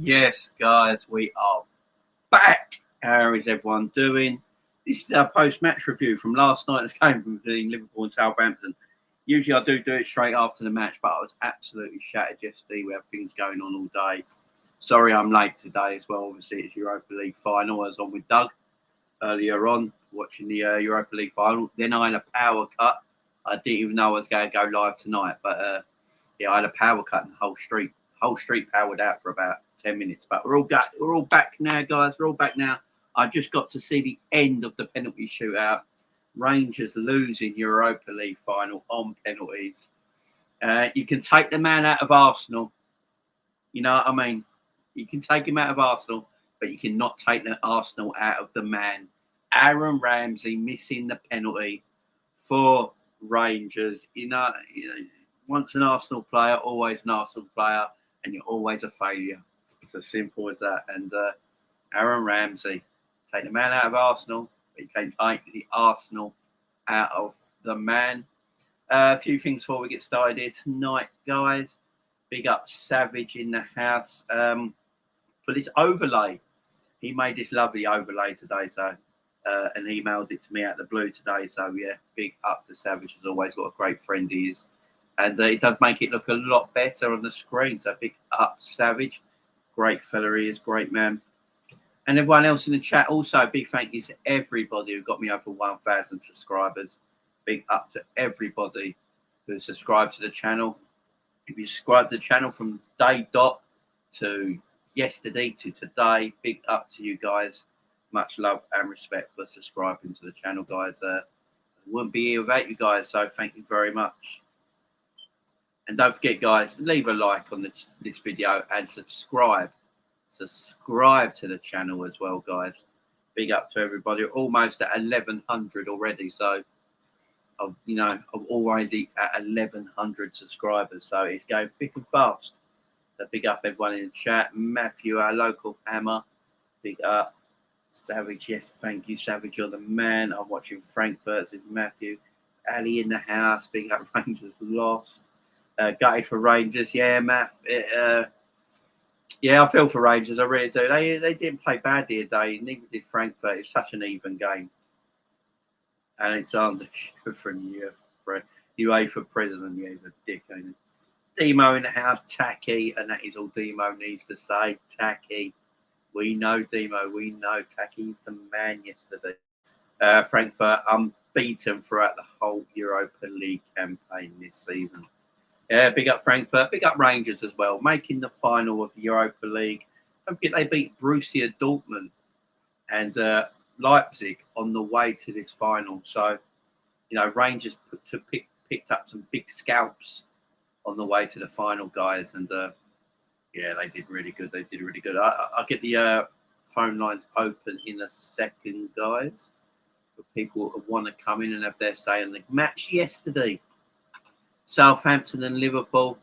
Yes, guys, we are back. How is everyone doing? This is our post-match review from last night's game between Liverpool and Southampton. Usually I do it straight after the match, but I was absolutely shattered yesterday. We have things going on all day. Sorry I'm late today as well. Obviously, it's Europa League final. I was on with Doug earlier on watching the Europa League final. Then I had a power cut. I didn't even know I was going to go live tonight, but yeah, I had a power cut and the whole street powered out for about 10 minutes. But we're all back now, guys. We're all back now. I just got to see the end of the penalty shootout. Rangers losing Europa League final on penalties. You can take the man out of Arsenal. You know what I mean? You can take him out of Arsenal, but you cannot take the Arsenal out of the man. Aaron Ramsey missing the penalty for Rangers. You know, once an Arsenal player, always an Arsenal player, and you're always a failure. It's as simple as that. And Aaron Ramsey, take the man out of Arsenal, but you can't take the Arsenal out of the man. A few things before we get started here tonight, guys. Big up Savage in the house for this overlay. He made this lovely overlay today, so and emailed it to me out of the blue today. So yeah, big up to Savage as always. What a great friend he is. And it does make it look a lot better on the screen. So big up, Savage. Great fella he is, great man. And everyone else in the chat, also big thank you to everybody who got me over 1,000 subscribers. Big up to everybody who subscribed to the channel. If you subscribe to the channel from day dot to yesterday to today, big up to you guys. Much love and respect for subscribing to the channel, guys. I wouldn't be here without you guys, so thank you very much. And don't forget, guys, leave a like on this video and subscribe. Subscribe to the channel as well, guys. Big up to everybody. We're almost at 1,100 already, so I'm already at 1,100 subscribers, so it's going thick and fast. So big up everyone in the chat. Matthew, our local hammer. Big up. Savage, yes, thank you, Savage. You're the man. I'm watching Frankfurt. This is Matthew. Ali in the house. Big up Rangers lost. Gutted for Rangers, yeah, Matt. Yeah, I feel for Rangers. I really do. They didn't play badly today. Neither did Frankfurt. It's such an even game. Alexander from UEFA president. Yeah, he's a dick, ain't he? Demo in the house, Tacky, and that is all Demo needs to say. Tacky, we know Demo. We know Tacky's the man yesterday. Frankfurt unbeaten throughout the whole Europa League campaign this season. Yeah, big up Frankfurt, big up Rangers as well, making the final of the Europa League. Don't forget they beat Borussia Dortmund and Leipzig on the way to this final. So, Rangers picked up some big scalps on the way to the final, guys. And yeah, they did really good. They did really good. I'll get the phone lines open in a second, guys, for people who want to come in and have their say on the match yesterday. Southampton and Liverpool.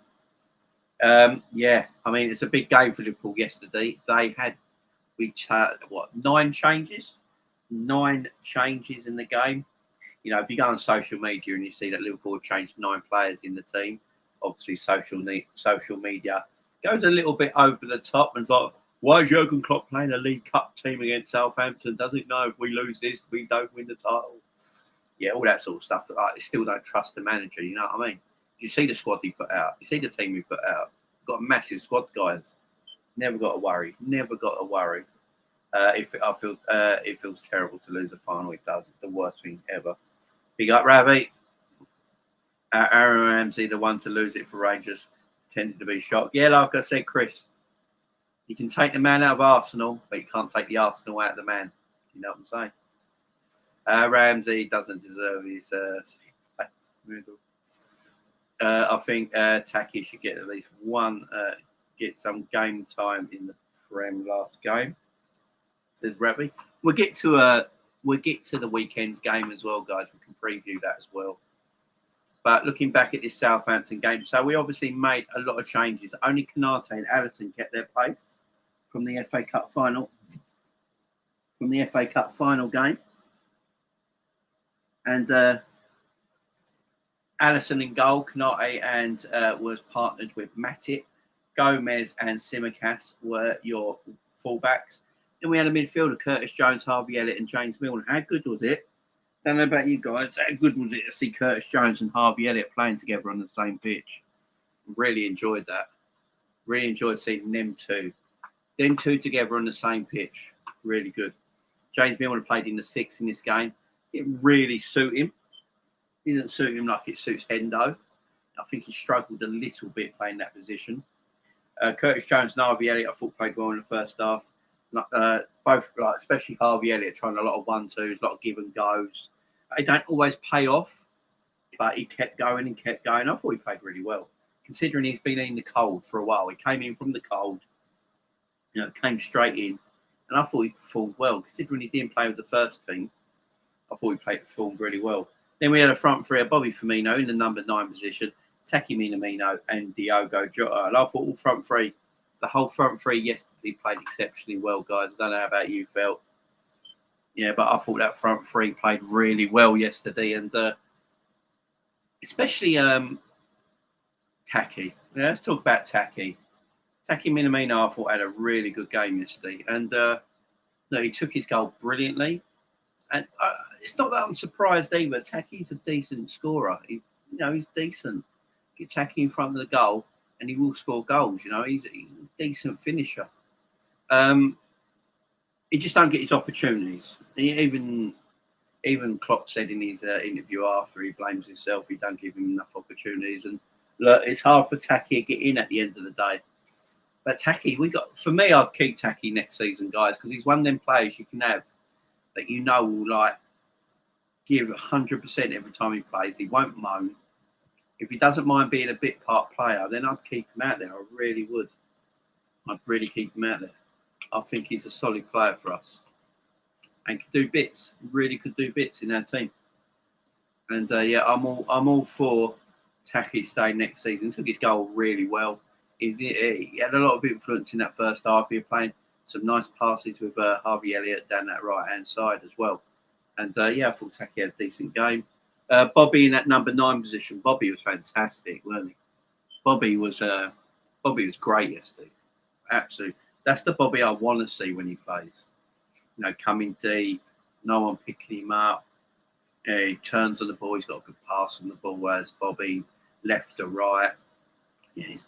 Yeah, I mean, it's a big game for Liverpool yesterday. They had, 9 changes? 9 changes in the game. If you go on social media and you see that Liverpool have changed 9 players in the team, obviously social media goes a little bit over the top and it's like, why is Jurgen Klopp playing a League Cup team against Southampton? Does it know if we lose this, we don't win the title? Yeah, all that sort of stuff. They still don't trust the manager, you know what I mean? You see the squad he put out. You see the team he put out. Got a massive squad, guys. Never got to worry. Never got to worry. It feels terrible to lose a final. It does. It's the worst thing ever. Big up, Ravi. Aaron Ramsey, the one to lose it for Rangers, tended to be shocked. Yeah, like I said, Chris, you can take the man out of Arsenal, but you can't take the Arsenal out of the man. You know what I'm saying? Ramsey doesn't deserve his I think Taki should get at least one, get some game time in the Prem last game. Says Ravi. We'll get to the weekend's game as well, guys. We can preview that as well. But looking back at this Southampton game, so we obviously made a lot of changes. Only Konate and Everton kept their place from the FA Cup final. From the FA Cup final game. And Alisson in goal, Konate, and was partnered with Matip. Gomez and Simicast were your fullbacks. Then we had a midfielder, Curtis Jones, Harvey Elliott, and James Milner. How good was it? Don't know about you guys. How good was it to see Curtis Jones and Harvey Elliott playing together on the same pitch? Really enjoyed that. Really enjoyed seeing them two. Them two together on the same pitch. Really good. James Milner played in the 6 in this game. It really suit him. It didn't suit him like it suits Hendo. I think he struggled a little bit playing that position. Curtis Jones and Harvey Elliott, I thought, played well in the first half. Both, especially Harvey Elliott, trying a lot of 1-2s, a lot of give and goes. They don't always pay off, but he kept going and kept going. I thought he played really well, considering he's been in the cold for a while. He came in from the cold, came straight in, and I thought he performed well. Considering he didn't play with the first team, I thought he performed really well. Then we had a front three of Bobby Firmino in the number 9 position, Taki Minamino and Diogo Jota. And I thought all front three, the whole front three yesterday played exceptionally well, guys. I don't know how about you felt. Yeah, but I thought that front three played really well yesterday. And especially Taki. Yeah, let's talk about Taki. Taki Minamino, I thought, had a really good game yesterday. And he took his goal brilliantly. And it's not that I'm surprised either. Taki's a decent scorer. He's decent. Get Taki in front of the goal, and he will score goals. He's a decent finisher. He just don't get his opportunities. Even Klopp said in his interview after, he blames himself. He don't give him enough opportunities, and look, it's hard for Taki to get in at the end of the day. But Taki, for me, I'd keep Taki next season, guys, because he's one of them players you can have that will give 100% every time he plays. He won't moan. If he doesn't mind being a bit part player, then I'd keep him out there. I really would. I'd really keep him out there. I think he's a solid player for us and could do bits. Really could do bits in our team. And I'm all for Taki staying next season. Took his goal really well. He had a lot of influence in that first half. He was playing some nice passes with Harvey Elliott down that right-hand side as well. And I thought Taki had a decent game. Bobby in that number 9 position. Bobby was fantastic, wasn't he? Bobby was great yesterday. Absolutely. That's the Bobby I want to see when he plays. Coming deep, no one picking him up. He turns on the ball. He's got a good pass on the ball. Whereas Bobby left to right. Yeah, he's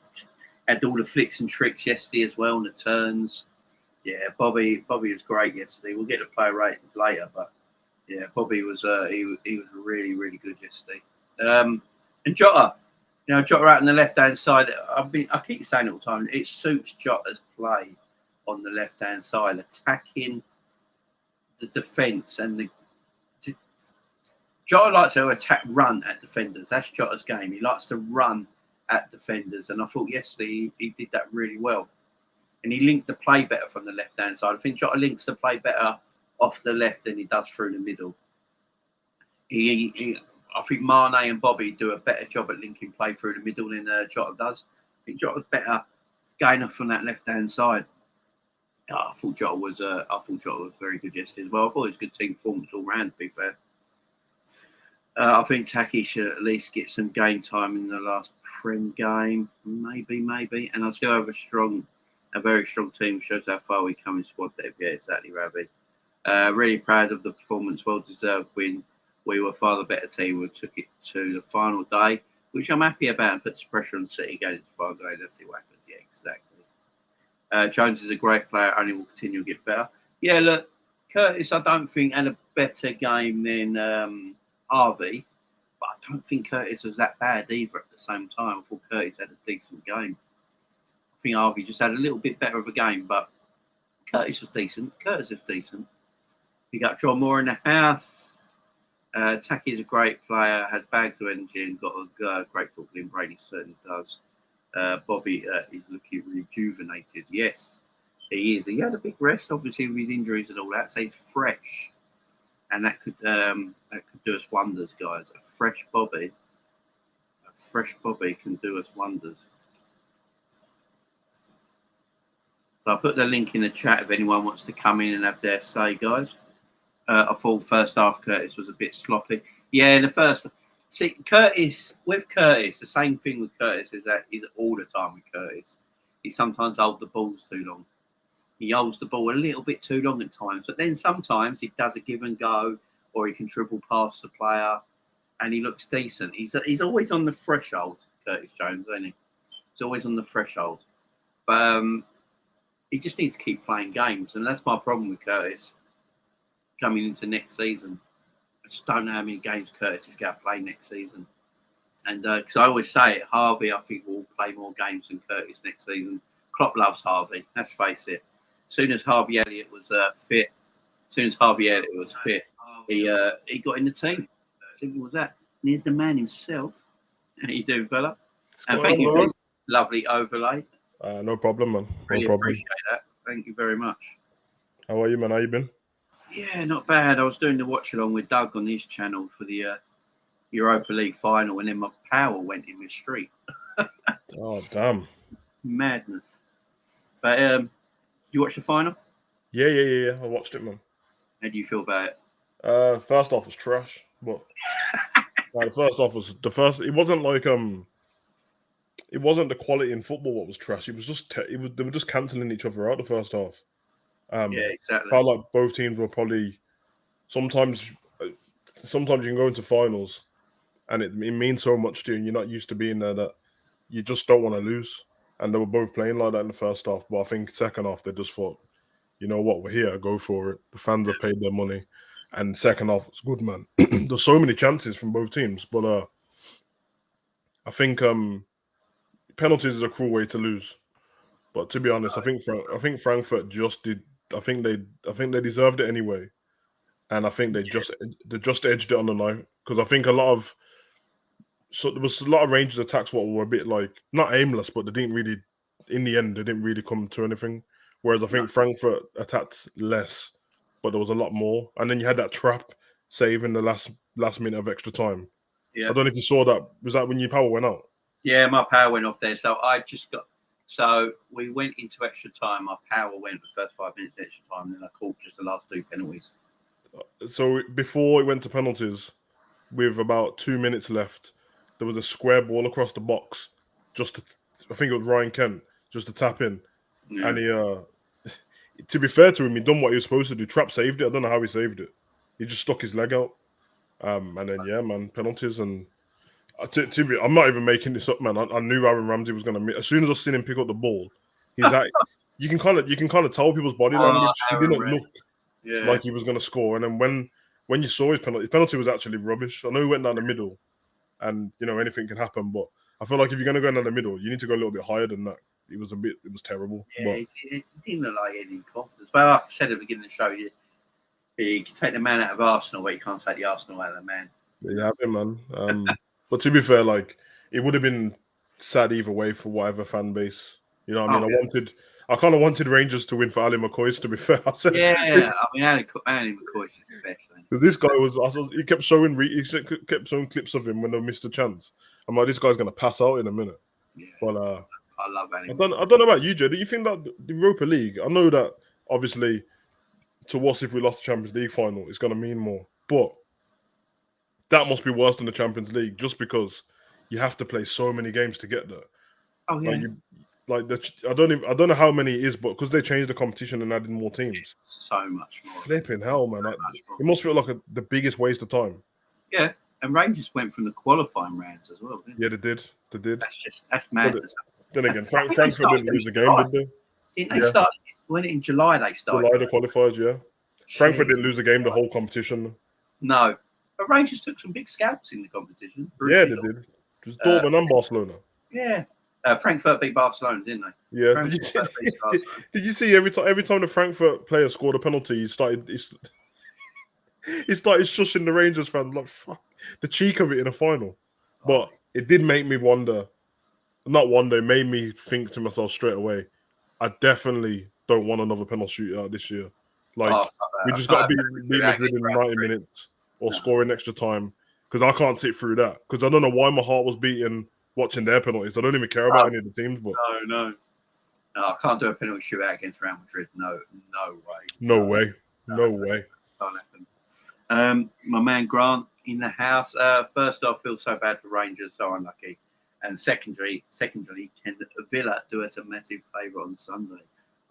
had all the flicks and tricks yesterday as well, and the turns. Yeah, Bobby was great yesterday. We'll get the player ratings later, but yeah, Bobby was he was really, really good yesterday. And Jota, Jota out on the left-hand side. I keep saying it all the time. It suits Jota's play on the left-hand side, attacking the defence and Jota likes to run at defenders. That's Jota's game. He likes to run at defenders, and I thought yesterday he did that really well. And he linked the play better from the left-hand side. I think Jota links the play better off the left than he does through the middle. I think Mane and Bobby do a better job at linking play through the middle than Jota does. I think Jota's better going off on that left-hand side. I thought Jota was very good yesterday as well. I thought it was a good team performance all round, to be fair. I think Taki should at least get some game time in the last Prem game, maybe. And I still have a very strong team. Shows how far we come in squad depth. Yeah, exactly, Ravi. Really proud of the performance. Well deserved win. We were far the better team. We took it to the final day, which I'm happy about, and puts pressure on City going into the final day. Let's see what happens. Yeah, exactly. Jones is a great player, only will continue to get better. Yeah, look, Curtis, I don't think had a better game than Harvey, but I don't think Curtis was that bad either at the same time. I thought Curtis had a decent game. I think Harvey just had a little bit better of a game, but Curtis was decent. You got John Moore in the house. Taki is a great player, has bags of energy and got a great footballing brain. He certainly does. Bobby is looking rejuvenated. Yes, he is. He had a big rest, obviously, with his injuries and all that, so he's fresh. And that could do us wonders, guys. A fresh Bobby can do us wonders. So I'll put the link in the chat if anyone wants to come in and have their say, guys. I thought first half Curtis was a bit sloppy. Yeah, in the first. See, the same thing with Curtis is all the time with Curtis. he sometimes holds the balls too long. He holds the ball a little bit too long at times, but then sometimes he does a give and go, or he can dribble past the player, and he looks decent. He's always on the threshold, Curtis Jones, isn't he? He's always on the threshold, but he just needs to keep playing games, and that's my problem with Curtis coming into next season. I just don't know how many games Curtis is going to play next season. And because I always say it, Harvey, I think, will play more games than Curtis next season. Klopp loves Harvey, let's face it. As soon as Harvey Elliott was fit, he got in the team. Simple as that. And here's the man himself. How you doing, fella? And thank you for this lovely overlay. No problem, man. Really appreciate that. Thank you very much. How are you, man? How you been? Yeah, not bad. I was doing the watch along with Doug on his channel for the Europa League final, and then my power went in my street. Oh, damn. Madness. But did you watch the final? Yeah. I watched it, man. How do you feel about it? First off was trash, but it wasn't like it wasn't the quality in football what was trash. It was just they were just cancelling each other out the first half. Yeah, exactly. Felt like both teams were probably sometimes you can go into finals and it means so much to you and you're not used to being there that you just don't want to lose. And they were both playing like that in the first half, but I think second half they just thought, you know what, we're here, go for it. The fans have paid their money. And second half was good, man. There's so many chances from both teams, but I think penalties is a cruel way to lose. But to be honest, I think Frankfurt just did. I think they deserved it anyway, and I think they just edged it on the knife because I think there was a lot of Rangers attacks what were a bit like not aimless, but they didn't really, in the end, they didn't really come to anything. Whereas I think Frankfurt attacked less, but there was a lot more. And then you had that trap save in the last minute of extra time. Yeah. I don't know if you saw that. Was that when your power went out? Yeah, my power went off there. So we went into extra time. My power went the first 5 minutes extra time, and then I called just the last 2 penalties. So before it went to penalties, with about 2 minutes left, there was a square ball across the box. I think it was Ryan Kent, just to tap in. Yeah. And he, to be fair to him, he done what he was supposed to do. Trap saved it. I don't know how he saved it. He just stuck his leg out. And then, yeah, man, penalties. And I'm not even making this up, man. I knew Aaron Ramsey was going to. As soon as I seen him pick up the ball, he's like, you can kind of tell people's body language. He didn't look like he was going to score. And then when you saw his penalty was actually rubbish. I know he went down the middle, and anything can happen. But I feel like if you're going to go down the middle, you need to go a little bit higher than that. It was terrible. Yeah, it didn't look like any confidence. But like I said at the beginning of the show, you can take the man out of Arsenal, but you can't take the Arsenal out of the man. Yeah, man. But to be fair, like it would have been sad either way for whatever fan base. You know what I mean? I kind of wanted Rangers to win for Ali McCoy's, to be fair. I mean, Ali McCoy's is the best thing. Because this guy he kept showing clips of him when they missed a chance. I'm like, this guy's going to pass out in a minute. Yeah. But I love Ali. I don't know about you, Jay. Do you think that the Europa League, I know that obviously to us, if we lost the Champions League final, it's going to mean more. But that must be worse than the Champions League just because you have to play so many games to get there. Oh, yeah. I don't know how many it is, but because they changed the competition and added more teams. So much more. Flipping hell, man. It must feel like the biggest waste of time. Yeah, and Rangers went from the qualifying rounds as well, didn't they? Yeah, they did. That's madness. Then again, Frankfurt didn't lose the game, did they? Didn't they start? When in July they started? July, the qualifiers, yeah. Jeez. Frankfurt didn't lose the game the whole competition. No. But Rangers took some big scalps in the competition. Yeah, they did. It was Dortmund and Barcelona. Yeah. Frankfurt beat Barcelona, didn't they? Yeah. Did you see every time the Frankfurt player scored a penalty, he started shushing the Rangers fans like fuck the cheek of it in a final. But it did make me wonder. Not wonder, it made me think to myself straight away. I definitely don't want another penalty shootout this year. Like we just got to beat Madrid in 90 minutes or score in extra time because I can't sit through that because I don't know why my heart was beating watching their penalties. I don't even care about any of the teams. But no, I can't do a penalty shootout against Real Madrid. No way. No way. Can't happen. My man Grant in the house. First off, I feel so bad for Rangers. So unlucky. And secondary, can Villa do us a massive favour on Sunday?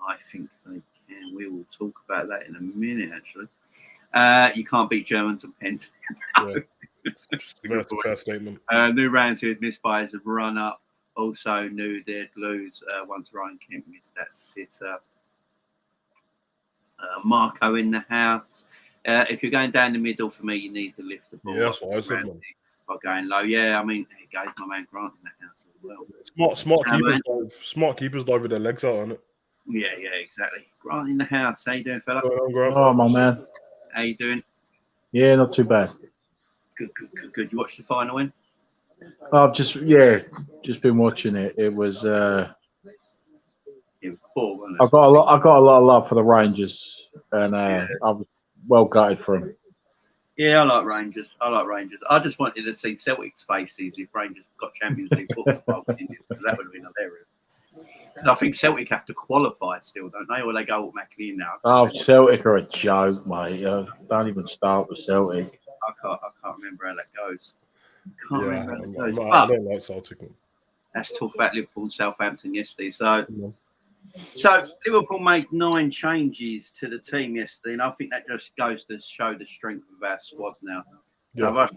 I think they can. We will talk about that in a minute, actually. You can't beat Germans and pens. Yeah. Fair statement. New Ramsey had missed by his run up. Also knew they'd lose once Ryan Kemp missed that sitter. Marco in the house. If you're going down the middle, for me, you need to lift the ball. Yeah, that's what I said, man. By going low. Yeah, I mean, there goes my man Grant in the house as well. Smart keepers dive with their legs out, isn't it? Yeah, exactly. Grant in the house. How you doing, fella? Oh, my man. How you doing? Yeah, not too bad. Good. You watched the final win? I've just been watching it. It was poor, wasn't it? I got a lot of love for the Rangers, and I was well gutted for them. Yeah, I like Rangers. I just wanted to see Celtic's faces if Rangers got Champions League football. That would have been hilarious. I think Celtic have to qualify still, don't they? Or they go automatically in now? Oh, Celtic are a joke, mate. Don't even start with Celtic. I can't remember how that goes. I don't like Celtic. Let's talk about Liverpool and Southampton yesterday. So Liverpool made 9 changes to the team yesterday, and I think that just goes to show the strength of our squad now. Yeah.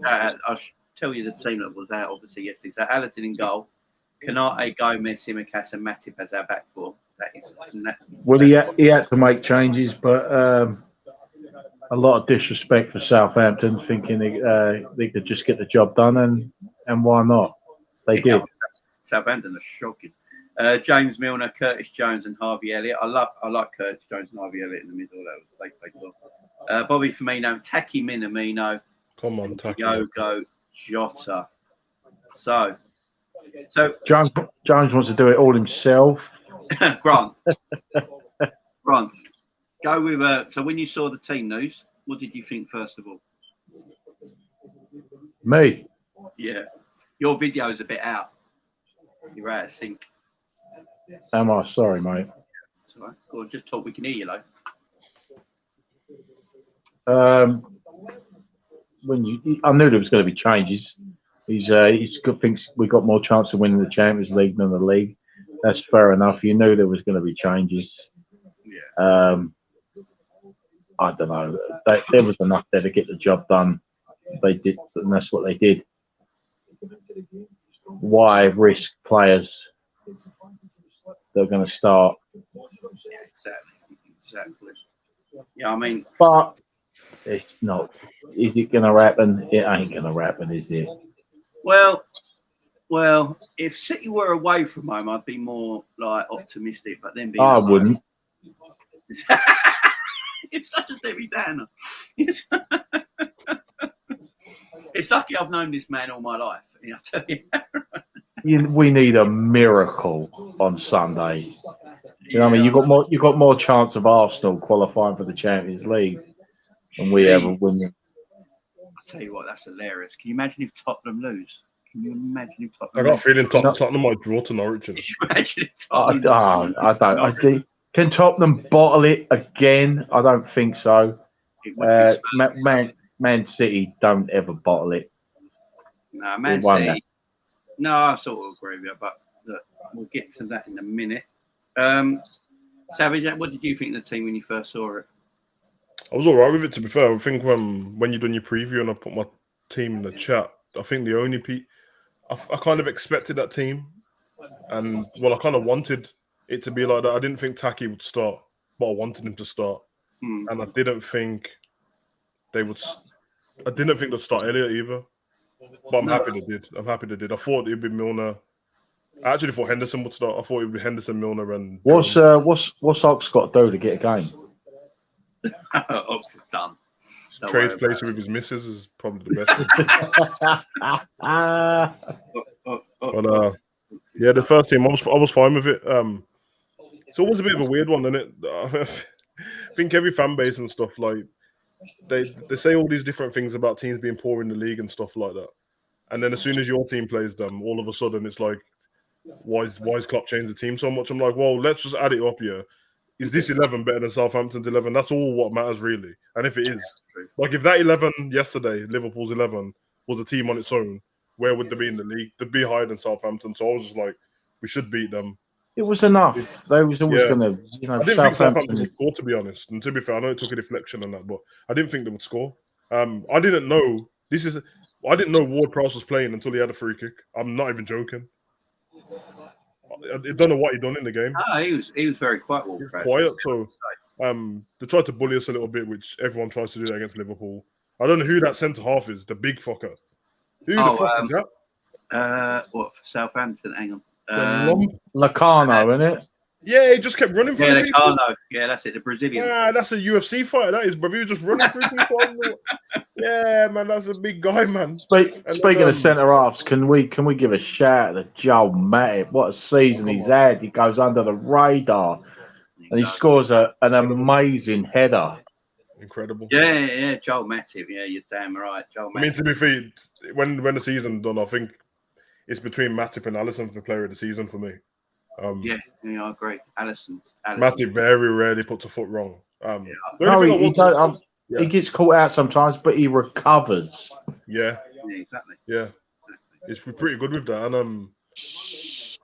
I'll tell you the team that was out, obviously, yesterday. So Haaland in goal. Konate, Gomez, Simicas, and Matip as our back four. Well, he had to make changes, but a lot of disrespect for Southampton, thinking they could just get the job done, and why not? They did. Southampton are shocking. James Milner, Curtis Jones, and Harvey Elliott. I like Curtis Jones and Harvey Elliott in the middle. They played well. Bobby Firmino, Taki Minamino. Come on, Taki. Diogo Jota. So Jones wants to do it all himself. Grant, go with. So when you saw the team news, what did you think first of all? Me? Yeah, your video is a bit out. You're out of sync. Am I? Sorry, mate. That's all right. Go on, just talk. We can hear you, though. I knew there was going to be changes. He's good. Thinks we got more chance of winning the Champions League than the league. That's fair enough. You knew there was going to be changes. Yeah. I don't know. There was enough there to get the job done. They did, and that's what they did. Why risk players that are going to start? Yeah, exactly. Yeah, I mean, but it's not. Is it going to happen? It ain't going to happen, is it? Well, if City were away from home, I'd be more like optimistic. But then I wouldn't. It's such a Debbie Downer. It's lucky I've known this man all my life. I'll tell you. We need a miracle on Sunday. You know what I mean? You got more chance of Arsenal qualifying for the Champions League than we ever win. I'll tell you what, that's hilarious. Can you imagine if Tottenham lose? Can you imagine if Tottenham? I got a feeling Tottenham might draw to Norwich. Can you imagine if Tottenham? I don't. Can Tottenham bottle it again? I don't think so. Man City don't ever bottle it. No, Man City. No, I sort of agree with you, but look, we'll get to that in a minute. Savage, what did you think of the team when you first saw it? I was all right with it, to be fair. I think when you done your preview and I put my team in the chat, I think the only I kind of expected that team, and I kind of wanted it to be like that. I didn't think Taki would start, but I wanted him to start, and I didn't think they would. I didn't think they'd start Elliott either, but I'm happy they did. I thought it'd be Milner. I actually thought Henderson would start. I thought it would be Henderson, Milner, and what's Ox got to do to get a game? Ox is done. Trades place with his missus is probably the best. But yeah, the first team I was fine with it. It's always a bit of a weird one, isn't it? I think every fan base and stuff, like they say all these different things about teams being poor in the league and stuff like that, and then as soon as your team plays them, all of a sudden it's like, why is Klopp changed the team so much? I'm like, well, let's just add it up here. Is this 11 better than Southampton's 11? That's all what matters, really. And if it is, like if that 11 yesterday, Liverpool's 11, was a team on its own, where would they be in the league? They'd be higher than Southampton. So I was just like, we should beat them. It was enough. They was always Yeah. going to, you know, I didn't think Southampton Southampton. would score, to be honest. And to be fair, I know it took a deflection and that, but I didn't think they would score. I didn't know I didn't know Ward-Prowse was playing until he had a free kick. I'm not even joking. I don't know what he done in the game. No, he was very quiet. He was quiet, so they tried to bully us a little bit, which everyone tries to do that against Liverpool. I don't know who that centre half is, the big fucker. Who the fuck is that? What, for Southampton? Hang on. Lacano, isn't it? Yeah, he just kept running through people. Lacano. Yeah, that's it, the Brazilian. Yeah, that's a UFC fighter, that is, bro. He was just running through people. Yeah, man, that's a big guy, man. Speaking of centre halves, can we give a shout out to Joel Matip? What a season he's had! He goes under the radar, and he scores an amazing header. Incredible. Yeah, Joel Matip. Yeah, you're damn right, Joel Matip. I mean, to be fair, when the season's done, I think it's between Matip and Alisson for player of the season for me. Yeah, I agree. Alisson. Matip very rarely puts a foot wrong. He gets caught out sometimes, but he recovers. Yeah, exactly. Yeah, he's pretty good with that. And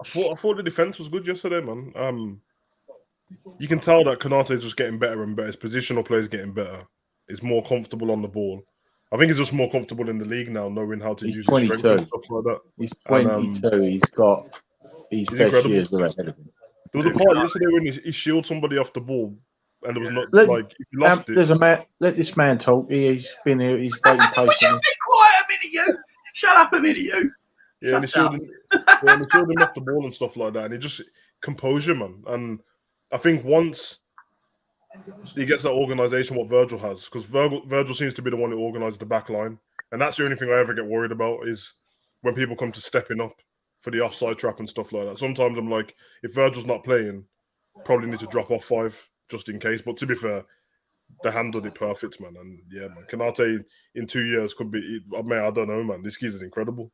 I thought the defense was good yesterday, man. You can tell that Konate is just getting better and better. His positional play is getting better. He's more comfortable on the ball. I think he's just more comfortable in the league now, knowing how to use his strength and stuff like that. He's 22. He's got his best incredible. years ahead of him. There was a part yesterday when he shielded somebody off the ball, and it was not like he lost it. There's a man. Let this man talk. He's been here. He's waiting patiently. Will you be quiet a minute, you? Shut up a minute, you. Yeah, and he shielded him off the ball and stuff like that, and he just composure, man. And I think once he gets that organisation, what Virgil has, because Virgil seems to be the one who organises the back line, and that's the only thing I ever get worried about is when people come to stepping up for the offside trap and stuff like that. Sometimes I'm like, if Virgil's not playing, probably need to drop off 5 just in case. But to be fair, they handled it perfect, man. And yeah, man, Konate in 2 years could be. I mean, I don't know, man. This kid's incredible.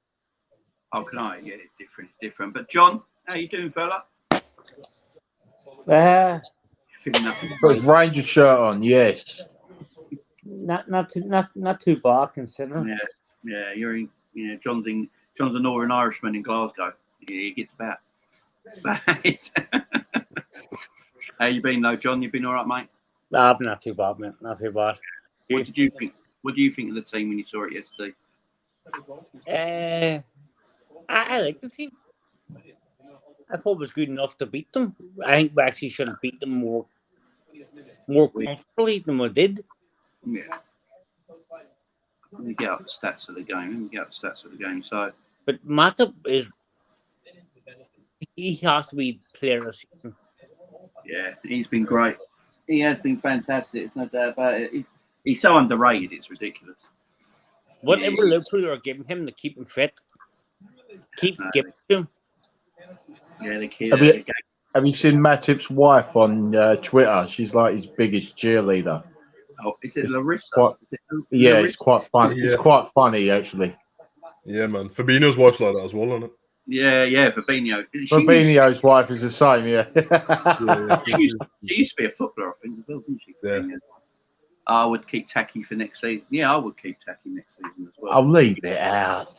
Oh, Konate, yeah, it's different. But John, how you doing, fella? Got his Ranger shirt on, yes. Not too bad considering. Yeah, John's a Northern Irishman in Glasgow. He gets about. How you been though, John? You been all right, mate? Not too bad, mate. Not too bad. What did you think? What do you think of the team when you saw it yesterday? I like the team. I thought it was good enough to beat them. I think we actually should have beat them more comfortably than we did. Yeah. Let me get up the stats of the game. So, but Matip he has to be player of the season. Yeah, he's been great. He has been fantastic. There's no doubt about it. He's so underrated. It's ridiculous. Whatever Liverpool are giving him to keep him fit, keep giving him. Yeah, the kid. Have you seen Matip's wife on Twitter? She's like his biggest cheerleader. Oh, is it Larissa? Yeah, it's quite funny. Yeah. It's quite funny, actually. Yeah, man. Fabinho's wife's like that as well, isn't it? Yeah, Fabinho. Fabinho's wife is the same, yeah. She used to be a footballer, I think, as well, didn't she? Yeah. I would keep Taki for next season. Yeah, I would keep Taki next season as well. I'll leave it out.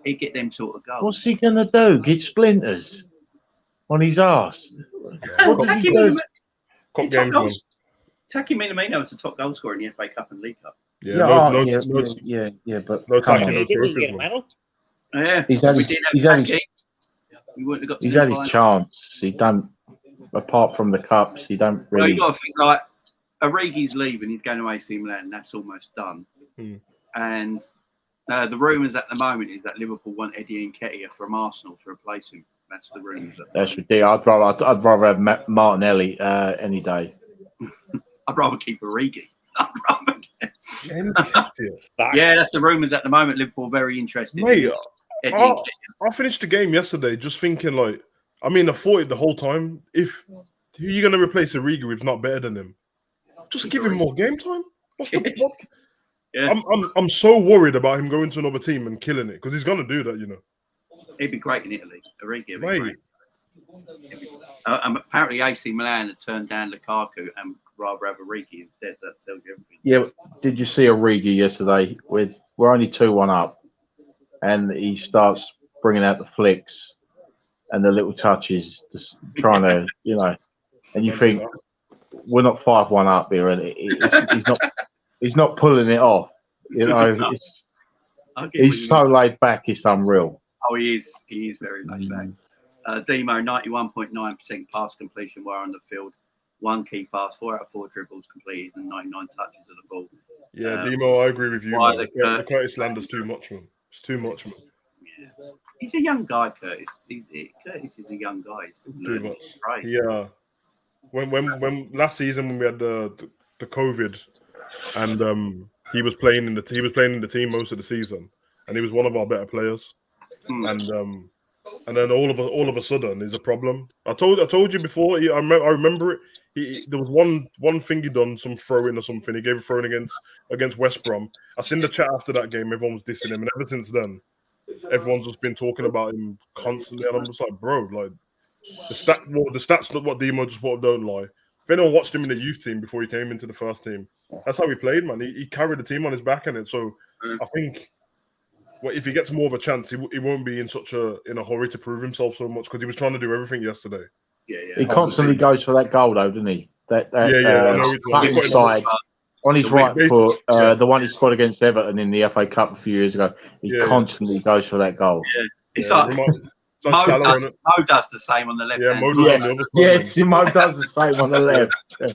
He'd get them sort of goals. What's he going to do? Get splinters on his arse? What does he do? Taki Minamino was the top goal scorer in the FA Cup and League Cup. Yeah, but no Taki, He didn't get a medal. Yeah, he's had his chance. He don't, apart from the cups, he don't really. Well, you got to think like Origi's leaving. He's going to AC Milan. That's almost done. And the rumours at the moment is that Liverpool want Eddie Nketiah from Arsenal to replace him. That's the rumours. That's ridiculous. I'd rather have Martinelli any day. I'd rather keep Origi. Yeah, that's the rumours at the moment. Liverpool very interested. Mate, I finished the game yesterday just thinking like, I thought it the whole time. If who are you going to replace Origi with not better than him? Just give him more game time. What's the fuck? Yeah. I'm so worried about him going to another team and killing it because he's going to do that, you know. He'd be great in Italy. Origi would be great. Apparently AC Milan had turned down Lukaku and rather have Origi instead. That tells you everything. Yeah, did you see Origi yesterday? We're only 2-1 up, and he starts bringing out the flicks and the little touches, just trying to, and you think we're not 5-1 up here, and he's not pulling it off. He's so laid back, it's unreal. Oh, he is very laid back. Demo, 91.9% pass completion while on the field. 1 key pass, 4 out of 4 dribbles completed, and 99 touches of the ball. Yeah, Demo, I agree with you. The Curtis slander's too much, man. It's too much, man. Yeah. He's a young guy, Curtis. Curtis is a young guy. He's still learning. Yeah. When last season when we had the COVID, and he was playing in the team most of the season, and he was one of our better players, and then all of a sudden there's a problem. I told you before. I remember it. There was one thing he done, some throw-in or something. He gave a throw-in against West Brom. I seen the chat after that game. Everyone was dissing him, and ever since then, everyone's just been talking about him constantly. And I'm just like, bro, like the stats look what Demo just what don't lie. If anyone watched him in the youth team before he came into the first team, that's how he played, man. He carried the team on his back in it. So I think. Well, if he gets more of a chance, he won't be in a hurry to prove himself so much because he was trying to do everything yesterday. Yeah. He constantly goes for that goal, though, doesn't he? That inside on his right foot, the one he scored against Everton in the FA Cup a few years ago. He constantly goes for that goal. Yeah, it's like Mo does the same on the left. Yeah, Mo does on the other side. Yes, Mo does the same on the left. Let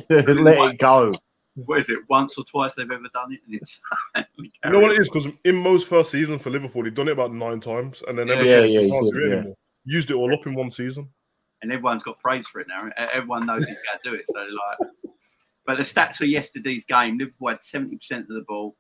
it go. What is it? Once or twice they've ever done it. And it's you know what it is? Because in Mo's first season for Liverpool, he'd done it about 9 times, and then can't do it anymore. Used it all up in one season, and everyone's got praise for it now. Everyone knows he's going to do it. So but the stats for yesterday's game: Liverpool had 70% of the ball,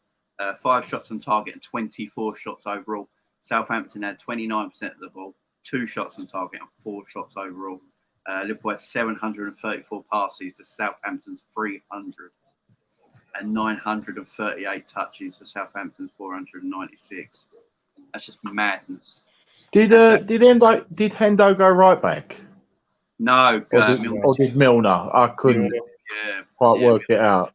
5 shots on target, and 24 shots overall. Southampton had 29% of the ball, 2 shots on target, and 4 shots overall. Liverpool had 734 passes to Southampton's 300. And 938 touches to Southampton's 496. That's just madness. Did Hendo go right back? No, or did Milner? I couldn't quite work it out.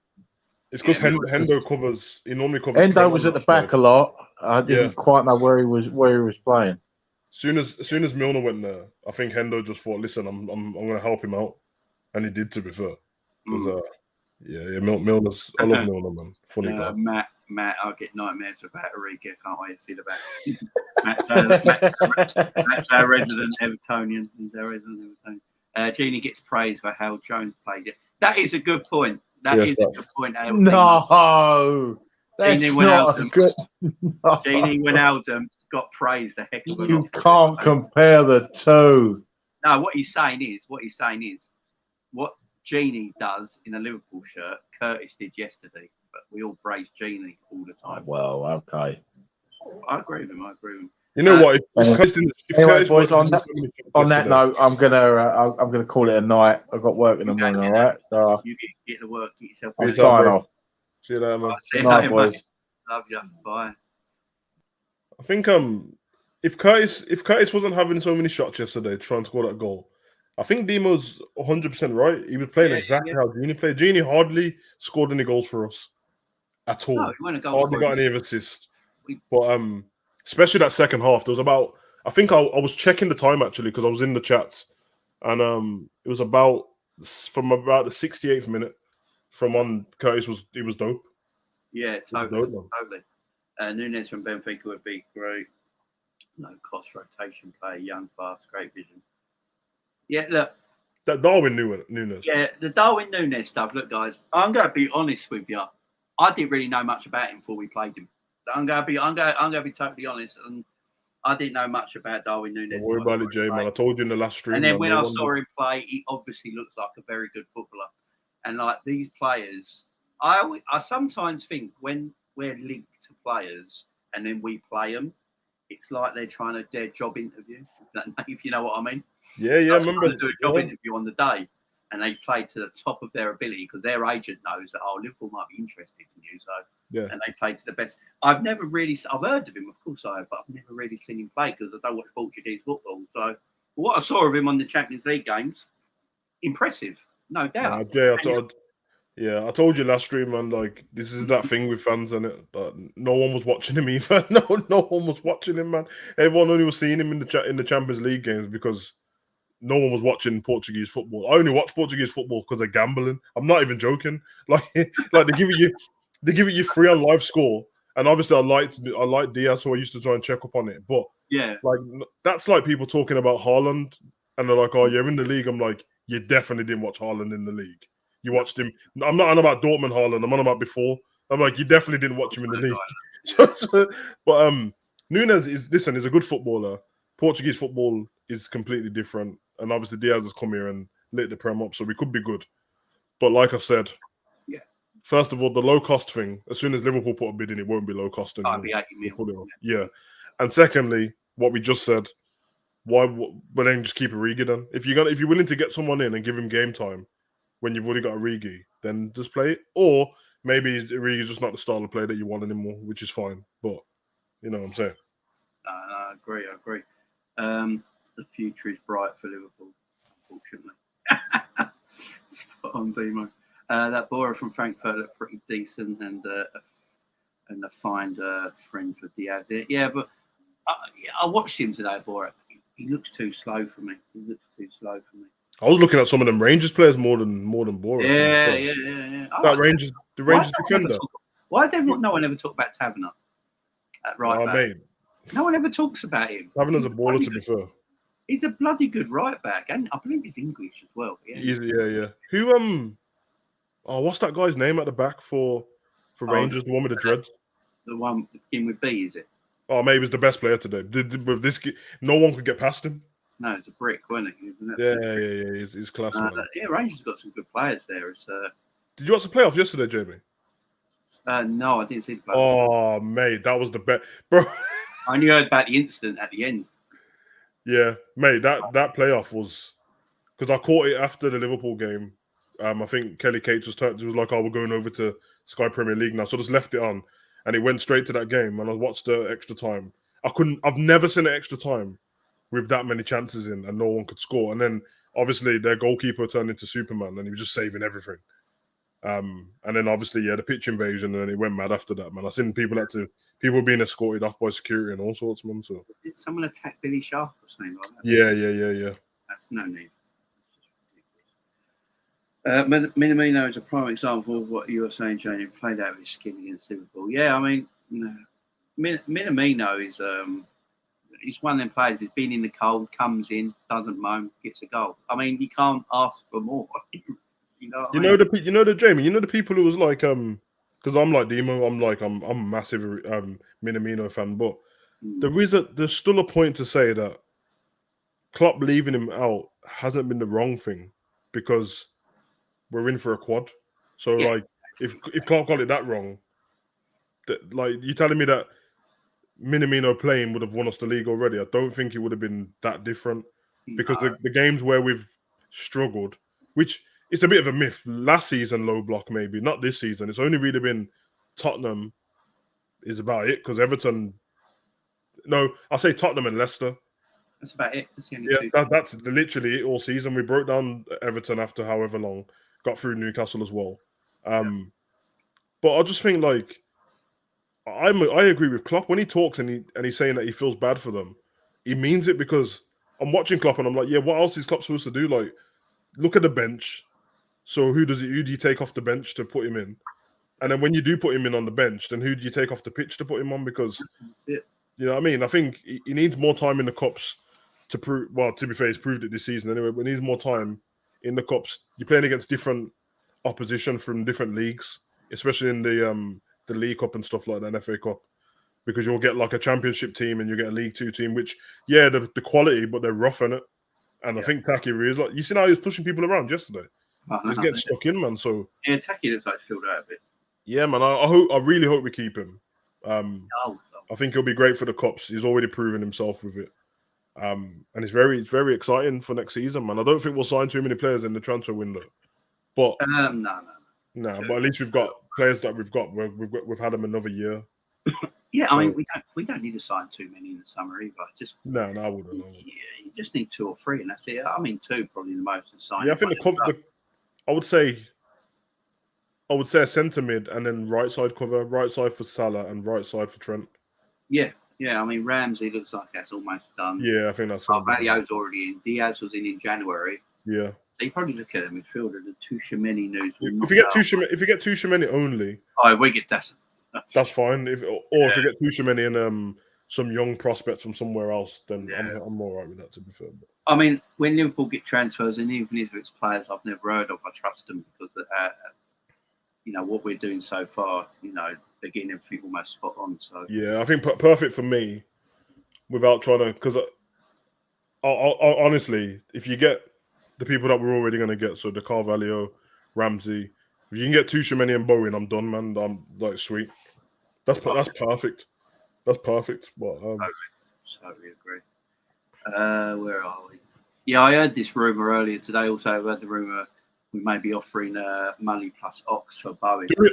It's because Hendo covers. He normally covers. Hendo was at the back a lot. I didn't quite know where he was playing. As soon as Milner went there, I think Hendo just thought, "Listen, I'm going to help him out," and he did. To be fair, because Milner's. I love Milner, man. Funny guy. Matt, I'll get nightmares about Origi. Can't wait to see the back. That's our resident Evertonian. He's our resident Evertonian. Genie gets praised for how Jones played it. That is a good point. That is a good point. No, Genie Wijnaldum got praised a heck of a lot. You can't compare the two. No, what he's saying is what Genie does in a Liverpool shirt, Curtis did yesterday, but we all praise Genie all the time. Well, okay. I agree with him. You know what? Anyway, boys, on that note, I'm gonna call it a night. I've got work in the morning. All right, so you get to work, get yourself. I'll sign off. See you later, man. See you later, boys. Love you. Bye. I think if Curtis wasn't having so many shots yesterday trying to score that goal, I think Demo's 100% right. He was playing exactly how Genie played. Genie hardly scored any goals for us at all. No, hardly got any assists. But especially that second half, there was about. I think I was checking the time actually because I was in the chats, and it was from about the 68th minute from on Curtis was dope. Yeah, totally. Nunez from Benfica would be great. No cost rotation player, young, fast, great vision. Yeah, look. That Darwin Nunez. Yeah, the Darwin Nunez stuff. Look, guys, I'm going to be honest with you. I didn't really know much about him before we played him. I'm going to be totally honest, and I didn't know much about Darwin Nunez. Don't worry about it, Jay, man. I told you in the last stream. And then when I saw him play, he obviously looks like a very good footballer. And like these players, I sometimes think when we're linked to players and then we play them, it's like they're trying to do a job interview. If you know what I mean. Yeah. I remember to do a job interview on the day, and they play to the top of their ability because their agent knows that Liverpool might be interested in you. So and they play to the best. I've heard of him, of course I have, but I've never really seen him play because I don't watch Portuguese football. So what I saw of him on the Champions League games, impressive, no doubt. Yeah, I told you last stream, man. Like, this is that thing with fans, and it. No one was watching him either. No one was watching him, man. Everyone only was seeing him in the Champions League games because no one was watching Portuguese football. I only watch Portuguese football because of gambling. I'm not even joking. Like they give it you free on live score, and obviously I like Diaz, so I used to try and check up on it. But Yeah, like that's like people talking about Haaland, and they're like, "Oh, you're in the league." I'm like, "You definitely didn't watch Haaland in the league. You watched him." I'm not on about Dortmund Haaland. I'm on about before. I'm like, "You definitely didn't watch him in the league." But Nunez is a good footballer. Portuguese football is completely different, and obviously Diaz has come here and lit the Prem up, so we could be good. But like I said, yeah. first of all, the low cost thing. As soon as Liverpool put a bid in, it won't be low cost anymore. I'd be 80 mil. Yeah. And secondly, what we just said, but then just keep Origi then. If you're willing to get someone in and give him game time when you've already got Origi, then just play it. Or maybe Origi's just not the style of play that you want anymore, which is fine. But you know what I'm saying. I agree. The future is bright for Liverpool, unfortunately. Spot on, Bimo. That Bora from Frankfurt looked pretty decent, and the find friends with Diaz. Yeah, but I watched him today, Bora. He looks too slow for me. I was looking at some of them Rangers players more than Bora. Yeah. The Rangers defender. Why does no one ever talk about Taverner at right back? Mate. No one ever talks about him. Taverner's a baller, to be fair. He's a bloody good right back, and I believe he's English as well. Yeah. Who what's that guy's name at the back for Rangers? The one with the dreads. The one beginning with B, is it? Oh, maybe he's the best player today. With this, no one could get past him. No, it's a brick, wasn't it? Yeah. He's class. Yeah, Rangers got some good players there. Did you watch the playoffs yesterday, Jamie? No, I didn't see the playoffs. Oh, mate, that was the best, bro. I only heard about the incident at the end. Yeah, mate, that playoff was because I caught it after the Liverpool game. I think Kelly Cates was like, "Oh, we're going over to Sky Premier League now," so I just left it on, and it went straight to that game. And I watched the extra time. I've never seen an extra time with that many chances in, and no one could score. And then obviously their goalkeeper turned into Superman, and he was just saving everything. And then obviously the pitch invasion, and then it went mad after that. Man, I seen people being escorted off by security and all sorts, man. So did someone attack Billy Sharp or something like that? Yeah. That's no need. Minamino is a prime example of what you were saying, Jane. He played out of his skin against Liverpool. Yeah, I mean, Minamino is he's one of them players. He's been in the cold, comes in, doesn't moan, gets a goal. I mean, you can't ask for more. You know the Jamie. You know the people who was like because I'm like Demo. I'm a massive Minamino fan, but there's still a point to say that Klopp leaving him out hasn't been the wrong thing because we're in for a quad. So like if Klopp got it that wrong, like you telling me that Minamino playing would have won us the league already? I don't think it would have been that different because the games where we've struggled, which it's a bit of a myth. Last season, low block maybe, not this season. It's only really been Tottenham is about it because Everton. No, I'll say Tottenham and Leicester. That's about it. That's literally it all season. We broke down Everton after however long, got through Newcastle as well. But I just think like I agree with Klopp when he talks and he's saying that he feels bad for them. He means it because I'm watching Klopp and I'm like, yeah, what else is Klopp supposed to do? Like, look at the bench. So who do you take off the bench to put him in? And then when you do put him in on the bench, then who do you take off the pitch to put him on? Because you know what I mean? I think he needs more time in the cups to prove. Well, to be fair, he's proved it this season anyway. But he needs more time in the cups. You're playing against different opposition from different leagues, especially in the League Cup and stuff like that, and FA Cup, because you'll get like a Championship team and you get a League Two team, which the quality, but they're rough in it. And I think Taki is like, you see how he was pushing people around yesterday. He's getting stuck in, man. So Taki looks like he's filled out a bit. Yeah, man. I really hope we keep him. I think he'll be great for the Cups. He's already proven himself with it. And it's very exciting for next season, man. I don't think we'll sign too many players in the transfer window. But no. But at least we've got players that we've had them another year. Yeah, so, I mean we don't need to sign too many in the summer either. Just no, I wouldn't. Yeah, you just need 2 or 3, and that's it. I mean, 2 probably the most to sign. Yeah, I think I would say I would say a centre mid and then right side cover, right side for Salah and right side for Trent. Yeah. I mean, Ramsey looks like that's almost done. Yeah, I think that's going to be done. Valio's already in. Diaz was in January. Yeah. So you probably look at the midfielder. The Tuchemeni news. If you get Tuchemeni only, we get that's fine. If you get Tuchemeni and some young prospects from somewhere else, then I'm all right with that. To be fair, I mean, when Liverpool get transfers, and even if it's players I've never heard of, I trust them because what we're doing so far, they're getting everything almost spot on. So yeah, I think perfect for me. Without trying to, because I honestly, if you get the people that we're already going to get, so the Carvalho, Ramsey, if you can get Tuchemeni and Bowen, I'm done, man. I'm like sweet. That's perfect. That's perfect. But totally agree. Where are we? Yeah, I heard this rumor earlier today. Also, I heard the rumor we may be offering money plus Ox for Bowen. do it.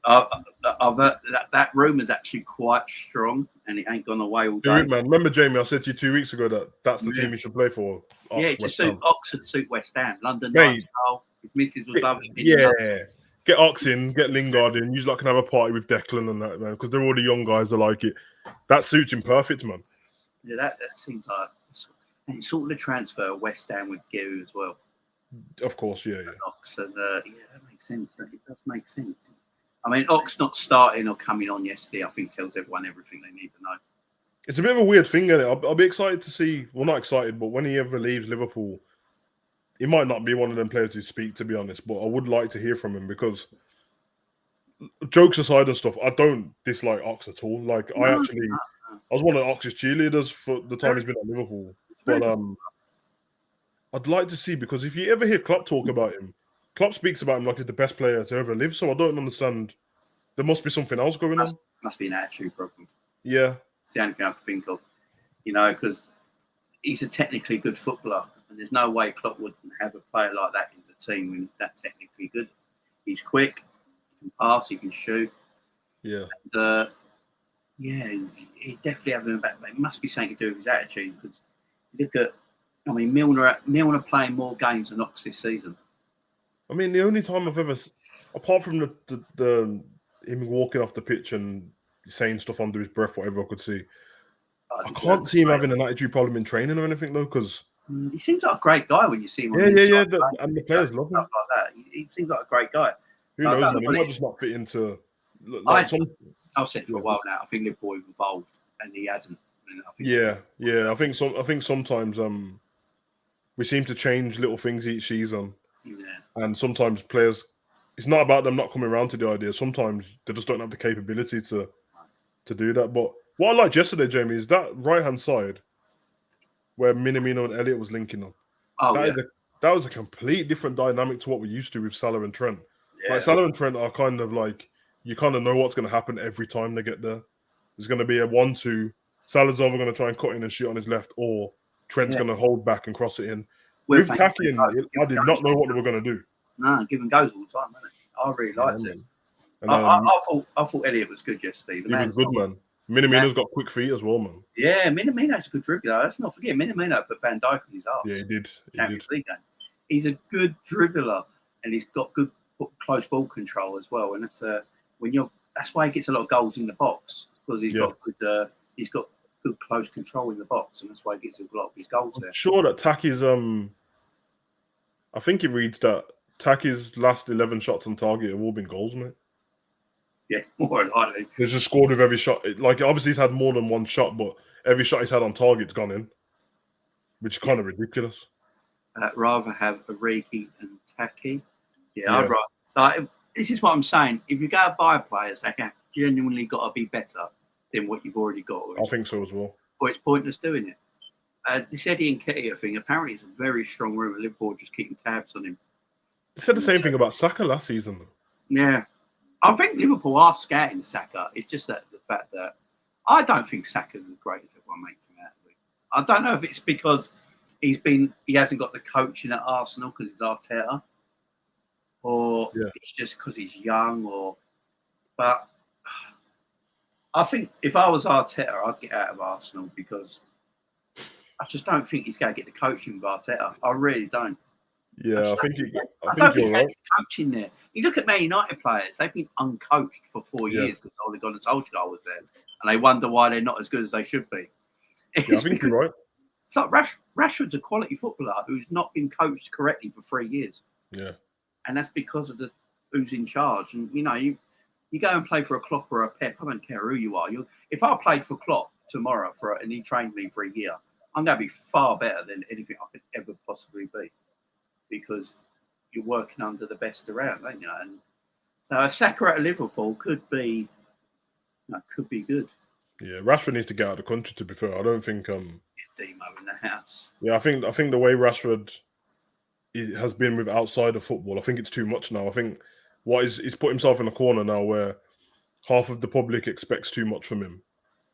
I've heard that rumor's actually quite strong, and it ain't gone away all Do day. it, man. Remember, Jamie, I said to you 2 weeks ago that that's the team you should play for. Ox, it just suit Ox and suit West Ham. London Mate, lifestyle. His missus was loving it. Yeah. Get Ox in, get Lingard in. You lot can have a party with Declan and that, man, because they're all the young guys that like it. That suits him perfect, man. Yeah, that seems like it's sort of the transfer West Ham would give as well. Of course, yeah. Ox and that makes sense. It does make sense. I mean, Ox not starting or coming on yesterday, I think tells everyone everything they need to know. It's a bit of a weird thing, isn't it? I'll be excited to see. Well, not excited, but when he ever leaves Liverpool, he might not be one of them players who speak, to be honest. But I would like to hear from him because, jokes aside and stuff, I don't dislike Ox at all. Like I was one of Ox's cheerleaders for the time he's been at Liverpool. But I'd like to see, because if you ever hear Klopp talk about him, Klopp speaks about him like he's the best player to ever live. So I don't understand. There must be something else going on. Must be an attitude problem. Yeah. It's the only thing I can think of. Because he's a technically good footballer, and there's no way Klopp would have a player like that in the team when he's that technically good. He's quick, he can pass, he can shoot. Yeah. And, he definitely have him in the back. It must be something to do with his attitude. Because look at, Milner playing more games than Ox this season. I mean, the only time I've ever, apart from the him walking off the pitch and saying stuff under his breath, whatever I could see, I can't see him having an attitude problem in training or anything though. Because he seems like a great guy when you see him. On and the players love him. Stuff like that. He seems like a great guy. Who knows, man? He might just not fit into. I've said for a while now. I think Liverpool have evolved, and he hasn't. I think sometimes we seem to change little things each season. Yeah. And sometimes players, it's not about them not coming around to the idea. Sometimes they just don't have the capability to do that. But what I liked yesterday, Jamie, is that right-hand side where Minamino and Elliott was linking up. That was a complete different dynamic to what we're used to with Salah and Trent. Yeah. Like Salah and Trent are kind of like, you kind of know what's going to happen every time they get there. There's going to be a 1-2. Salah's either going to try and cut in and shoot on his left, or Trent's going to hold back and cross it in. With Taki, I did not know what they were going to do. No, give and goes all the time, isn't it? I really liked it. And, I thought Elliott was good yesterday. He was good, man. Minamino's got quick feet as well, man. Yeah, Minamino's a good dribbler. Let's not forget, Minamino put Van Dijk on his arse. Yeah, he did. Champions League game. He's a good dribbler, and he's got good close ball control as well. And that's that's why he gets a lot of goals in the box, because he's got good close control in the box, and that's why he gets a lot of his goals there. I'm sure that Taki's I think it reads that Taki's last 11 shots on target have all been goals, mate. Yeah, more than likely. He's just scored with every shot. Like, obviously he's had more than one shot, but every shot he's had on target's gone in, which is kind of ridiculous. I'd rather have Origi and Taki. Yeah, I'd rather. This is what I'm saying. If you go buy players, they have genuinely got to be better than what you've already got. I think so as well. Or it's pointless doing it. This Eddie Nketiah thing, apparently it's a very strong rumour. Liverpool just keeping tabs on him. They said the same thing about Saka last season, though. Yeah. I think Liverpool are scouting Saka. It's just that the fact that I don't think Saka's as great as everyone makes him out to be. I don't know if it's because he hasn't got the coaching at Arsenal because he's Arteta, or it's just because he's young, but I think if I was Arteta, I'd get out of Arsenal because I just don't think he's going to get the coaching with Arteta. I really don't. Yeah, I think he's right. Coaching there. You look at Man United players; they've been uncoached for 4 years because Ole Gunnar Solskjaer was there, and they wonder why they're not as good as they should be. Yeah, I think you're right. It's like Rashford's a quality footballer who's not been coached correctly for 3 years. Yeah, and that's because of who's in charge. And you go and play for a Klopp or a Pep. I don't care who you are. If I played for Klopp tomorrow and he trained me for a year, I'm going to be far better than anything I could ever possibly be, because you're working under the best around, aren't you? And so a Saka at Liverpool could be good. Yeah, Rashford needs to get out of the country. To be fair, I don't think Demo in the house. Yeah, I think the way Rashford has been with outside of football, I think it's too much now. I think he's put himself in a corner now where half of the public expects too much from him,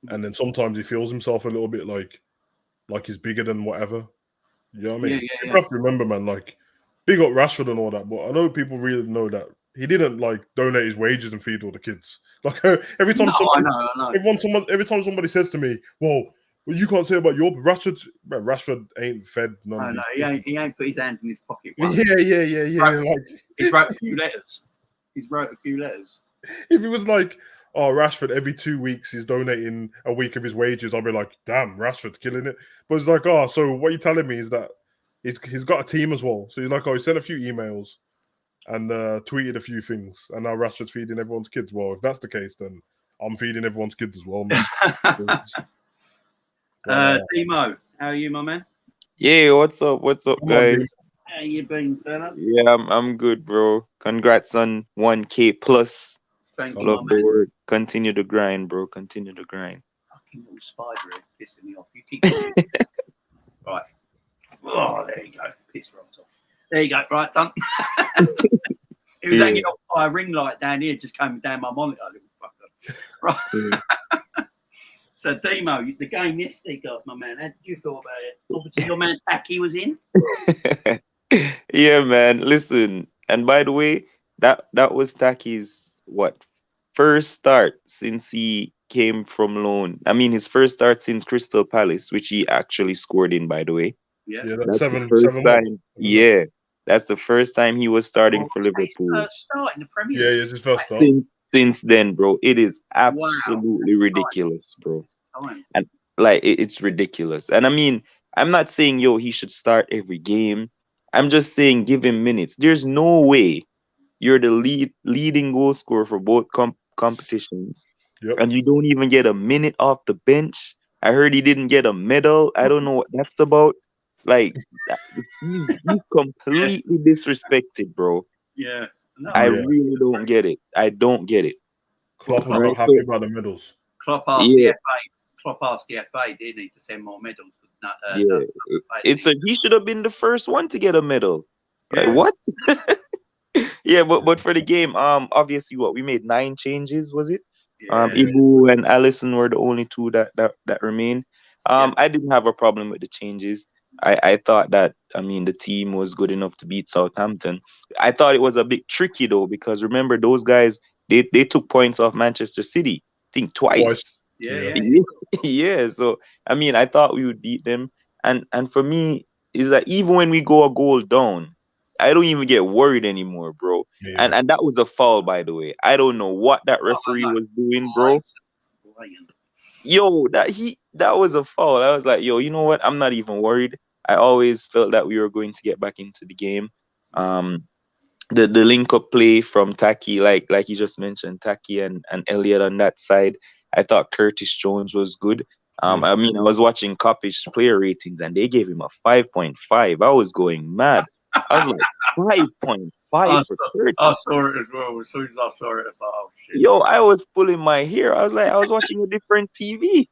and then sometimes he feels himself a little bit like he's bigger than whatever. You know what I mean? Yeah. You have to remember, man. Like, big up Rashford and all that, but I know people really know that he didn't donate his wages and feed all the kids. Like every time I know. every time somebody says to me, "Well, you can't say about your Rashford ain't fed none." No, he ain't put his hand in his pocket. Yeah. He's wrote a few letters. If he was like, "Oh, Rashford, every 2 weeks he's donating a week of his wages," I'd be like, "Damn, Rashford's killing it." But it's like, "Oh, so what you're telling me is that he's got a team as well." So he's like, "Oh, he sent a few emails and tweeted a few things, and now Rashford's feeding everyone's kids." Well, if that's the case, then I'm feeding everyone's kids as well, man. Demo, how are you, my man? Yeah, what's up, guys? How you been, fella? Yeah, I'm good, bro. Congrats on 1K plus. Thank you, Love my the man. word. Continue to grind, bro. Continue to grind. Fucking little spider head pissing me off. You keep right. Oh, there you go. Piss right off. There you go. Right, done. It was hanging off by a ring light down here. Just came down my monitor, little fucker. Right. So, Demo, the game yesterday, my man. How did you feel about it? Obviously, your man Taki was in. Yeah, man. Listen, and by the way, that was Taki's first start since he came from loan. I mean, his first start since Crystal Palace, which he actually scored in, by the way. Yeah, that's the first time. Yeah, that's the first time he was starting for Liverpool. His first start in the Premier League. Yeah, it's his first start. Since then, bro, it is absolutely ridiculous, bro. And it's ridiculous. And I mean, I'm not saying he should start every game. I'm just saying give him minutes. There's no way you're the leading goal scorer for both competitions, and you don't even get a minute off the bench. I heard he didn't get a medal. I don't know what that's about. Like, he's completely disrespected, bro. Yeah. No, I really don't get it. I don't get it. Klopp was not happy about the medals. Klopp asked the FA, didn't he, to send more medals? He should have been the first one to get a medal. Yeah. Like, what? Yeah, but for the game, obviously, we made 9 changes, was it? Yeah. Ibu and Allison were the only 2 that remained. I didn't have a problem with the changes. I thought that, I mean, the team was good enough to beat Southampton. I thought it was a bit tricky, though, because remember, those guys, they took points off Manchester City, I think twice. Yeah. So, I mean, I thought we would beat them. And for me, is that even when we go a goal down, I don't even get worried anymore, bro. Yeah. And that was a foul, by the way. I don't know what that referee was doing, bro. Yo, that was a foul. I was like, yo, you know what? I'm not even worried. I always felt that we were going to get back into the game. The link up play from Taki, like you just mentioned, Taki and Elliot on that side. I thought Curtis Jones was good. I mean, I was watching Coppish player ratings and they gave him a 5.5. I was going mad. I was like, 5.5 for Curtis. I saw it as well. As soon as I saw it, I thought, oh shit. Yo, I was pulling my hair. I was like, I was watching a different TV.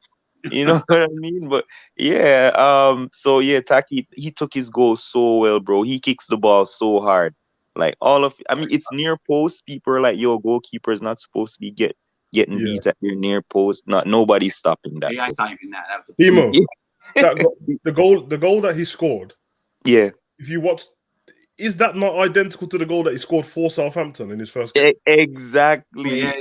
You know what I mean? But yeah, so yeah, Taki, he took his goal so well, bro. He kicks the ball so hard. Like I mean, it's near post. People are like, yo, goalkeeper is not supposed to be getting beat at your near post. Nobody's stopping that. He ain't saving that. Emo, the goal that he scored. Yeah. If you watch, is that not identical to the goal that he scored for Southampton in his first game? Exactly. Yeah.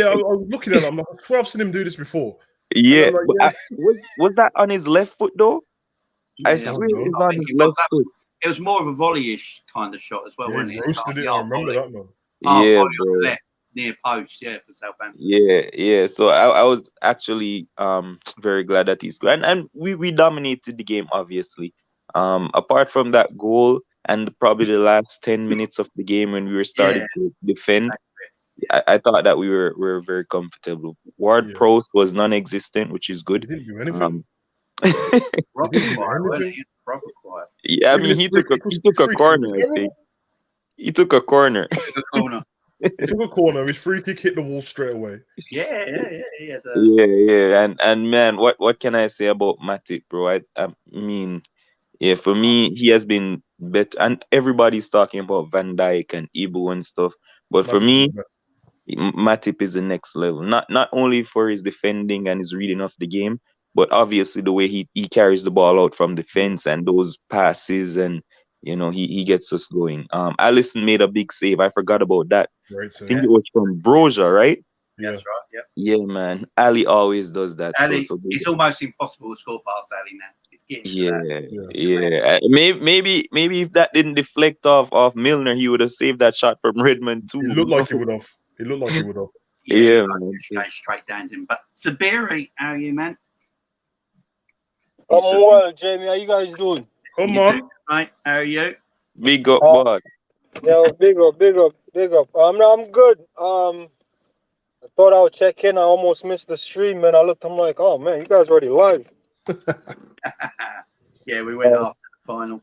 I was looking at it. I'm like, I swear I've seen him do this before. Yeah. Was that on his left foot though? I swear it's on his left foot. It was more of a volley-ish kind of shot as well. Yeah, Wasn't he it? roasted it. I remember that, man. Yeah, volley on bro. the left, near post, for Southampton. Yeah. So I was actually very glad that he scored, and we dominated the game, obviously. Apart from that goal and probably the last 10 minutes of the game when we were starting to defend, I thought that we were very comfortable. Ward Yeah. Prowse was non-existent, which is He good. didn't do anything. Proper He didn't do quiet, wasn't anything. he? Proper quiet. Yeah, I Even mean his he took a free kick was corner. I terrible. think he took a corner. Good corner. He took a corner. His free kick hit the wall straight away. Yeah. Yeah. And man, what can I say about Matip, bro? I mean, yeah, for me, he has been better, and everybody's talking about Van Dijk and Ibu and stuff. But for Matip me, is the best. Matip is the next level. Not only for his defending and his reading of the game, but obviously the way he carries the ball out from defense and those passes, and he gets us going. Alisson made a big save. I forgot about that. Great I think save. it was from Broja, right? Yeah. That's right. Yeah. Yeah, man. Ali always does that. Ali, So it's almost impossible to score past Ali now. It's getting to that. yeah. Maybe if that didn't deflect off Milner, he would have saved that shot from Redmond too. He looked like he would have. He looked like he would have. Yeah, like, man. just going straight down to him. But Sabiri, how are you, man? I'm well, Jamie. How you guys doing? Come on. Mate, how are you? Big up, bud. Yo, big up. I'm good. I thought I would check in. I almost missed the stream, man. I'm like, oh man, you guys already live. Yeah, we went after the final.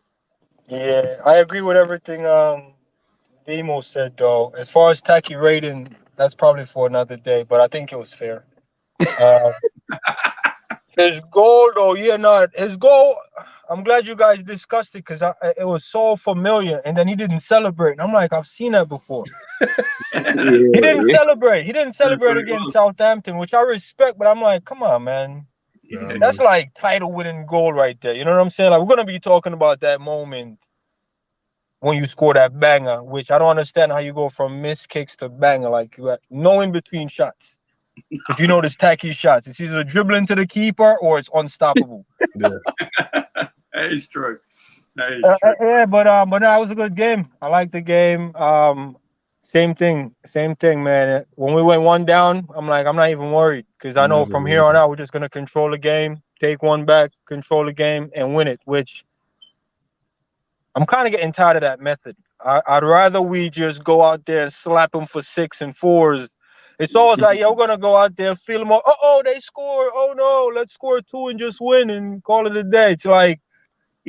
Yeah, I agree with everything Demo said though. As far as Taki rating, that's probably for another day, but I think it was fair. His goal though, his goal. I'm glad you guys discussed it because it was so familiar, and then he didn't celebrate. And I'm like, I've seen that before. He didn't celebrate. He didn't celebrate against Southampton, which I respect. But I'm like, come on, man. Yeah, That's like title-winning goal right there. You know what I'm saying? Like we're gonna be talking about that moment when you score that banger, which I don't understand how you go from missed kicks to banger. Like you got no in between shots. If you notice tacky shots, it's either dribbling to the keeper or it's unstoppable. Yeah. That is true. Yeah, but no, it was a good game. I like the game. Same thing, man. When we went one down, I'm like, I'm not even worried because I know from here on out we're just gonna control the game, take one back, control the game, and win it. Which I'm kind of getting tired of that method. I'd rather we just go out there and slap them for 6 and 4s. It's always like, yeah, we're gonna go out there, feel them. Oh, they score. Oh no, let's score 2 and just win and call it a day. It's like.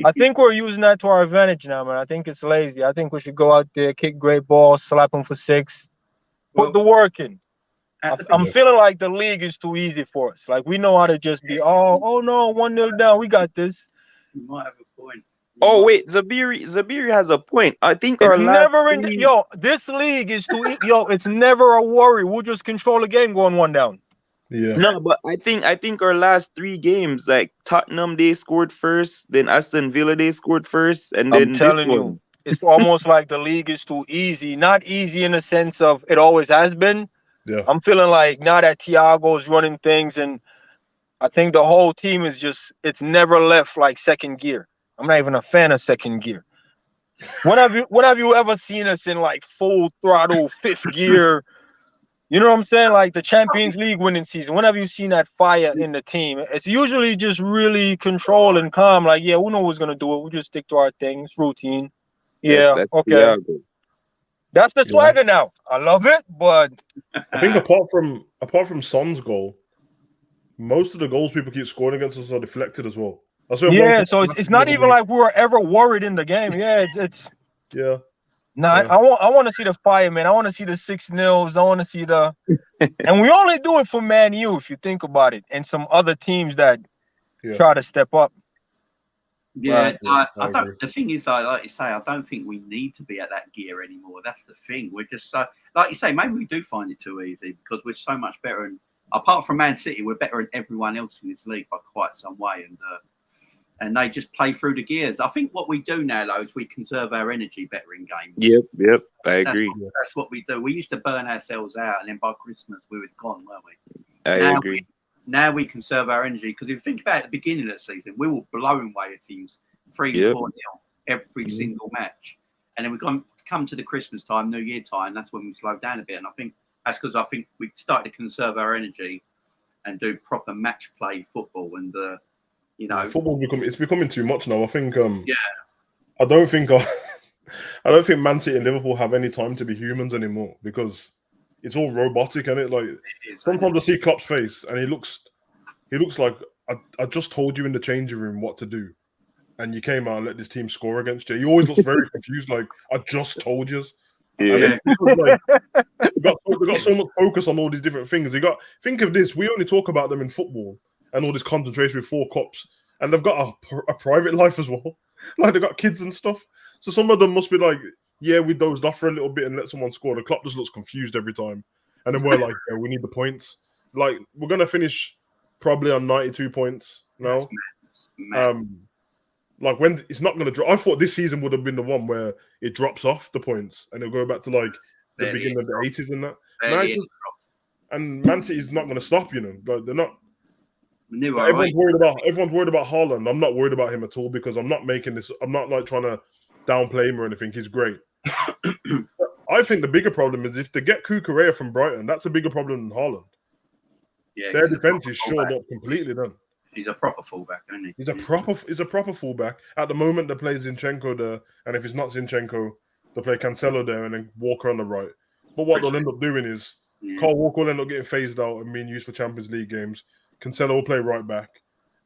I think we're using that to our advantage now, man. I think it's lazy. I think we should go out there, kick great balls, slap them for 6, put the work in. I'm feeling like the league is too easy for us. Like we know how to just be, oh no, 1-0 down, we got this. You might have a point. Oh wait, Zabiri has a point. I think It's our last never in this league is too it's never a worry. We'll just control the game going 1 down. Yeah. No, but I think our last 3 games, like Tottenham, they scored first, then Aston Villa they scored first, and then I'm telling you, it's almost like the league is too easy. Not easy in the sense of it always has been. Yeah. I'm feeling like now that Thiago's running things, and I think the whole team is it's never left like second gear. I'm not even a fan of second gear. When have you ever seen us in like full throttle 5th gear? You know what I'm saying? Like the Champions League winning season. When have you seen that fire in the team? It's usually just really controlled and calm. Like, yeah, we know who's gonna do it. We just stick to our things, routine. Yeah, okay. That's the swagger now. I love it, but I think apart from Son's goal, most of the goals people keep scoring against us are deflected as well. Yeah, so it's not even like we were ever worried in the game. Yeah, it's yeah. Nah, yeah. I want to see the fire, man. I want to see the 6-0s. I want to see the, and we only do it for Man U if you think about it, and some other teams that try to step up. Yeah, I don't. The thing is, like you say, I don't think we need to be at that gear anymore. That's the thing. We're just so, like you say, maybe we do find it too easy because we're so much better. And apart from Man City, we're better than everyone else in this league by quite some way. And they just play through the gears. I think what we do now, though, is we conserve our energy better in games. Yep, I agree. That's what we do. We used to burn ourselves out, and then by Christmas we were gone, weren't we? I agree. Now we conserve our energy because if you think about it, at the beginning of the season, we were blowing away at teams 3-4-0 every single match. And then we come to the Christmas time, New Year time. That's when we slowed down a bit. And I think that's because we started to conserve our energy and do proper match play football. And football it's becoming too much now. I think I don't think I don't think Man City and Liverpool have any time to be humans anymore because it's all robotic, isn't it? Like sometimes I see Klopp's face and he looks like I just told you in the changing room what to do, and you came out and let this team score against you. He always looks very confused, like I just told you. Yeah. Like, we got so much focus on all these different things. Think of this: we only talk about them in football and all this concentration with 4 cops, and they've got a private life as well. Like they've got kids and stuff. So some of them must be like, yeah, we dozed off for a little bit and let someone score. The Klopp just looks confused every time, and then we're like, yeah, we need the points. Like we're gonna finish probably on 92 points now. Like when it's not gonna drop. I thought this season would have been the one where it drops off the points and it'll go back to like the beginning of the 80s and that. And Man City's not gonna stop. Like they're not. Everyone's worried about Haaland. I'm not worried about him at all because I'm not making this. I'm not like trying to downplay him or anything. He's great. I think the bigger problem is if they get Cucurella from Brighton, that's a bigger problem than Haaland. Yeah, their defense is shored up completely then. He's a proper fullback, isn't he? He's a proper fullback. At the moment, they play Zinchenko there, and if it's not Zinchenko, they play Cancelo there and then Walker on the right. But what they'll end up doing is Carl Walker will end up getting phased out and being used for Champions League games. Cancelo will play right back,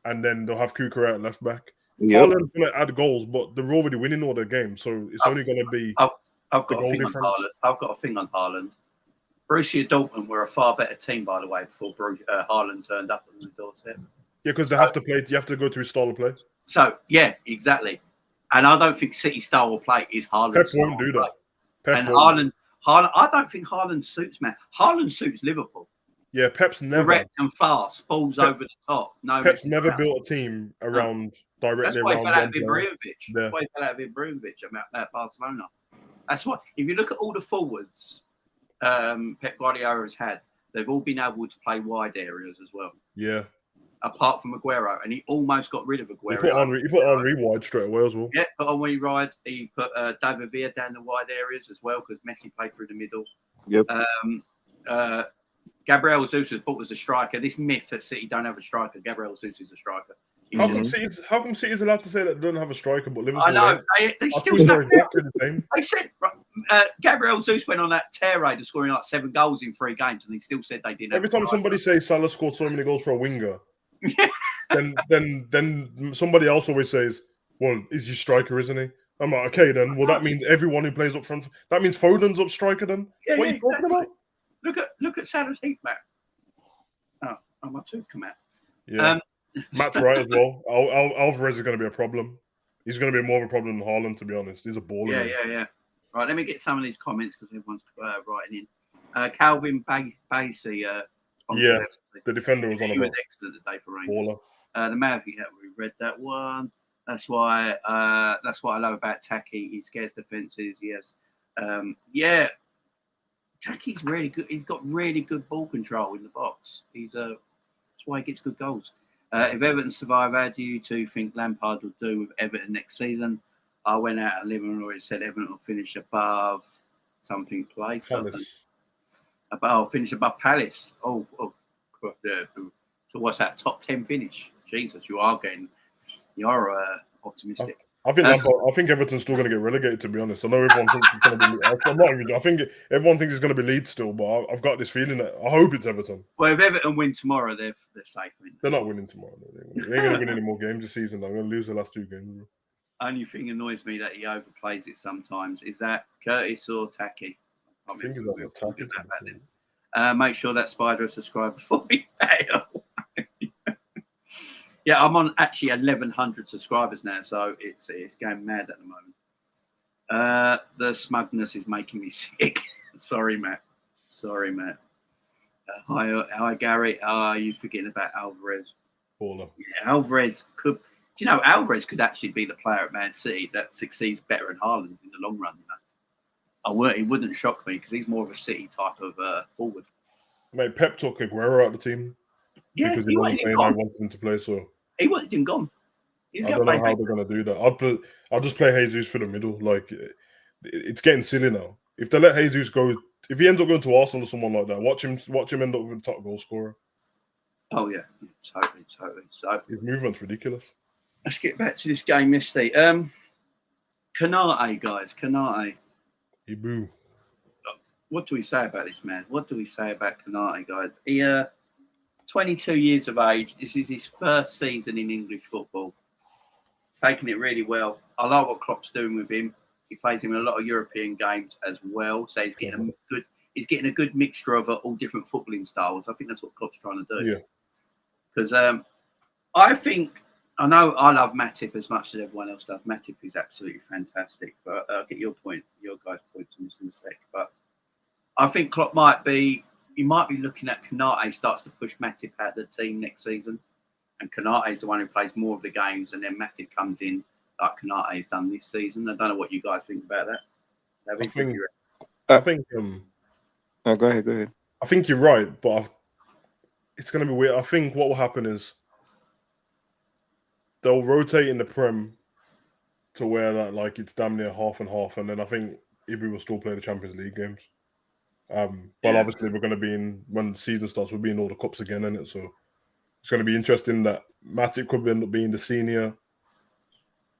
and then they'll have Cucurella at left back. Haaland's going to add goals, but they're already winning all their games, so it's only going to be. I've got a thing on Haaland. I've got a thing on Haaland. Borussia Dortmund were a far better team, by the way, before Haaland turned up on the doorstep. Yeah, because they have to play. You have to go to his style of play. So yeah, exactly. And I don't think City style of play is Haaland. Pep won't do that. Haaland. I don't think Haaland suits man. Haaland suits Liverpool. Yeah, Pep's never direct and fast, balls over the top. No, Pep's never built a team around directly. That's why he fell out of Ibrahimovic. That's why he fell out of Ibrahimovic at Barcelona. That's why. If you look at all the forwards Pep Guardiola has had, they've all been able to play wide areas as well. Yeah. Apart from Aguero, and he almost got rid of Aguero. He put Henry wide straight away as well. Yeah, put Henry wide. He put David Villa down the wide areas as well because Messi played through the middle. Yep. Gabriel Jesus was put as a striker. This myth that City don't have a striker. Gabriel Jesus is a striker. How come City's allowed to say that they don't have a striker, but Liverpool? I know. They still exactly the same. They said Gabriel Jesus went on that tear raider scoring like 7 goals in 3 games, and they still said they didn't. Every time somebody says Salah scored so many goals for a winger, then somebody else always says, "Well, he's your striker, isn't he?" I'm like, okay, then. Well, that means everyone who plays up front. That means Foden's up striker. Then what are you talking about? Look at Salah's heat map. Oh, my tooth come out. Yeah. Matt's right as well. Alvarez is going to be a problem. He's going to be more of a problem than Haaland, to be honest. He's a baller. Yeah. Right, let me get some of these comments because everyone's writing in. Calvin Basie. The defender was on he about. was excellent today for Rangers. Baller. The Maverick, we read that one. That's why. That's what I love about Taki. He scares defenses. Yes. Taki's really good. He's got really good ball control in the box. That's why he gets good goals. If Everton survive, how do you two think Lampard will do with Everton next season? I went out and Liverpool already said Everton will finish above something place. Finish above Palace. Oh, so what's that? Top 10 finish? Jesus, you're optimistic. I think Everton's still going to get relegated. To be honest, I know everyone thinks it's going to be. I think everyone thinks it's going to be Leeds still, but I've got this feeling that I hope it's Everton. Well, if Everton win tomorrow, they're safe. They're not winning tomorrow. They ain't going to win any more games this season. They're going to lose the last 2 games. Only thing annoys me that he overplays it sometimes is that Curtis or Taki. I think it's Taki. Make sure that Spider is subscribed before we fail. Yeah, I'm on actually 1,100 subscribers now, so it's going mad at the moment. The smugness is making me sick. Sorry, Matt. Hi, Gary. Are you forgetting about Alvarez? Baller. Yeah, Alvarez could. Do you know Alvarez could actually be the player at Man City that succeeds better than Haaland in the long run? He wouldn't shock me because he's more of a City type of forward. Mate, Pep took Aguero out of the team. Yeah, because he wasn't playing. I wanted him to play, so he wasn't even gone. He's I going don't to know play. how they're gonna do that. I'll just play Jesus for the middle. Like it's getting silly now. If they let Jesus go, if he ends up going to Arsenal or someone like that, watch him end up with top goal scorer. Oh yeah, totally. So His movement's ridiculous. let's get back to this game, Misty. Konate, guys, Konate. Ibu. What do we say about this man? What do we say about Konate, guys? He 22 years of age. This is his first season in English football. Taking it really well. I like what Klopp's doing with him. He plays him in a lot of European games as well. So he's getting a good mixture of all different footballing styles. I think that's what Klopp's trying to do. Yeah. Because I know I love Matip as much as everyone else does. Matip is absolutely fantastic. But I'll get your guys' point on this in a sec. But I think Klopp might be looking at Konate starts to push Matip out of the team next season. And Konate is the one who plays more of the games, and then Matip comes in like Konate has done this season. I don't know what you guys think about that. I think Oh, go ahead. I think you're right, but it's going to be weird. I think what will happen is they'll rotate in the Prem to where that like it's damn near half and half, and then I think Ibu will still play the Champions League games. But obviously we're going to be when the season starts, we'll be in all the cups again, innit? So it's going to be interesting that Matip could end up being the senior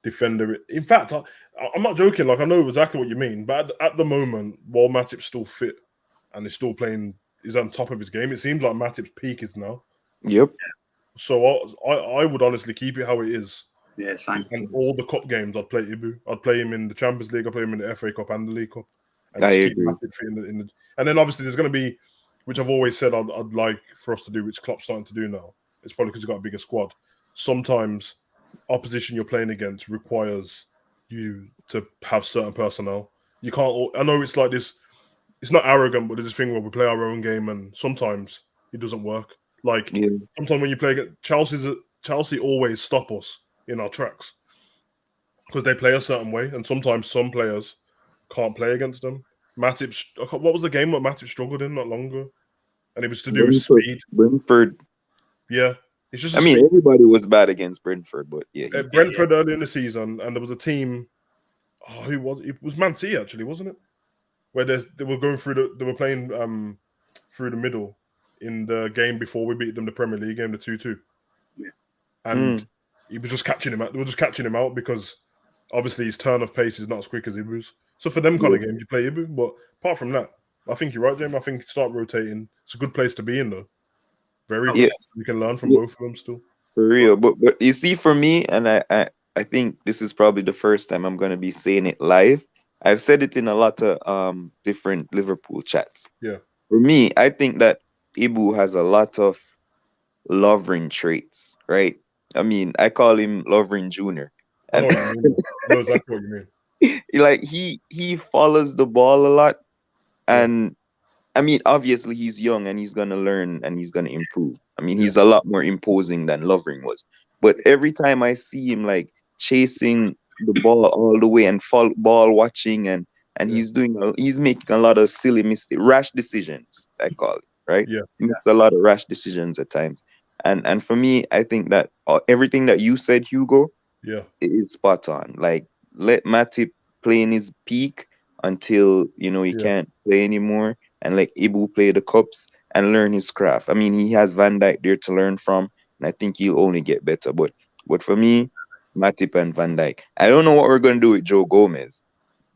defender. In fact, I'm not joking. Like I know exactly what you mean, but at the moment, while Matip's still fit and is still playing, is on top of his game. It seems like Matip's peak is now. Yep. So I would honestly keep it how it is. Yeah, same. And all the cup games, I'd play Ibu. I'd play him in the Champions League. I'd play him in the FA Cup and the League Cup. And I just agree. keep Matip fit in the. And then obviously there's going to be, which I've always said I'd like for us to do, which Klopp's starting to do now. It's probably because you've got a bigger squad. Sometimes opposition you're playing against requires you to have certain personnel. You can't. I know it's like this. It's not arrogant, but there's this thing where we play our own game, and sometimes it doesn't work. Like sometimes when you play against Chelsea always stop us in our tracks because they play a certain way, and sometimes some players can't play against them. Matip, what was the game that Matip struggled in not long ago? And it was to do with speed. Brentford. Yeah. It's just everybody was bad against Brentford, but Brentford early in the season, and there was a team. Oh, who was it? It was Man City, actually, wasn't it? Where they were going through they were playing through the middle in the game before we beat them, the Premier League game, the 2-2. Yeah. And he was just catching him out. They were just catching him out because obviously his turn of pace is not as quick as Ibu's. So for them kind of games, you play Ibu. But apart from that, I think you're right, James. I think start rotating. It's a good place to be in, though. Very good. You can learn from both of them still. For real. But you see, for me, and I think this is probably the first time I'm going to be saying it live. I've said it in a lot of different Liverpool chats. Yeah. For me, I think that Ibu has a lot of Lovren traits, right? I mean, I call him Lovren Jr. I know what you mean. I know exactly what you mean. Like he follows the ball a lot, and I mean, obviously he's young and he's gonna learn and he's gonna improve. I mean, he's a lot more imposing than Lovren was. But every time I see him like chasing the ball all the way and ball watching and he's making a lot of silly rash decisions, I call it, right? Yeah. He makes a lot of rash decisions at times. And for me, I think that everything that you said, Hugo, is spot on. Like, let Matip play in his peak until he can't play anymore, and let Ibu play the cups and learn his craft. I mean, he has Van Dijk there to learn from, and I think he'll only get better. But for me, Matip and Van Dijk. I don't know what we're going to do with Joe Gomez.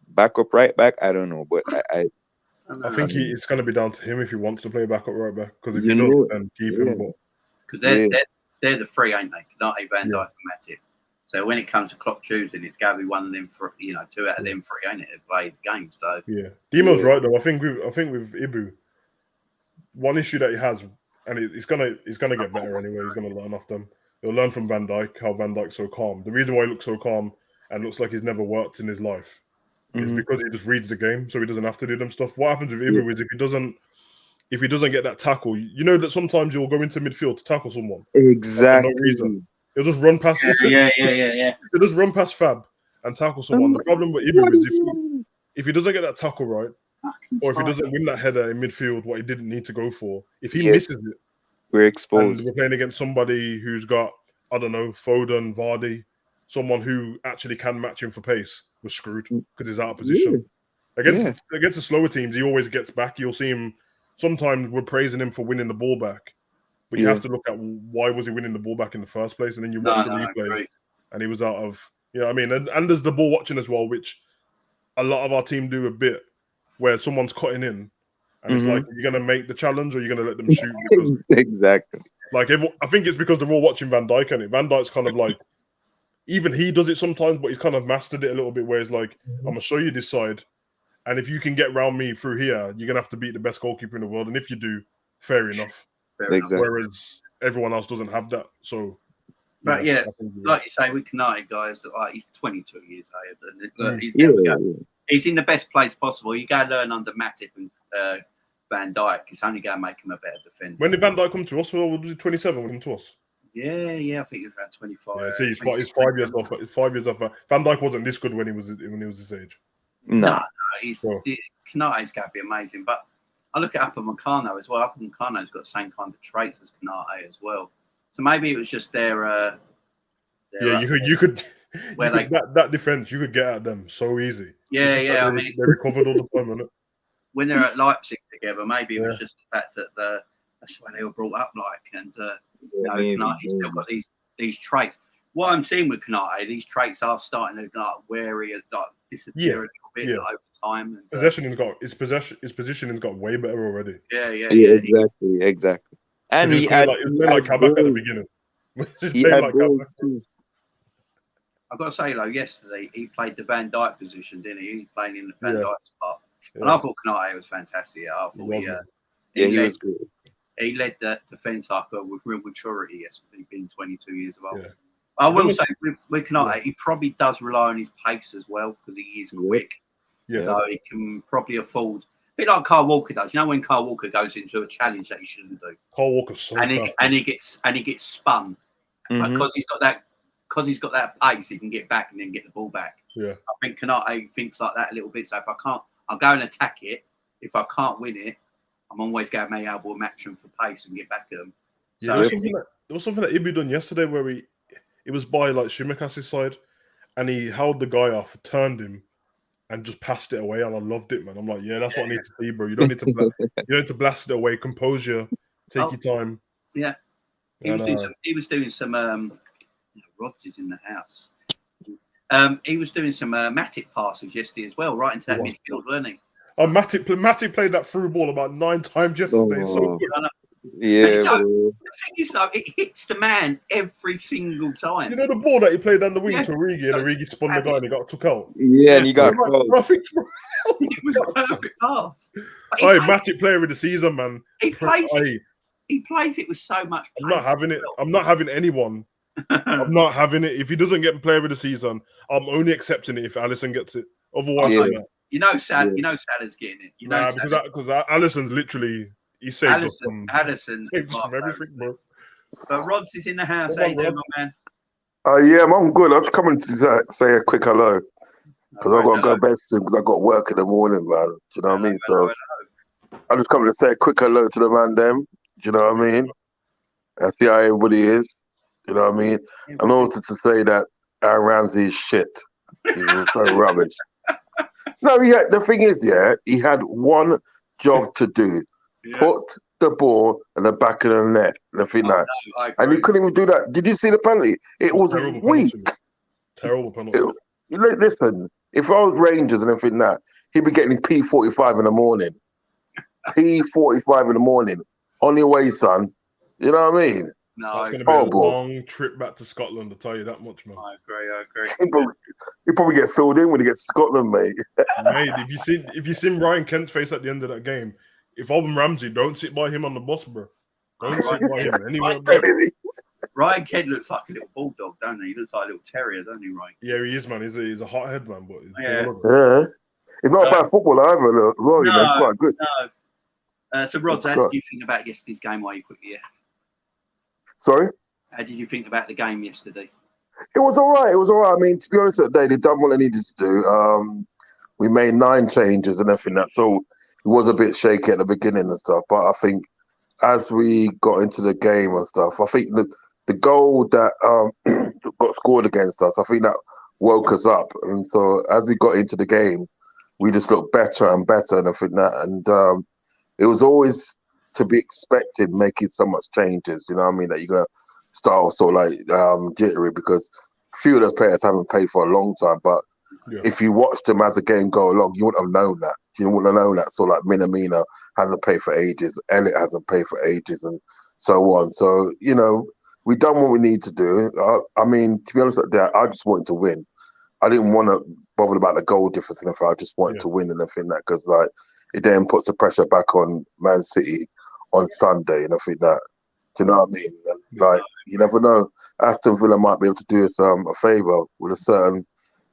Backup right back, I don't know, but I think it's going to be down to him if he wants to play backup right back. Because if he doesn't, then keep him. Because they're the three, ain't they? Konate, Van Dijk, and Matip. So when it comes to Klopp choosing, it's got to be one of them for two out of them three, ain't it? To play the game. So Demo's right though. I think with Ibu, one issue that he has, and he's gonna get better anyway. He's gonna learn off them. He'll learn from Van Dijk how Van Dijk's so calm. The reason why he looks so calm and looks like he's never worked in his life is because he just reads the game, so he doesn't have to do them stuff. What happens with Ibu is if he doesn't get that tackle, you know that sometimes you'll go into midfield to tackle someone. Exactly. For no reason. He'll just run past. Yeah. He'll just run past Fab and tackle someone. The problem with Ibu is if he doesn't get that tackle right, or if he doesn't win that header in midfield, what he didn't need to go for, if he misses it, we're exposed. And we're playing against somebody who's got, I don't know, Foden, Vardy, someone who actually can match him for pace, was screwed because he's out of position. Against the slower teams, he always gets back. You'll see him. Sometimes we're praising him for winning the ball back, but you have to look at why was he winning the ball back in the first place, and then you watch the replay, and he was out of. You know what I mean? And there's the ball watching as well, which a lot of our team do a bit, where someone's cutting in, and it's like, you're gonna make the challenge or you're gonna let them shoot. Because, exactly. Like I think it's because they're all watching Van Dijk, and Van Dijk's kind of like, even he does it sometimes, but he's kind of mastered it a little bit. Where it's like, I'm gonna show you this side. And if you can get around me through here, you're gonna have to beat the best goalkeeper in the world. And if you do, fair enough. Exactly. Whereas everyone else doesn't have that. So, but like you say, with Konate, guys, like he's 22 years old. He's in the best place possible. You go learn under Matip and Van Dijk. It's only going to make him a better defender. When did Van Dijk come to us? Was he 27 when he came to us? Yeah, I think he was around 25. Yeah, see, he's 5 years off. 5 years off. Van Dijk wasn't this good when he was this age. No, Konate's going to be amazing. But I look at Upamecano as well. Upamecano's got the same kind of traits as Konate as well. So maybe it was just their you could that defense you could get at them so easy. Yeah. I mean, they recovered all the time, wasn't it? When they're at Leipzig together, maybe it was just the fact that that's where they were brought up like, and Konate's still got these traits. What I'm seeing with Konate, these traits are starting to wary and disappear a little bit over time. And, his positioning's got way better already. Yeah, exactly. And he had like Kabak at the beginning. He had goals too. I've got to say, though, yesterday he played the Van Dijk position, didn't he? He was playing in the Van Dijk's part. Yeah. And I thought Konate was fantastic. I thought he was good. He led the defence up with real maturity yesterday, being 22 years of age. Yeah. I will say, with Konate, he probably does rely on his pace as well because he is quick. Yeah. So he can probably afford, a bit like Kyle Walker does. You know when Kyle Walker goes into a challenge that he shouldn't do. Kyle Walker's so and he gets spun because he's got that pace. He can get back and then get the ball back. Yeah, I think Konate thinks like that a little bit. So if I can't, I'll go and attack it. If I can't win it, I'm always going to make elbow match them for pace and get back at them. Yeah, so there was something that Ibi done yesterday where it was by like Shimaka's side, and he held the guy off, turned him, and just passed it away. And I loved it, man. I'm like, yeah, that's what I need to see, bro. You don't need to blast it away. Composure, take your time. Yeah, he was doing some. Rods is in the house. He was doing some Matip passes yesterday as well, right into that midfield, weren't he? So, Matip played that through ball about 9 times yesterday. So good. Yeah, the thing is, though, it hits the man every single time. You know the ball that he played down the wing to Origi, and Origi spun the guy and he got took out. Yeah, and he got perfect. It was a perfect pass. Matip player of the season, man. He plays it with so much. I'm not having it. I'm not having anyone. I'm not having it. If he doesn't get player of the season, I'm only accepting it if Alisson gets it. Otherwise, Salah's getting it. Because Alisson's literally he saved us from everything, bro. But Rods is in the house. How you doing, my man? Yeah, I'm good. I'm just coming to say a quick hello because I've got to go to bed soon because I've got work in the morning, man. Do you know what I mean? So I'm just coming to say a quick hello to the man, them. Do you know what I mean? I see how everybody is. You know what I mean? And also to say that Aaron Ramsey is shit. He was so rubbish. No, the thing is, he had one job to do. Put the ball in the back of the net. And he couldn't even do that. Did you see the penalty? It was weak. Terrible penalty. Listen, if I was Rangers and everything that, he'd be getting P45 in the morning. P45 in the morning. On your way, son. You know what I mean? No, it's going to be a long trip back to Scotland, I'll tell you that much, man. I agree. He'll probably get filled in when he gets to Scotland, mate. Mate, if you seen Ryan Kent's face at the end of that game, if I'm Ramsey, don't sit by him on the bus, bro. Don't sit by him anywhere. Ryan Kent looks like a little bulldog, don't he? He looks like a little terrier, don't he, Ryan? Yeah, he is, man. He's a hothead, man. But he's not a bad footballer either, as well. He's quite good. No. So, Rod, how did you think about yesterday's game while you put your... Sorry? How did you think about the game yesterday? It was all right. I mean, to be honest, that day, they done what they needed to do. We made 9 changes and everything. So it was a bit shaky at the beginning and stuff. But I think as we got into the game and stuff, I think the goal that got scored against us. I think that woke us up, and so as we got into the game, we just looked better and better. And I think that, and it was always to be expected, making so much changes. You know what I mean? That you're gonna start off sort of like jittery because few of those players haven't played for a long time. But if you watched them as the game go along, you wouldn't have known that. You wouldn't have known that. So like Minamino hasn't played for ages, Elliot hasn't played for ages, and so on. So you know, we done what we need to do. I mean, to be honest, I just wanted to win. I didn't want to bother about the goal difference and everything. I just wanted to win and everything that, because like it then puts the pressure back on Man City on Sunday and everything that. Do you know what I mean? And, like you never know. Aston Villa might be able to do us a favour with a certain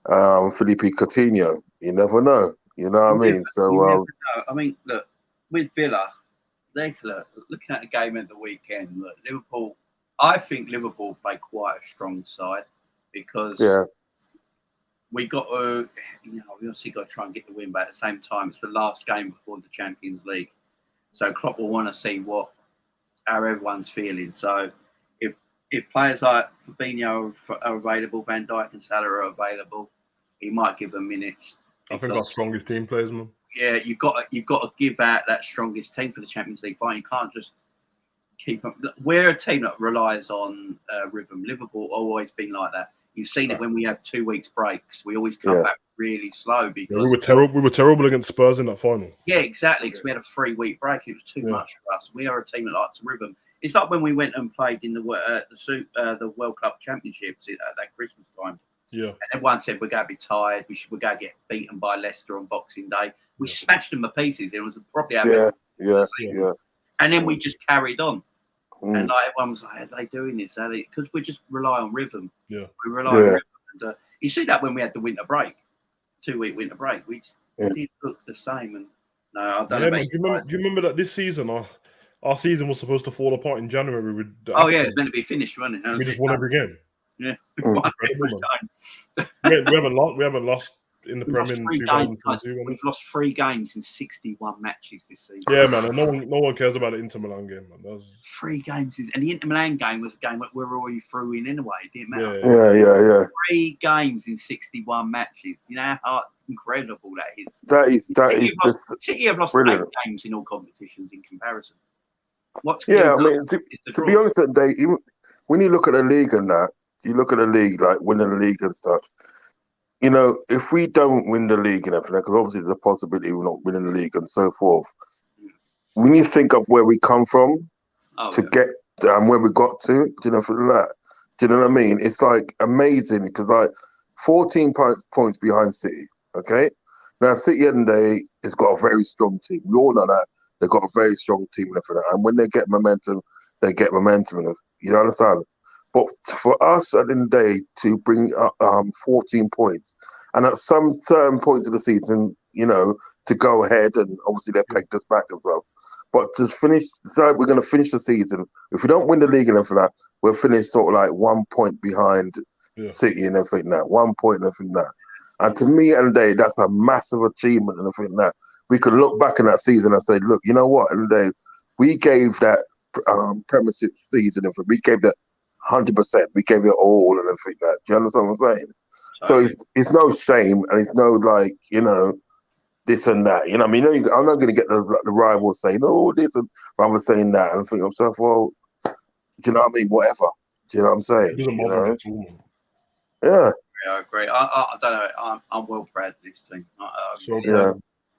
Felipe Coutinho. You never know. You know what I mean? So I mean, look, with Villa, looking at the game at the weekend, look, Liverpool. I think Liverpool play quite a strong side because we got to, we obviously got to try and get the win, but at the same time, it's the last game before the Champions League, so Klopp will want to see how everyone's feeling. So if players like Fabinho are available, Van Dijk and Salah are available, he might give them minutes. I think our strongest team players, man. Yeah, you've got to give out that strongest team for the Champions League final. You can't just keep them. We're a team that relies on rhythm. Liverpool always been like that. You've seen it when we have 2 weeks breaks. We always come back really slow because we were terrible. We were terrible against Spurs in that final. Yeah, exactly. Because we had a 3-week break. It was too much for us. We are a team that likes rhythm. It's like when we went and played in the World Cup Championships at that Christmas time. Yeah. And everyone said we're going to be tired. We're going to get beaten by Leicester on Boxing Day. We smashed them to pieces. It was probably our best. And then we just carried on. And like everyone was like, "Are they doing this? Because we just rely on rhythm. Yeah, we rely on rhythm." And, you see that when we had the winter break, 2-week winter break, we just didn't look the same. And no, I don't know. Do you remember that this season, our season was supposed to fall apart in January? It's meant to be finished, wasn't it? We just won every game. Yeah, we haven't lost in the Premier in 2022. We've lost 3 games in 61 matches this season. Yeah, man, and no one cares about the Inter Milan game, man. That was 3 games, and the Inter Milan game was a game that we were already through in anyway. It didn't matter. Yeah. 3 games in 61 matches. You know how incredible that is. City have lost brilliant. 8 games in all competitions in comparison. I mean, to be honest, when you look at the league and that, you look at the league, like winning the league and stuff. You know, if we don't win the league and everything, because obviously there's a possibility we're not winning the league and so forth, when you think of where we come from get where we got to, do you know, for that, do you know what I mean? It's like amazing because like 14 points behind City, okay? Now, City at the end of the day has got a very strong team. We all know that. They've got a very strong team and everything. And when they get momentum, they get momentum. You understand? But for us at the end of the day to bring up 14 points, and at some certain points of the season, you know, to go ahead, and obviously they pegged us back and stuff. But to finish, we're going to finish the season. If we don't win the league and everything like that, we'll finish sort of like 1 point behind City and everything like that. 1 point and everything like that. And to me, at the end of the day, that's a massive achievement and everything like that. We could look back in that season and say, look, you know what? At the end of the day, we gave that Premiership season, we gave that 100%. We gave it all and everything like that. Do you understand what I'm saying? So it's no shame and it's no like, you know, this and that. You know what I mean? I'm not going to get those like the rivals saying, oh, this and rather saying that and think of myself, well, do you know what I mean? Whatever. Do you know what I'm saying? You know? Yeah. I agree. I don't know. I'm well proud of this team.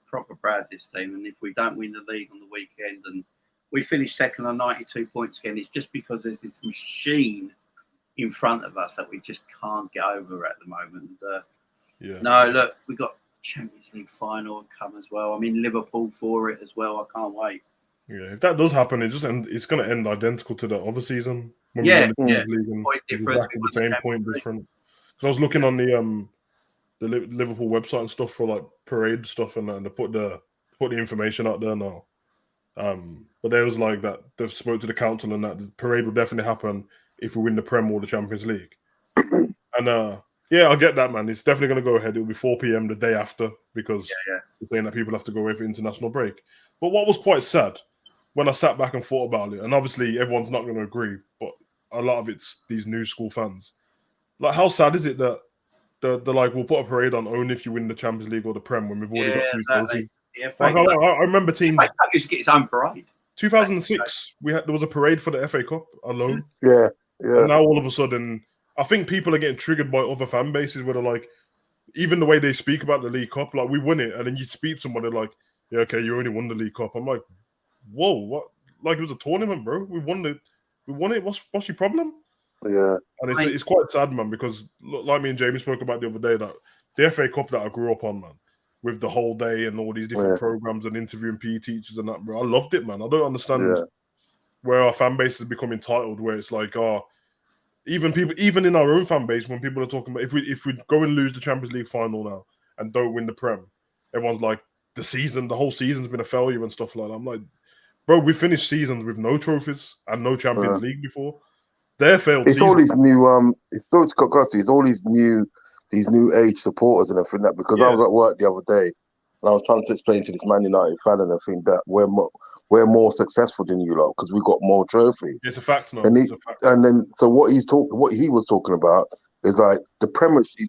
Proper proud of this team. And if we don't win the league on the weekend and we finish second on 92 points again, it's just because there's this machine in front of us that we just can't get over at the moment. No, look, we got Champions League final come as well. I mean, Liverpool for it as well. I can't wait. Yeah, if that does happen, it's going to end identical to the other season. Point difference. Exactly the same point difference. Because I was looking on the Liverpool website and stuff for like parade stuff, and they put the information out there now. But there was like that they've spoke to the council and that the parade will definitely happen if we win the Prem or the Champions League. And I get that, man. It's definitely going to go ahead. It'll be 4 p.m. the day after because they're saying that people have to go away for international break. But what was quite sad when I sat back and thought about it, and obviously everyone's not going to agree, but a lot of it's these new school fans. Like, how sad is it that the like we'll put a parade on only if you win the Champions League or the Prem when we've already got 2 trophies. Yeah, Like, I remember teams. FA Cup used to get its own parade. 2006, there was a parade for the FA Cup alone. Yeah. And now all of a sudden, I think people are getting triggered by other fan bases where they're like, even the way they speak about the League Cup, like we win it, and then you speak to someone, they're like, yeah, okay, you only won the League Cup. I'm like, whoa, what? Like it was a tournament, bro. We won it. What's your problem? Yeah. And it's quite sad, man, because like me and Jamie spoke about the other day, that the FA Cup that I grew up on, man, with the whole day and all these different programs and interviewing PE teachers and that, bro. I loved it, man. I don't understand where our fan base has become entitled, where it's like, even in our own fan base, when people are talking about if we go and lose the Champions League final now and don't win the Prem, everyone's like, the whole season's been a failure and stuff like that. I'm like, bro, we finished seasons with no trophies and no Champions League before. They're failed. It's all these new it's all these new age supporters and everything that, because I was at work the other day and I was trying to explain to this Man United fan and everything that we're more successful than you lot because we got more trophies. It's a fact, no. And then so what he was talking about is like the Premiership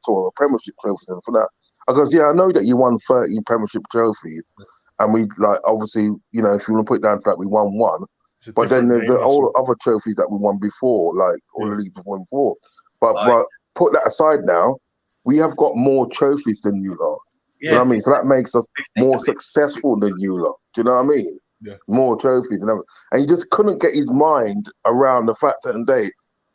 trophies and for that. I goes, yeah, I know that you won 13 Premiership trophies, and we like obviously, you know, if you want to put it down to that, we won one. But then there's all the other trophies that we won before, like all the leagues we won before. But put that aside now, we have got more trophies than you lot. Do you know what I mean? So that makes us more successful than you lot. Do you know what I mean? Yeah. More trophies and everything. And he just couldn't get his mind around the fact that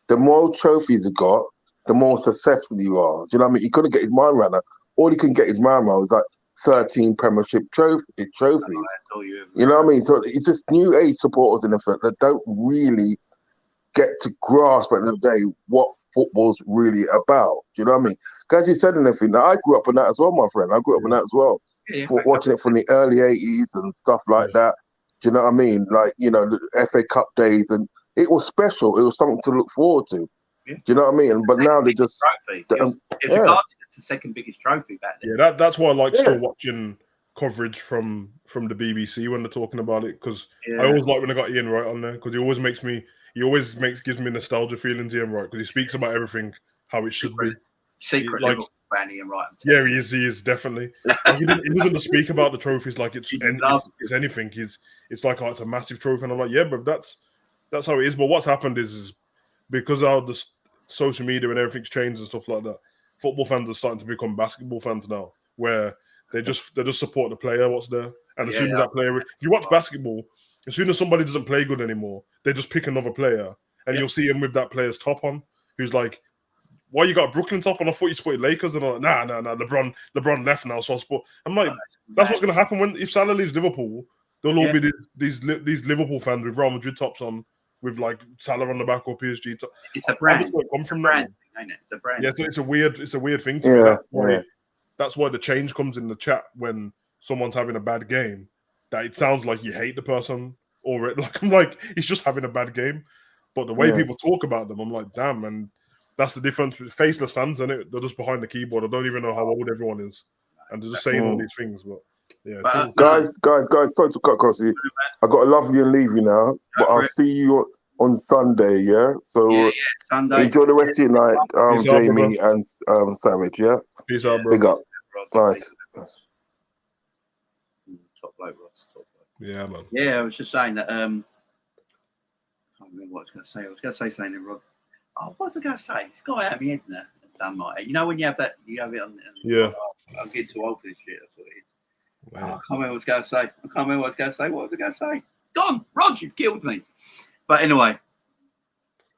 the more trophies you got, the more successful you are. Do you know what I mean? He couldn't get his mind around that. All he can get his mind around was like 13 Premiership trophies. You know what I mean? So it's just new age supporters in the fact that don't really get to grasp at the end of the day what football's really about. Do you know what I mean? Because you said anything, I grew up on that as well, my friend. I grew up on that as well. Watching it from the early 80s and stuff like that. Do you know what I mean? Like, you know, the FA Cup days, and it was special. It was something to look forward to. Yeah. Do you know what I mean? But now they're just... It was regarded as the second biggest trophy back then. Yeah, that's why I like still watching coverage from the BBC when they're talking about it, because I always like when I got Ian Wright on there, because he always gives me nostalgia feelings, Ian Wright, because he speaks about everything how it should be. Secret like, fan Ian Wright. Yeah, he is definitely. Like, he doesn't speak about the trophies like it's anything. It's like, oh, it's a massive trophy, and I'm like, yeah, but that's how it is. But what's happened is because how the social media and everything's changed and stuff like that, football fans are starting to become basketball fans now, where they just support the player, what's there. And as soon as that player, if you watch basketball, as soon as somebody doesn't play good anymore, they just pick another player, and you'll see him with that player's top on, who's like, why you got a Brooklyn top on? I thought you supported Lakers. And I'm like, nah, LeBron left now, so I support. I'm like, that's what's going to happen if Salah leaves Liverpool. There'll all be these Liverpool fans with Real Madrid tops on, with like Salah on the back or PSG top. It's a brand. Come from that. It's a brand. Yeah, it's a weird thing to me. That's why the change comes in the chat when someone's having a bad game. That it sounds like you hate the person, or like I'm like, he's just having a bad game. But the way people talk about them, I'm like, damn, and that's the difference with faceless fans, isn't it? They're just behind the keyboard. I don't even know how old everyone is, and they're just saying all these things. But yeah, guys, sorry to cut across you. I got to love you and leave you now, but I'll see you on Sunday. Yeah, so Sunday. Enjoy the rest of your night, Jamie and Savage. Yeah, peace out, bro. Big up. Nice. Top bloke, Ross. Top bloke. Yeah, man. Yeah, I was just saying that. I can't remember what I was going to say. I was going to say something to Rod. Oh, what was I going to say? It's got out of my head now. It's done, mate. You know when you have that, you have it on. I'm getting too old for this shit. That's what it is. Wow. I can't remember what I was going to say. What was I going to say? Gone, Rod. You've killed me. But anyway,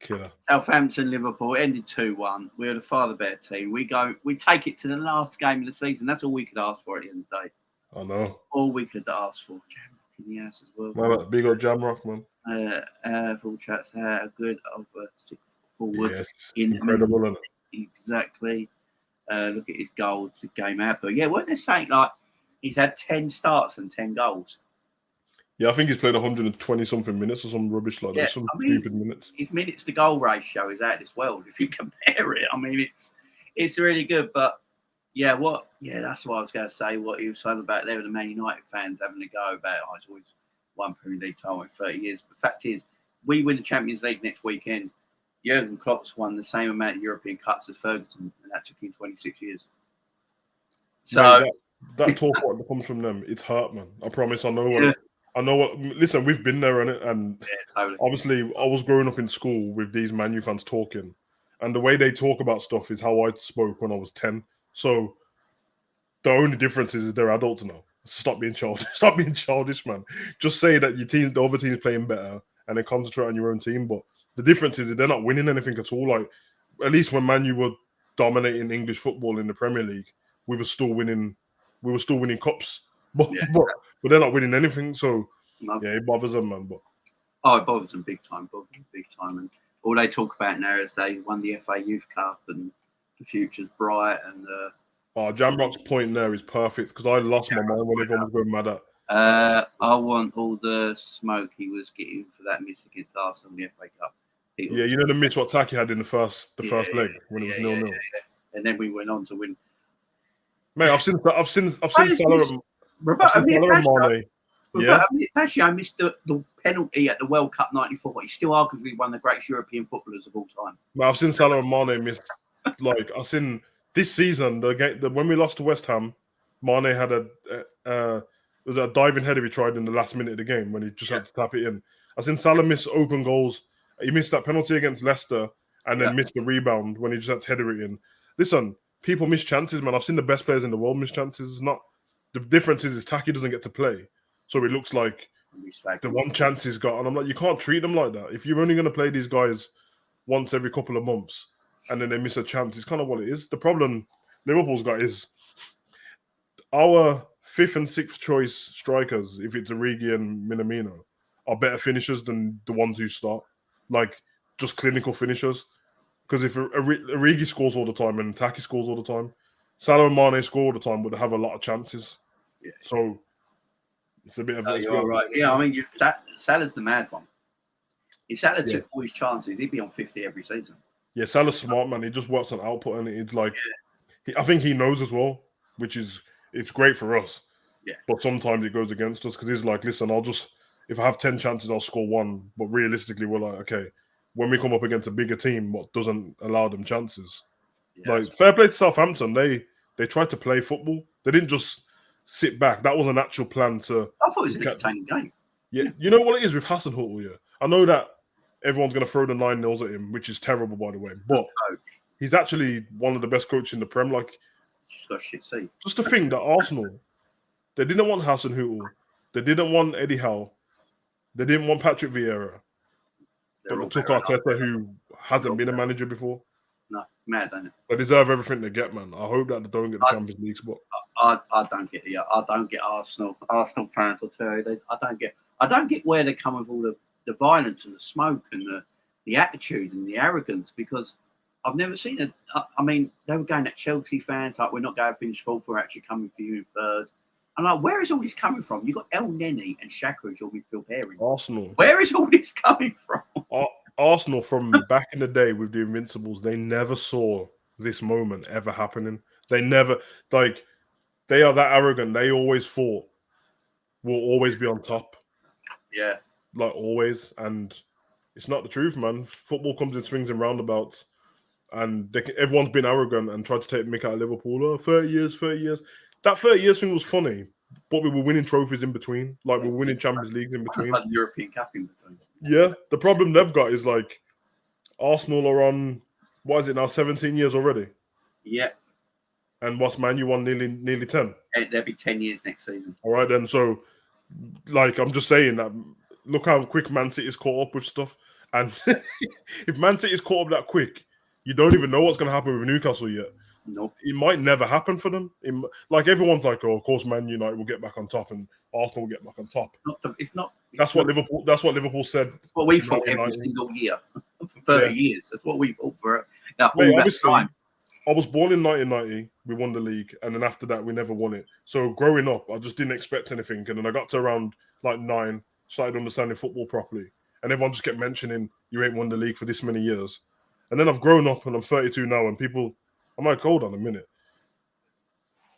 killer. Southampton, Liverpool ended 2-1. We were the far the better team. We take it to the last game of the season. That's all we could ask for at the end of the day. I know. All we could ask for. Jamrock in the ass as well. Man, big old Jamrock, man. Full chats how good of a 6 forward. Yes, in incredible, isn't it? Exactly. Look at his goals, the game out. But yeah, weren't they saying like he's had 10 starts and 10 goals? Yeah, I think he's played 120 something minutes or some rubbish like that. Some stupid minutes. His minutes to goal ratio is out of this world. If you compare it, I mean, it's really good. But yeah, that's what I was going to say. What he was saying about there with the Man United fans having to go about. It's always won Premier League title in 30 years. The fact is, we win the Champions League next weekend. Jurgen Klopp's won the same amount of European Cups as Ferguson, and that took him 26 years. So Mate, that talk that comes from them, it's hurt, man. I promise. I know what. Yeah. I know what. Listen, we've been there, innit? And totally. obviously, I was growing up in school with these Man U fans talking, and the way they talk about stuff is how I spoke when I was 10. So the only difference is they're adults now. Stop being childish. Stop being childish, man. Just say that your team, the other team's playing better, and then concentrate on your own team. But the difference is that they're not winning anything at all. Like, at least when Man U were dominating English football in the Premier League, we were still winning. We were still winning cups, but they're not winning anything. So yeah, it bothers them, man. But it bothers them big time. And all they talk about now is they won the FA Youth Cup and the future's bright. And Jamrock's point there is perfect because I lost my mind when everyone was going mad at. I want all the smoke he was getting for that miss against Arsenal in the FA Cup. Yeah, you know the miss what Taki had in the first leg when it was 0-0. And then we went on to win. Mate, I've seen Salah and Mane. Yeah, Paccio missed the penalty at the World Cup '94, but he's still arguably one of the greatest European footballers of all time. Mate, I've seen Salah and Mane miss. Like I've seen this season when we lost to West Ham, Mane had was a diving header he tried in the last minute of the game when he just had to tap it in. I've seen Salah miss open goals. He missed that penalty against Leicester and then missed the rebound when he just had to header it in. Listen, people miss chances, man. I've seen the best players in the world miss chances. It's not the difference is Taki doesn't get to play, so it looks like the one chance he's got. And I'm like, you can't treat them like that. If you're only going to play these guys once every couple of months and then they miss a chance, it's kind of what it is. The problem Liverpool's got is our 5th and 6th choice strikers, if it's Origi and Minamino, are better finishers than the ones who start. Like, just clinical finishers. Because if Origi scores all the time and Taki scores all the time, Salah and Mane score all the time, but they have a lot of chances. Yeah. So it's a bit of. You're right. Yeah, I mean, Salah's the mad one. If Salah took all his chances, he'd be on 50 every season. Yeah, Salah's smart, man. He just works on output, and it's like, I think he knows as well, which is it's great for us. Yeah. But sometimes it goes against us because he's like, listen, if I have 10 chances, I'll score 1. But realistically, we're like, okay, when we come up against a bigger team, what doesn't allow them chances? Yeah, like, fair play to Southampton. They tried to play football. They didn't just sit back. That was an actual plan to. I thought it was an entertaining game. Yeah, you know what it is with Hasenhüttl. Yeah, I know that everyone's going to throw the 9-0s at him, which is terrible, by the way. But he's actually one of the best coaches in the Prem. Like, he's got shit seat. Just the thing that Arsenal, they didn't want Hasenhüttl. They didn't want Eddie Howe. They didn't want Patrick Vieira. But they took Arteta, who hasn't been a manager before. No, mad, ain't it? They deserve everything they get, man. I hope that they don't get the Champions League spot. I don't get it. I don't get Arsenal fans. I'll tell you, I don't get where they come with all the violence and the smoke and the attitude and the arrogance, because I've never seen it. I mean, they were going at Chelsea fans like, we're not going to finish 4th, we're actually coming for you in 3rd. I'm like, where is all this coming from? You've got El Neni and Xhaka as your midfield pairing. Arsenal. Where is all this coming from? Arsenal, from back in the day with the Invincibles, they never saw this moment ever happening. They never, like, they are that arrogant. They always thought we'll always be on top. Yeah. Like, always. And it's not the truth, man. Football comes in swings and roundabouts. And everyone's been arrogant and tried to take Mick out of Liverpool. Oh, 30 years. That 30 years thing was funny, but we were winning trophies in between. Like, we were winning Champions Leagues in between. Like European Cup in between. Yeah. The problem they've got is, like, Arsenal are on, what is it now, 17 years already? Yeah. And what's Man U on nearly 10? There'll be 10 years next season. All right, then. So, like, I'm just saying that, look how quick Man City's caught up with stuff. And if Man City's caught up that quick, you don't even know what's going to happen with Newcastle yet. Nope. It might never happen for them. Like, everyone's like, oh, of course, Man United will get back on top and Arsenal will get back on top. That's what Liverpool said. What we thought every single year for 30 years. That's what we thought for all that time. I was born in 1990. We won the league, and then after that, we never won it. So growing up, I just didn't expect anything. And then I got to around like 9, started understanding football properly, and everyone just kept mentioning you ain't won the league for this many years. And then I've grown up, and I'm 32 now, and people. I'm like, hold on a minute.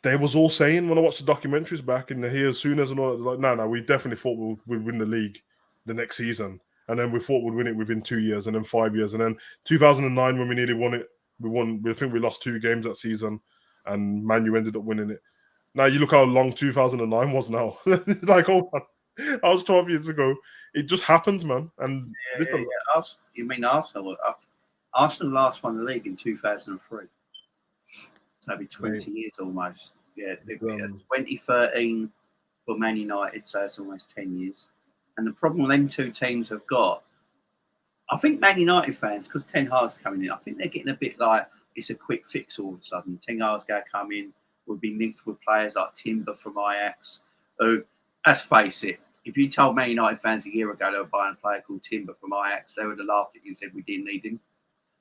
They was all saying when I watched the documentaries back in the here as soon as and all, like, no, we definitely thought we'd win the league the next season. and then we thought we'd win it within 2 years, and then 5 years, and then 2009 when we nearly won it, we won. I think we lost 2 games that season, and Man U ended up winning it. Now you look how long 2009 was now. Like, hold on, that was 12 years ago. It just happened, man. And You mean Arsenal? Arsenal last won the league in 2003. So it'll be 20 years almost. Yeah, 2013 for Man United, so it's almost 10 years. And the problem them two teams have got, I think Man United fans, because Ten Hag's coming in, I think they're getting a bit like it's a quick fix all of a sudden. Ten Hag's going to come in, will be linked with players like Timber from Ajax, who, let's face it, if you told Man United fans a year ago they were buying a player called Timber from Ajax, they would have laughed at you and said we didn't need him.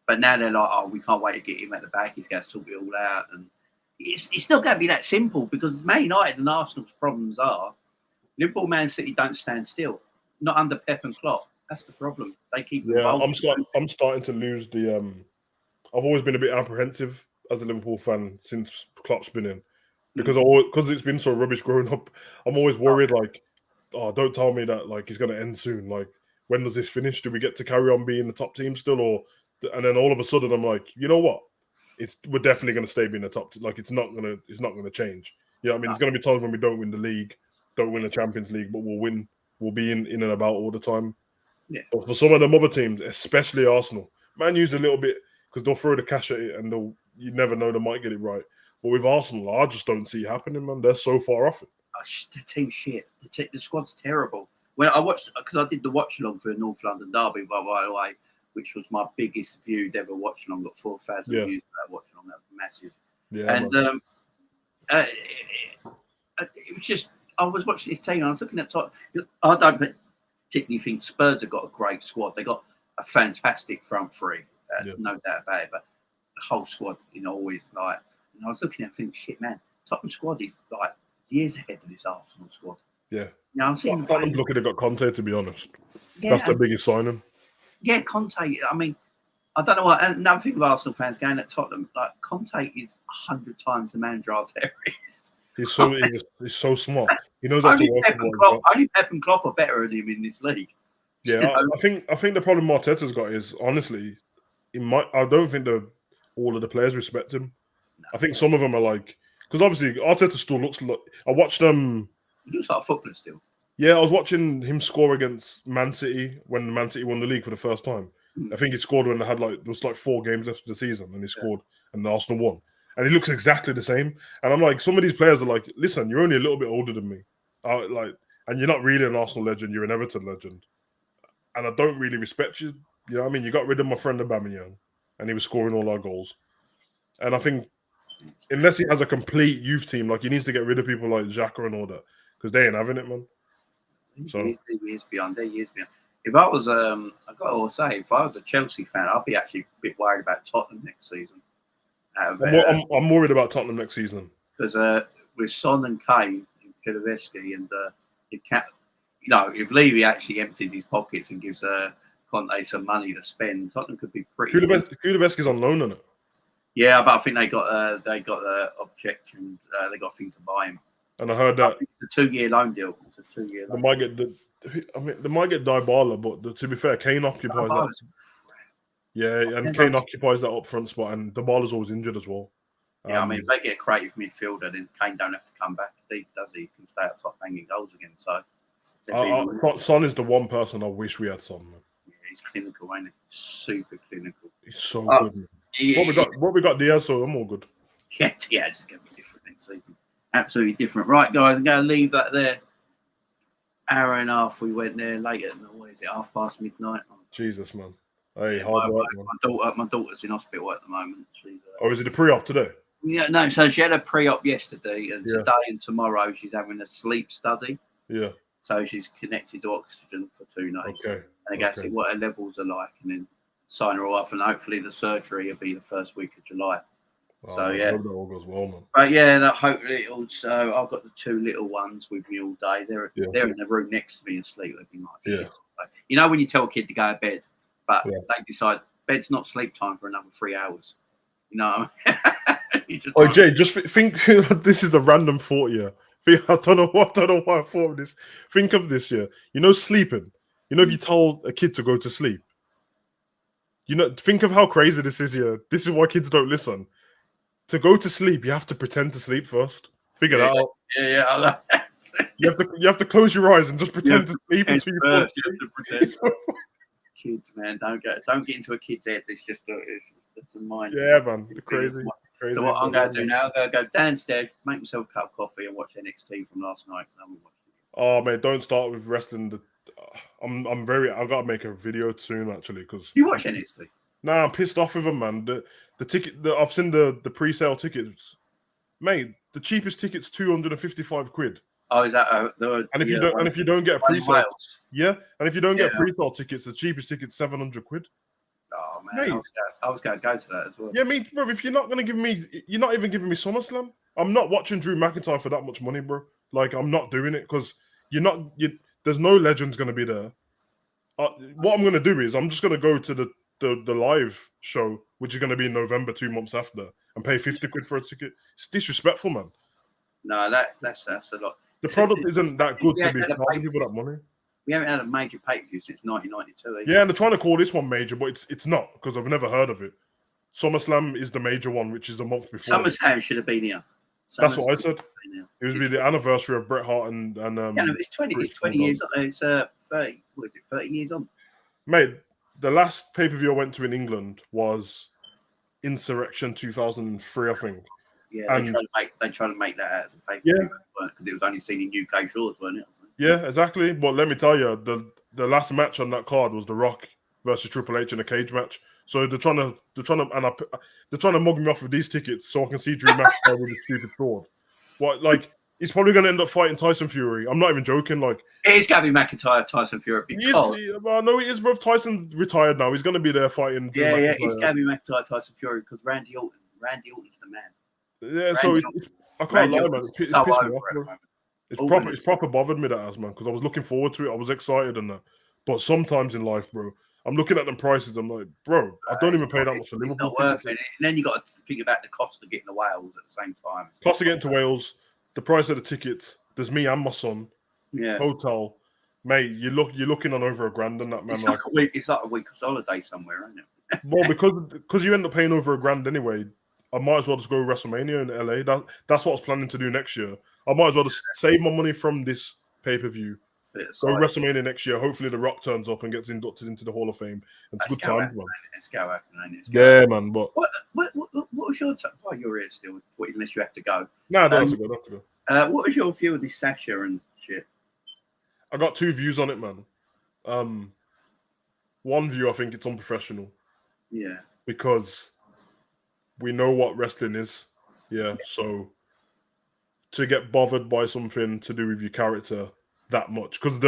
But now they're like, oh, we can't wait to get him at the back. He's going to sort it all out. And it's not going to be that simple because Man United and Arsenal's problems are Liverpool, Man City don't stand still. Not under Pep and Klopp. That's the problem. They keep I'm starting to lose the. I've always been a bit apprehensive as a Liverpool fan since Klopp's been in, because it's been so rubbish growing up. I'm always worried, like, oh, don't tell me that like it's going to end soon. Like, when does this finish? Do we get to carry on being the top team still, or? And then all of a sudden, I'm like, you know what? We're definitely going to stay being the top. Like, it's not going to change. Yeah, I mean, there's going to be times when we don't win the league, don't win the Champions League, but we'll win. We'll be in and about all the time. Yeah. But for some of them other teams, especially Arsenal, Man U's a little bit because they'll throw the cash at it and you never know, they might get it right. But with Arsenal, I just don't see it happening, man. They're so far off it. The team's shit. The squad's terrible. When I watched, because I did the watch along for the North London Derby, by the way, which was my biggest viewed ever watch along. Got 4,000 views for that watch along. That was massive. Yeah, and it was just, I was watching this team and I was looking at top. I don't particularly think Spurs have got a great squad. They got a fantastic front three, no doubt about it. But the whole squad, always like. And I was looking at it thinking, shit, man, Tottenham squad is like years ahead of this Arsenal squad. Yeah. I'm seeing. Tottenham's lucky they got Conte, to be honest. Yeah, that's the biggest signing. Yeah, Conte. I mean, I don't know what. Another thing with Arsenal fans going at Tottenham, like Conte is 100 times the manager Arteta is. He's so smart. He knows how to work. Only Pep and Klopp are better than him in this league. Yeah, I think the problem Arteta's got is, honestly, I don't think all of the players respect him. No. I think some of them are like, because obviously Arteta still looks like. I watched He looks like a footballer still. Yeah, I was watching him score against Man City when Man City won the league for the first time. I think he scored when they had there was 4 games left of the season, and he scored, and Arsenal won. And he looks exactly the same. And I'm like, some of these players are like, listen, you're only a little bit older than me, and you're not really an Arsenal legend. You're an Everton legend, and I don't really respect you. You know what I mean? You got rid of my friend Aubameyang, and he was scoring all our goals. And I think unless he has a complete youth team, like he needs to get rid of people like Xhaka and all that, because they ain't having it, man. So years beyond. If I was, I've got to say, if I was a Chelsea fan, I'd be actually a bit worried about Tottenham next season. I'm worried about Tottenham next season because with Son and Kane and Kulusevski and if Levy actually empties his pockets and gives Konate some money to spend, Tottenham could be pretty. Kulusevski's on loan, isn't it? Yeah, but I think they got the objection. They got a thing to buy him. And I heard that it's a 2-year loan deal. It's a 2-year. They might get Dybala, but to be fair, Kane occupies that. Yeah, and Kane occupies that up front spot, and Dybala's always injured as well. Yeah, I mean, if they get a creative midfielder, then Kane don't have to come back deep, does he? He can stay up top banging goals again. So, Son is the one person I wish we had. Son, man. Yeah, he's clinical, ain't he? Super clinical. He's so good. Man. What we got Diaz, so I'm all good. Yeah, Diaz is going to be different next season. Absolutely different. Right, guys, I'm going to leave that there. Hour and a half. We went there later. What is it? midnight. Jesus, man. Hey, hard work, man. My daughter's in hospital at the moment. Is it a pre-op today? Yeah, no. So she had a pre-op yesterday, and today and tomorrow she's having a sleep study. Yeah. So she's connected to oxygen for 2 nights. Okay. And I guess see what her levels are like, and then sign her all up, and hopefully the surgery will be the first week of July. So I hope that all goes well, man. But yeah, hopefully also I've got the 2 little ones with me all day. They're in the room next to me asleep. They'd be like, shit. You know when you tell a kid to go to bed, but they decide bed's not sleep time for another 3 hours. You know what I mean? Jay, just think. This is a random thought here. I don't know why I thought of this. Think of this, yeah. You know, sleeping. You know, if you tell a kid to go to sleep, you know, think of how crazy this is here. This is why kids don't listen. To go to sleep, you have to pretend to sleep first. Figure that out. Yeah, I know. You have to close your eyes and just pretend to sleep until you fall first, you have to asleep. pretend. Kids, man, don't get into a kid's head. It's just a mind. Yeah, man, crazy. So what I'm going to do now, I'm going to go downstairs, make myself a cup of coffee, and watch NXT from last night. Oh mate, don't start with wrestling. I've got to make a video soon actually because you watch NXT. Nah, I'm pissed off with them, man. The ticket, I've seen the pre-sale tickets, mate. The cheapest ticket's £255. Oh, is that if you don't get a pre-sale, and if you don't get pre-sale tickets, the cheapest ticket's £700. Oh man, mate, I was going to go to that as well. Yeah, me, bro. If you're not going to give me, you're not even giving me SummerSlam. I'm not watching Drew McIntyre for that much money, bro. Like, I'm not doing it because there's no legends going to be there. What I'm going to do is I'm just going to go to the live show, which is going to be in November, 2 months after, and pay £50 for a ticket. It's disrespectful, man. No, that's a lot. The product isn't that good to be paying people that money. We haven't had a major pay-per-view since 1992. Yeah, and they're trying to call this one major, but it's not because I've never heard of it. SummerSlam is the major one, which is a month before. SummerSlam should have been here. That's what I said. It would be the anniversary of Bret Hart and it's 20 years. It's 30. What is it? 30 years on. Mate, the last pay-per-view I went to in England was Insurrection 2003, I think. Yeah, they try to make that out as a pay-per-view because it was only seen in UK shores, weren't it? Yeah, exactly. But let me tell you, the last match on that card was The Rock versus Triple H in a cage match. So they're trying to mug me off with these tickets so I can see Drew McIntyre with a stupid sword. What, like, he's probably going to end up fighting Tyson Fury. I'm not even joking. Like, it is Gabby McIntyre, Tyson Fury. No, he is, bro. Tyson's retired now. He's going to be there fighting. It's Gabby McIntyre, Tyson Fury because Randy Orton's the man. Yeah, so I can't lie, man. It's pissed me off, bro. It's proper bothered me, that has, man, because I was looking forward to it. I was excited and that. But sometimes in life, bro, I'm looking at them prices. I'm like, bro, I don't even pay that much for Liverpool. It's not worth it. And then you got to think about the cost of getting to Wales at the same time. Cost of getting to Wales, the price of the tickets. There's me and my son. Yeah. Hotel, mate. You're looking on over £1,000 on that, man. It's like a week's holiday somewhere, isn't it? Well, because you end up paying over £1,000 anyway. I might as well just go to WrestleMania in LA. That's what I was planning to do next year. I might as well just save my money from this pay-per-view. Go WrestleMania next year. Hopefully, The Rock turns up and gets inducted into the Hall of Fame. It's a good time, man. Let's go out, man. Yeah, man. But what was your time? Oh, you're here still, unless you have to go. No, I don't have to go. What was your view of this Sasha and shit? I got two views on it, man. One view, I think it's unprofessional. Yeah. Because we know what wrestling is. Yeah. So to get bothered by something to do with your character that much, because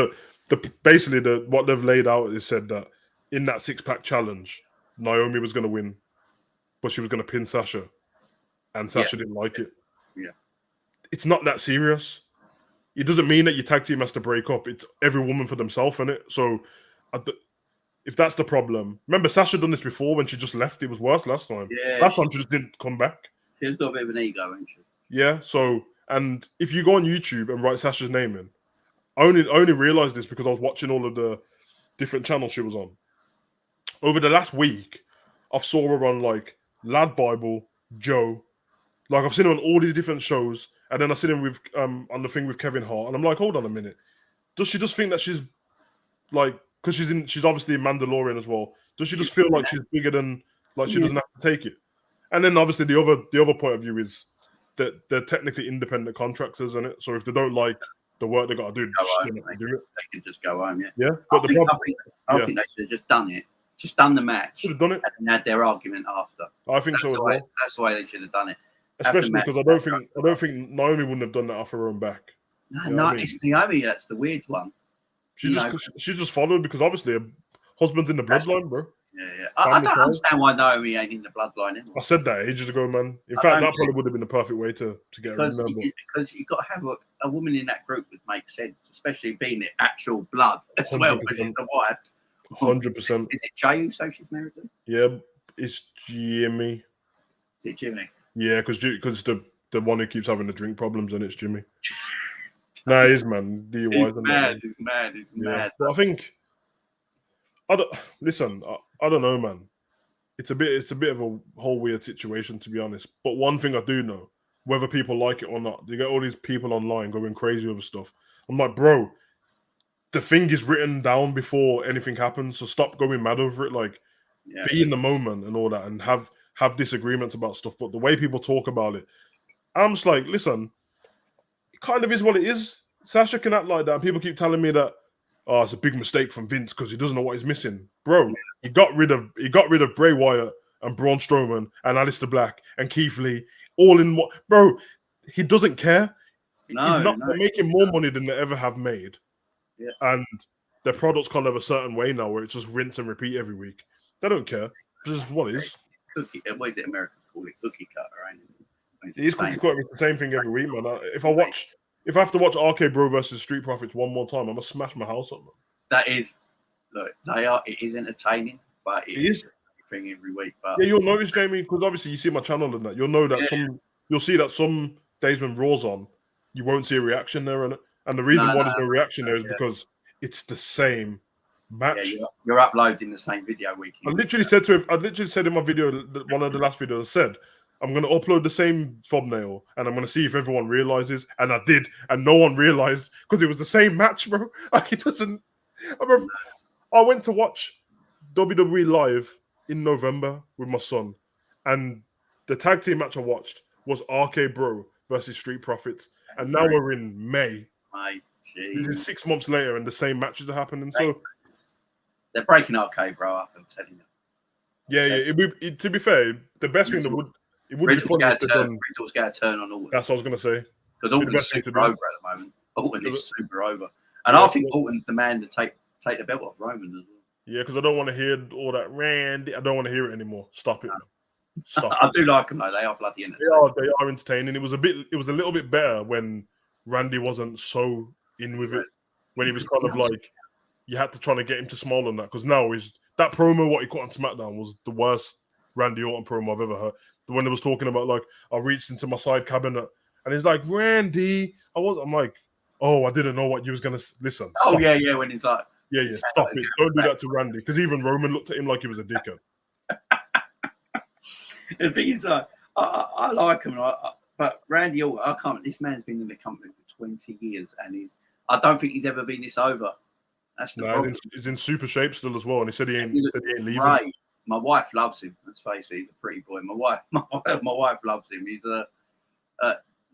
basically what they've laid out is said that in that 6-pack challenge, Naomi was going to win, but she was going to pin Sasha, and Sasha didn't like it. Yeah. It's not that serious. It doesn't mean that your tag team has to break up. It's every woman for themselves, innit? So if that's the problem, remember Sasha done this before when she just left. It was worse last time. Yeah, last time she just didn't come back. She's got a bit of an ego, hasn't she? Yeah. So, and if you go on YouTube and write Sasha's name in, I only realized this because I was watching all of the different channels she was on. Over the last week, I've saw her on like Lad Bible, Joe. Like I've seen her on all these different shows, and then I seen him with on the thing with Kevin Hart, and I'm like, hold on a minute. Does she just think that she's like, because she's obviously a Mandalorian as well? Does she just feel like she's bigger than, like she doesn't have to take it? And then obviously the other point of view is that they're technically independent contractors, isn't it? So if they don't like the work they got to do, they can just go home. Yeah. Yeah. But I think they should have just done it. Just done the match. Should have done it. And had their argument after. I think so as well. That's the way they should have done it. Especially because I don't think Naomi wouldn't have done that off her own back. No, it's Naomi. That's the weird one. She just followed because obviously her husband's in the bloodline, bro. Yeah. I don't understand why Naomi ain't in the bloodline anymore. I said that ages ago, man. In fact, that probably would have been the perfect way to get her in there. Because you've got to have a woman in that group would make sense, especially being the actual blood as well, because she's the wife. 100%. Is it Jay who so she's married to? Yeah, it's Jimmy. Is it Jimmy? Yeah, because the one who keeps having the drink problems, and it's Jimmy. Nah, it is, man. He's mad. He's mad. But I think I don't know, man. It's a bit of a whole weird situation, to be honest. But one thing I do know, whether people like it or not, you get all these people online going crazy over stuff. I'm like, bro, the thing is written down before anything happens, so stop going mad over it. Like, be in the moment and all that, and have disagreements about stuff. But the way people talk about it, I'm just like, listen, it kind of is what it is. Sasha can act like that. People keep telling me that, oh, it's a big mistake from Vince because he doesn't know what he's missing. Bro, he got rid of Bray Wyatt and Braun Strowman and Aleister Black and Keith Lee all in what, bro, he doesn't care. They're making more money than they ever have made. Yeah. And their product's kind of a certain way now where it's just rinse and repeat every week. They don't care. This is what it is. Cookie, what is it Americans call it? Cookie cutter, ain't it? It is cookie cutter. It's the same thing every week, man. If I have to watch RK Bro versus Street Profits one more time, I'm gonna smash my house up, man. That is, look, it is entertaining, but it is thing every week. But yeah, you'll notice, Jamie, because obviously you see my channel and that. You'll know that you'll see that some days when Raw's on, you won't see a reaction there, and the reason why there's no reaction there is because it's the same match. Yeah, you're uploading the same video week. I literally said in my video, one of the last videos, I said, I'm going to upload the same thumbnail and I'm going to see if everyone realizes. And I did. And no one realized because it was the same match, bro. Like, it doesn't. I went to watch WWE Live in November with my son. And the tag team match I watched was RK Bro versus Street Profits. And now we're in May. This is 6 months later and the same matches are happening. So they're breaking RK Bro up, I'm telling you. Yeah. To be fair, the best thing that would be funny if Riddle's got to turn on Orton. That's what I was going to say. Because Orton's super over at the moment. Orton is super over. And I think Orton's the man to take the belt off Roman as well. Yeah, because I don't want to hear all that Randy. I don't want to hear it anymore. Stop it. Stop I do like them though. They are bloody entertaining. They are entertaining. It was a little bit better when Randy wasn't so in with it. When he was kind of like, you had to try to get him to smile on that. Because now that promo what he cut on SmackDown was the worst Randy Orton promo I've ever heard. The one that was talking about like, I reached into my side cabinet and he's like, Randy, I'm like, oh, I didn't know what you was gonna listen. Oh yeah, when he's like, stop it. Don't do that to Randy. Because even Roman looked at him like he was a dickhead. The thing is, I like him, but Randy Orton, I can't. This man's been in the company for 20 years, and I don't think he's ever been this over. That's the problem. He's in super shape still as well, and he said he ain't leaving. Right. My wife loves him. Let's face it, he's a pretty boy. My wife loves him. He's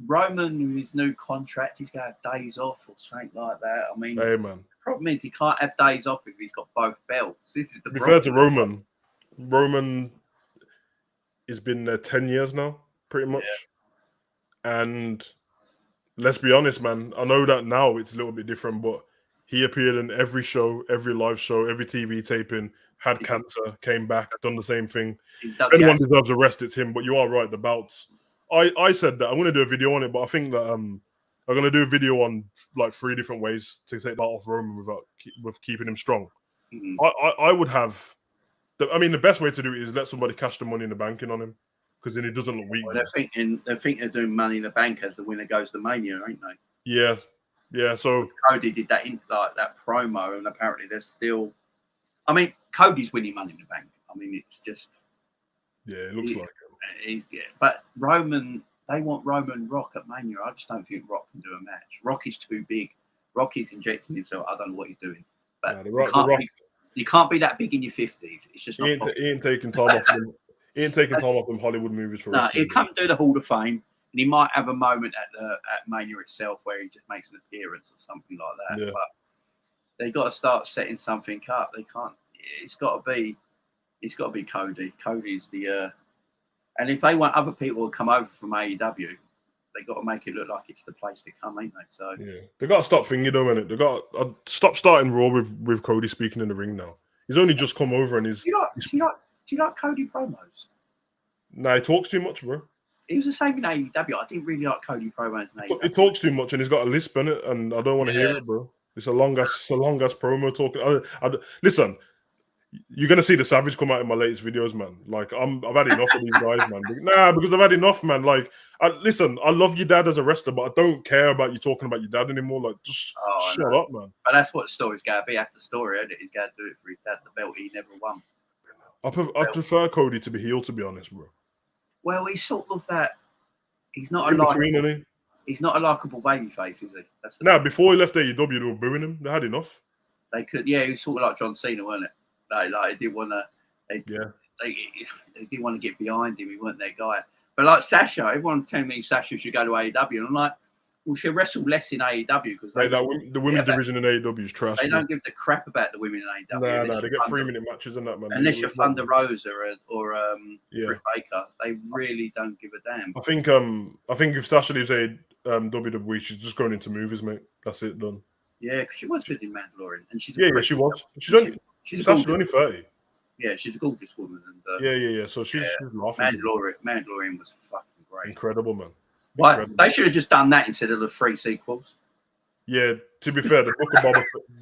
Roman with his new contract. He's got to have days off or something like that. I mean, hey man. The problem is he can't have days off if he's got both belts. This is the problem. Fair to Roman. Roman has been there 10 years now, pretty much. Yeah. And let's be honest, man. I know that now it's a little bit different, but he appeared in every show, every live show, every TV taping, had cancer, came back, done the same thing. If anyone deserves a rest, it's him. But you are right, the bouts. I said that I'm going to do a video on it, but I think that I'm going to do a video on like 3 different ways to take that off Roman with keeping him strong. Mm-hmm. I would have. The best way to do it is let somebody cash the money in the bank in on him, because then he doesn't look weak. Well, they're thinking of doing Money in the Bank as the winner goes to Mania, ain't they? Yeah. So Cody did that in like that promo, and apparently they're still. I mean, Cody's winning Money in the Bank. I mean, it's just. Yeah, it looks like it. But Roman, they want Roman Rock at Mania. I just don't think Rock can do a match. Rock is too big. Rock is injecting himself. I don't know what he's doing. But you can't be that big in your 50s. It's just not possible. He ain't taking time off them. He ain't taking time off them Hollywood movies for us. He'll come and do the Hall of Fame, and he might have a moment at Mania itself where he just makes an appearance or something like that. Yeah. But they've got to start setting something up. They can't. It's got to be Cody. Cody's the. And if they want other people to come over from AEW, they got to make it look like it's the place to come, ain't they? So they got to stop thinking, though, innit? They got to stop starting Raw with Cody speaking in the ring now. He's only just come over and he's. Do you like Cody promos? Nah, he talks too much, bro. He was the same in AEW. I didn't really like Cody promos in AEW. He talks too much and he's got a lisp in it, and I don't want to hear it, bro. It's a long ass promo talking. Listen, You're gonna see the savage come out in my latest videos, man. Like I've had enough of these guys, man. Nah, because I've had enough, man. Like, listen, I love your dad as a wrestler, but I don't care about you talking about your dad anymore. Like, just shut up, man. But that's what the story's gotta be. That's the story, isn't it? He's gotta do it for his dad. The belt he never won. I prefer Cody to be heel, to be honest, bro. Well, he's sort of that. He's not In between, isn't he? He's not a likable babyface, is he? That's the Nah, before he left AEW, they were booing him. They had enough. They could, yeah. He was sort of like John Cena, wasn't it? Like they didn't want to. They didn't want to get behind him. He wasn't their guy. But like Sasha, everyone's telling me Sasha should go to AEW, and I'm like, well, she'll wrestle less in AEW because the women's division in AEW is trash. They don't give the crap about the women in AEW. Nah, they get 3-minute matches and that, man. Unless you're Thunder Rosa or Britt Baker, they really don't give a damn. I think if Sasha leaves WWE, she's just going into movies, mate. That's it, done. Yeah, because she was good in Mandalorian, and she's she was. She's only 30. Yeah, she's a gorgeous woman, and yeah. So she's laughing. Mandalorian was fucking great. Incredible, man. Why they should have just done that instead of the 3 sequels. Yeah, to be fair, the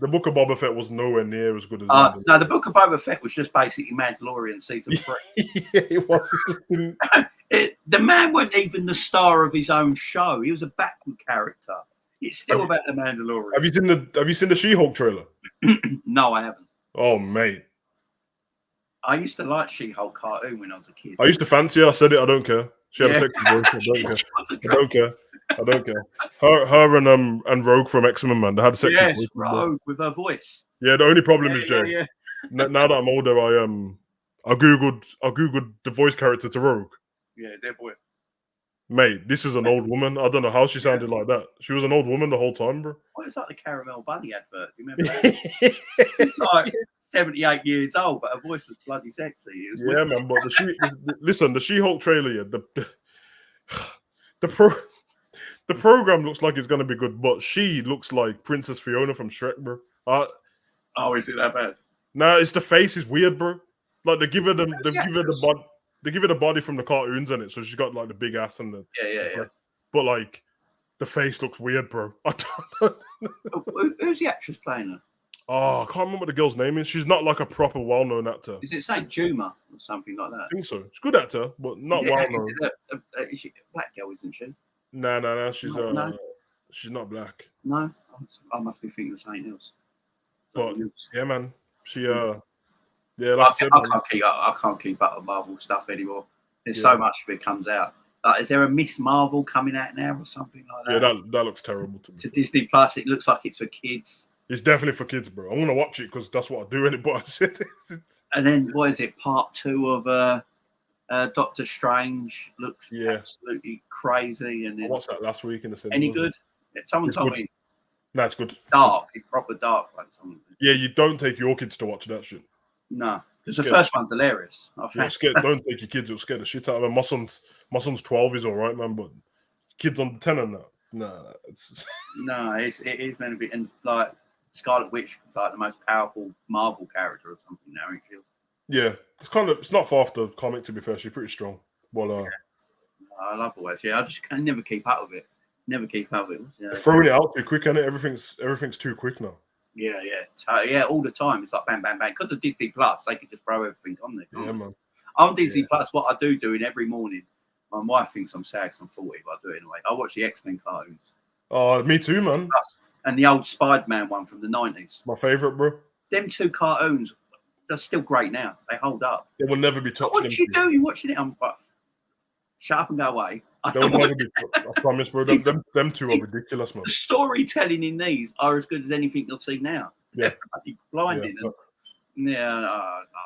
Book of Boba Fett was nowhere near as good as no, the Book of Boba Fett was just basically Mandalorian season 3. Yeah, it was. The man wasn't even the star of his own show. He was a backward character. It's still about the Mandalorian. Have you seen the She-Hulk trailer? No, I haven't. Oh, mate. I used to like She-Hulk cartoon when I was a kid. I used to fancy her. I said it. I don't care. She had a sexy voice. I don't care. Her and Rogue from X-Men, man. They had a sexy voice. Rogue with her voice. Yeah, the only problem is, Jay. Now that I'm older, I googled the voice character to Rogue. Yeah, dead boy. Mate, this is an old woman. I don't know how she sounded like that. She was an old woman the whole time, bro. Well, it's like the Caramel Bunny advert. Do you remember that? It's like 78 years old, but her voice was bloody sexy. Yeah, man. But the She-Hulk trailer, the program looks like it's gonna be good, but she looks like Princess Fiona from Shrek, bro. Oh, is it that bad? Nah, it's the face is weird, bro. Like they give her the body from the cartoons in it, so she's got like the big ass and the yeah. But like the face looks weird, bro. Who's the actress playing her? Oh, I can't remember what the girl's name is. She's not like a proper well-known actor. Is it Saint Juma or something like that? I think so. She's a good actor, but not well-known. Is she a black girl, isn't she? No. She's not black. No, I must be thinking of something else. But yeah, man. She yeah, like I can't keep up with Marvel stuff anymore. There's so much of it comes out. Is there a Miss Marvel coming out now or something like that? Yeah, that looks terrible to Disney Plus. It looks like it's for kids. It's definitely for kids, bro. I'm gonna watch it because that's what I do in it. But and then what is it? Part 2 of Doctor Strange looks absolutely crazy. And then, I watched that last week in the cinema. Any good? Someone told me. No, it's good. Dark. It's proper dark. Like yeah, you don't take your kids to watch that shit. No, because the first one's hilarious. Don't take your kids; it'll scare the shit out of them. My son's 12. He's all right, man. But kids on 10 and that, no, it is meant to be. And like Scarlet Witch is like the most powerful Marvel character or something now. It feels. Yeah, it's not far off the comic. To be fair, she's pretty strong. Well, I love the way. Yeah, I just can never keep up with it. Throwing it out too quick, and everything's too quick now. Yeah, all the time. It's like bang, bang, bang. Because of Disney Plus, they can just throw everything on there. Yeah, man. On Disney Plus, what I do in every morning, my wife thinks I'm sad because I'm 40, but I do it anyway. I watch the X-Men cartoons. Oh, me too, man. And the old Spider-Man one from the 90s. My favourite, bro. Them 2 cartoons, they're still great now. They hold up. They will never be touched. What you do? You're watching it. I'm like, shut up and go away. They will never be touched. I promise, bro. Them 2 are ridiculous, man. The storytelling in these are as good as anything you'll see now. Yeah. They're blinding. I'll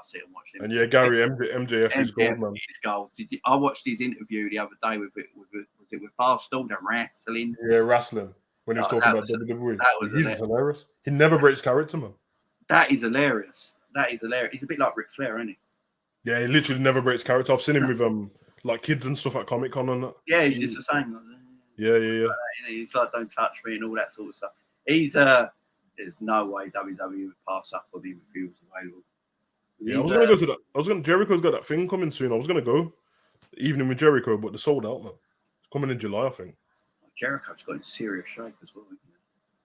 sit and watch them. And yeah, Gary MJF is gold, man. He's gold. I watched his interview the other day with Barstool, the wrestling. Yeah, wrestling. When he was talking about WWE. That was hilarious. He never breaks character, man. That is hilarious. He's a bit like Ric Flair, isn't he? Yeah, he literally never breaks character. I've seen him with like kids and stuff at Comic Con and that. Yeah, he's just the same. Yeah. He's like, don't touch me and all that sort of stuff. There's no way WWE would pass up on him if he was available. Yeah, I was gonna go to that. Jericho's got that thing coming soon. I was gonna go evening with Jericho, but they're sold out, man. It's coming in July, I think. Jericho's got in serious shape as well.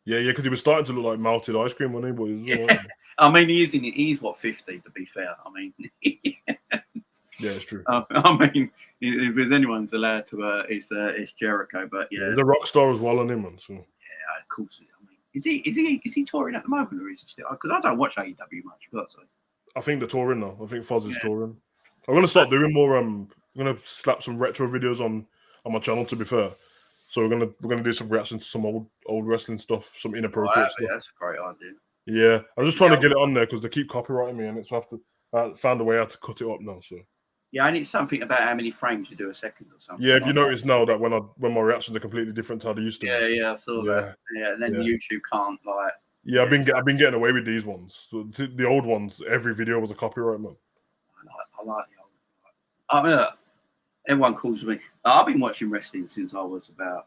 Yeah, because he was starting to look like melted ice cream, wasn't he? But he was all right. I mean, he's what 50 to be fair. I mean, Yeah, it's true. I mean, if there's anyone's allowed to, it's Jericho. But yeah, He's a rock star as well, on him, man. So. yeah, of course. I mean, is he touring at the moment, or is he still? Because I don't watch AEW much. But I think they're touring now. I think Foz is touring. I'm gonna start doing more. I'm gonna slap some retro videos on my channel. To be fair, so we're gonna do some reactions to some old wrestling stuff, some inappropriate stuff. That's a great idea. Yeah, I'm just trying to get it on there because they keep copyrighting me, and it's have to. I found a way how to cut it up now. So yeah, and it's something about how many frames you do a second or something. yeah, if you notice now that when my reactions are completely different to how they used to. Yeah, I saw that. Yeah, and then YouTube can't like. Yeah, I've been getting away with these ones. So the old ones, every video was a copyright, man. I like the old. I mean, everyone calls me. I've been watching wrestling since I was about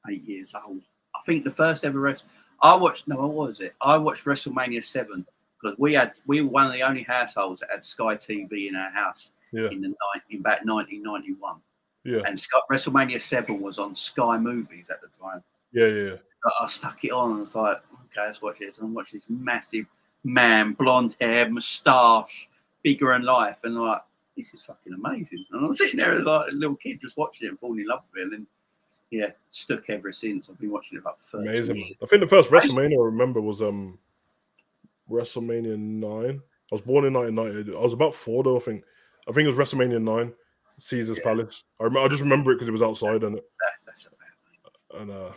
8 years old. I think the first ever wrestling I watched. No, what was it? I watched WrestleMania 7 because we were one of the only households that had Sky TV in our house in about 1991. Yeah, and WrestleMania 7 was on Sky Movies at the time. Yeah. I stuck it on and I was like, okay, let's watch this. And watch this massive man, blonde hair, moustache, bigger than life, and like, this is fucking amazing. And I'm sitting there like a little kid just watching it and falling in love with it. And then, stuck ever since. I've been watching it about 30 amazing. years. I think the first WrestleMania I remember was WrestleMania 9. I was born in 1990. I was about 4 though. I think it was WrestleMania 9, Caesar's Palace. I just remember it because it was outside and that's about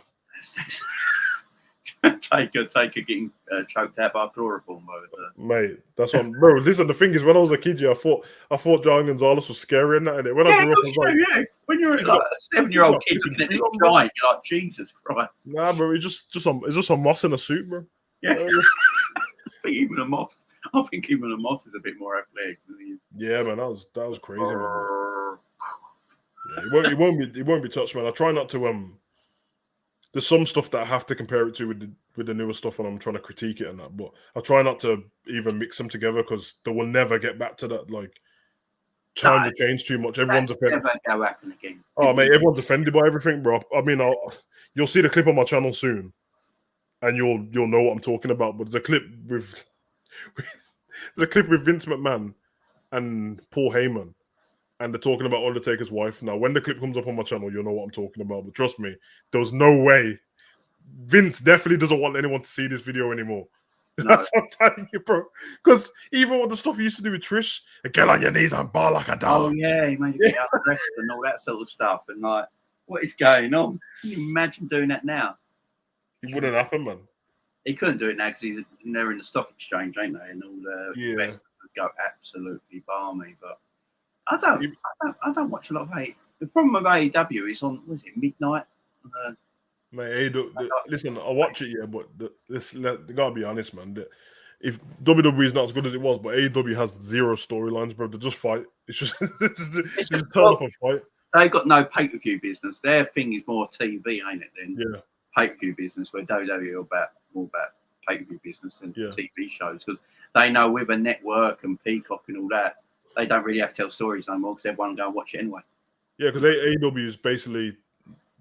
and Taker getting choked out by chloroform over there. Mate, that's what bro. Listen, the thing is, when I was a kid, I thought John Gonzalez was scary and that. And when I grew up, I was like, when you're like a 7-year-old kid looking at this giant, you're like, Jesus Christ. Nah, bro, it's just a moss in a suit, bro. Yeah. I think even a moss is a bit more athletic than he is. Yeah, man, that was crazy, man. Yeah, it won't be touched, man. I try not to there's some stuff that I have to compare it to with the newer stuff when I'm trying to critique it and that, but I try not to even mix them together because they will never get back to that. Like, times have changed too much. Everyone's offended. Never go happen again. Oh, mate, everyone's offended by everything, bro. I mean, you'll see the clip on my channel soon, and you'll know what I'm talking about. But there's a clip with Vince McMahon and Paul Heyman. And they're talking about Undertaker's wife. Now, when the clip comes up on my channel, you'll know what I'm talking about. But trust me, there was no way. Vince definitely doesn't want anyone to see this video anymore. No. That's what I'm telling you, bro. Because even with the stuff he used to do with Trish, get on your knees and bar like a dog. Oh, yeah, he made it get undressed and all that sort of stuff. And like, what is going on? Can you imagine doing that now? It wouldn't happen, man. He couldn't do it now because they're in the stock exchange, ain't they? And all the investors would go absolutely balmy. But I don't watch a lot of AEW. The problem with AEW is on, was it midnight? Mate, listen, I watch it, but they gotta be honest, man. If WWE is not as good as it was, but AEW has 0 storylines, bro. They just fight. It's just turn up and fight. They got no pay-per-view business. Their thing is more TV, ain't it? Then pay-per-view business, where WWE are more about pay-per-view business than TV shows because they know with a network and Peacock and all that. They don't really have to tell stories no more because everyone will go and watch it anyway. Yeah, because AEW is basically,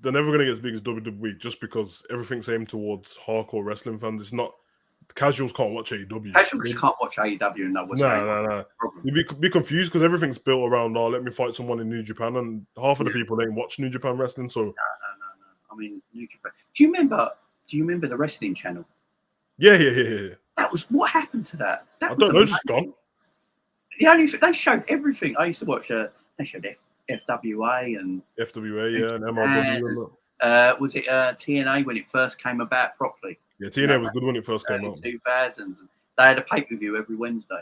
they're never going to get as big as WWE just because everything's aimed towards hardcore wrestling fans. It's not, casuals can't watch AEW. Casuals can't watch AEW and know what's going on. No. You'd be confused because everything's built around, let me fight someone in New Japan, and half of the people ain't watch New Japan wrestling. So No. I mean, New Japan. Do you remember the wrestling channel? Yeah. That was, what happened to that? I don't know, just gone. They showed everything. I used to watch. They showed FWA and MLW. Was it TNA when it first came about properly? Yeah, TNA was good when it first came out. 2000s. They had a pay-per-view every Wednesday.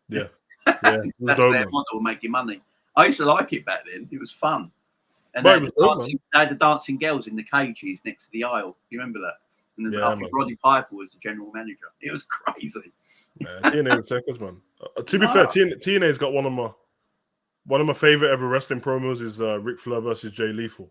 Yeah. That's their model, making money. I used to like it back then. It was fun. And they had the dancing girls in the cages next to the aisle. You remember that? And then I think Roddy Piper was the general manager. It was crazy. TNA was seconds, man. To be fair, TNA's got one of my favorite ever wrestling promos is Ric Flair versus Jay Lethal.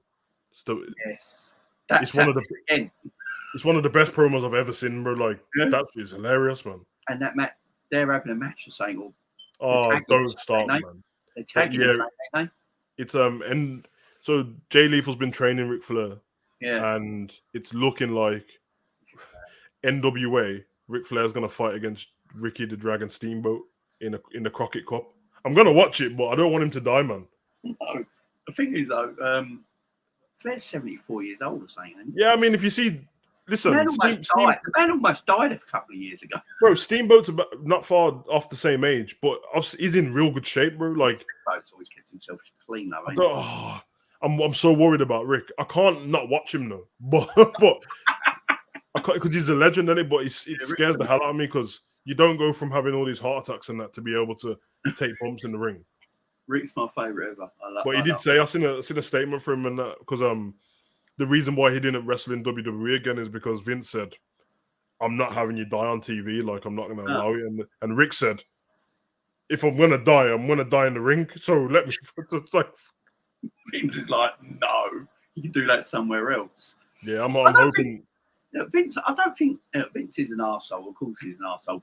Yes, it's one of the best promos I've ever seen, bro. Like that is hilarious, man. And that match, they're having a match of saying, don't start, man. They're tagging the same name. It's and so Jay Lethal's been training Ric Flair. Yeah, and it's looking like NWA, Ric Flair's gonna fight against Ricky the Dragon Steamboat in the Crockett Cup. I'm gonna watch it, but I don't want him to die, man. No, the thing is though, Flair's 74 years old or something. Isn't he? Yeah, I mean, if you see, listen, the man almost died a couple of years ago. Bro, Steamboat's not far off the same age, but he's in real good shape, bro. Like, Steamboat's always kept himself clean, though. Ain't he? I'm so worried about Rick. I can't not watch him though, but I can't because he's a legend, isn't it? But it scares the hell out of me because you don't go from having all these heart attacks and that to be able to take bumps in the ring. Rick's my favourite ever. But he did say, I seen a statement from him and that because the reason why he didn't wrestle in WWE again is because Vince said, "I'm not having you die on TV. Like I'm not going to allow it." And Rick said, "If I'm going to die, I'm going to die in the ring. So let me." Like, Vince is like, "No, you can do that somewhere else." Yeah, I'm hoping. Vince, I don't think Vince is an arsehole. Of course, he's an arsehole.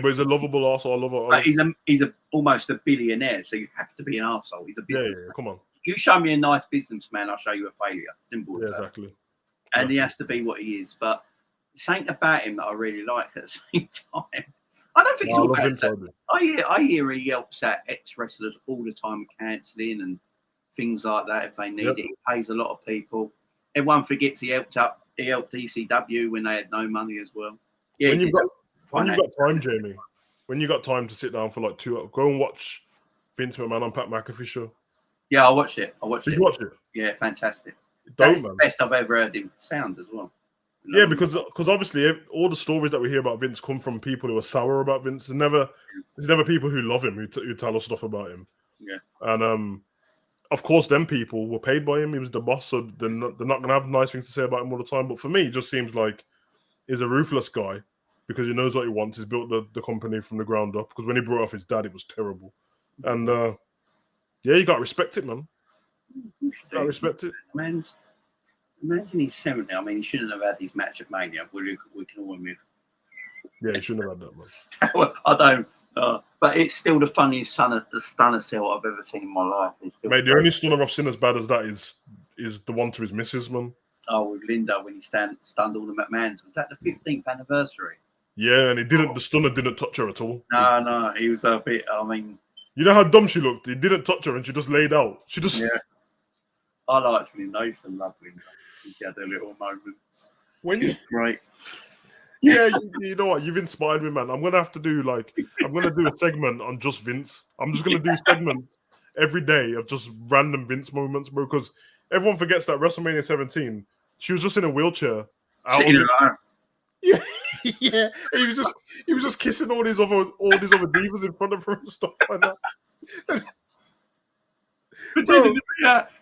But he's a lovable arsehole. I love it. But he's almost a billionaire, so you have to be an arsehole. He's a businessman. Yeah, come on. You show me a nice businessman, I'll show you a failure. Simple as that. Exactly. And he has to be what he is. But something about him that I really like at the same time. I don't think he's all about that. I hear he helps out ex-wrestlers all the time, cancelling and things like that if they need it. He pays a lot of people. Everyone forgets he helped ECW when they had no money as well. Yeah, when you've got time, Jamie, when you got time to sit down for like 2 hours, go and watch Vince McMahon on Pat McAfee show. Yeah, I watched it. Did you watch it? Yeah, fantastic. That's the best I've ever heard him sound as well. Yeah, because obviously all the stories that we hear about Vince come from people who are sour about Vince. There's never people who love him who tell us stuff about him. Yeah, and of course, them people were paid by him. He was the boss, so they're not going to have nice things to say about him all the time. But for me, it just seems like he's a ruthless guy because he knows what he wants. He's built the company from the ground up. Because when he brought off his dad, it was terrible. And yeah, you got to respect it, man. You got to respect it. Man's in his 70. I mean, he shouldn't have had his match at Mania. We can all admit. Yeah, he shouldn't have had that, man. Well, I don't. But it's still the funniest stunner cell I've ever seen in my life. Mate, the only stunner I've seen as bad as that is the one to his missus, man. Oh, with Linda when he stunned all the McMahons. Was that the 15th anniversary? Yeah, and the stunner didn't touch her at all. No, he was a bit. I mean, you know how dumb she looked. He didn't touch her, and she just laid out. Yeah. I liked Linda. I used to love Linda. She had her little moments. Great. Yeah, you know what? You've inspired me, man. I'm gonna have to do a segment on just Vince. I'm just gonna do segments every day of just random Vince moments, bro. Because everyone forgets that WrestleMania 17, she was just in a wheelchair. Yeah. He was just kissing all these other divas in front of her and stuff like that.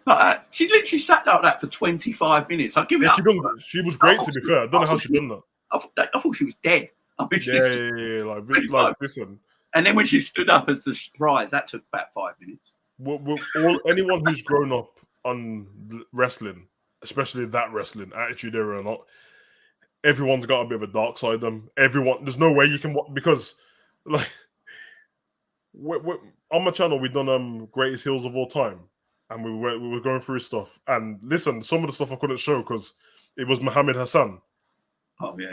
But she literally sat like that for 25 minutes. I'll give it up. She was great, to be fair. I don't know how she done that. I thought she was dead. I mean, like listen. And then when she stood up as the surprise, that took about 5 minutes. Anyone who's grown up on wrestling, especially that wrestling, Attitude Era or not, everyone's got a bit of a dark side of them. There's no way you can watch because, like, on my channel we've done Greatest Heels of All Time, and we were going through stuff. And listen, some of the stuff I couldn't show because it was Muhammad Hassan. Oh yeah.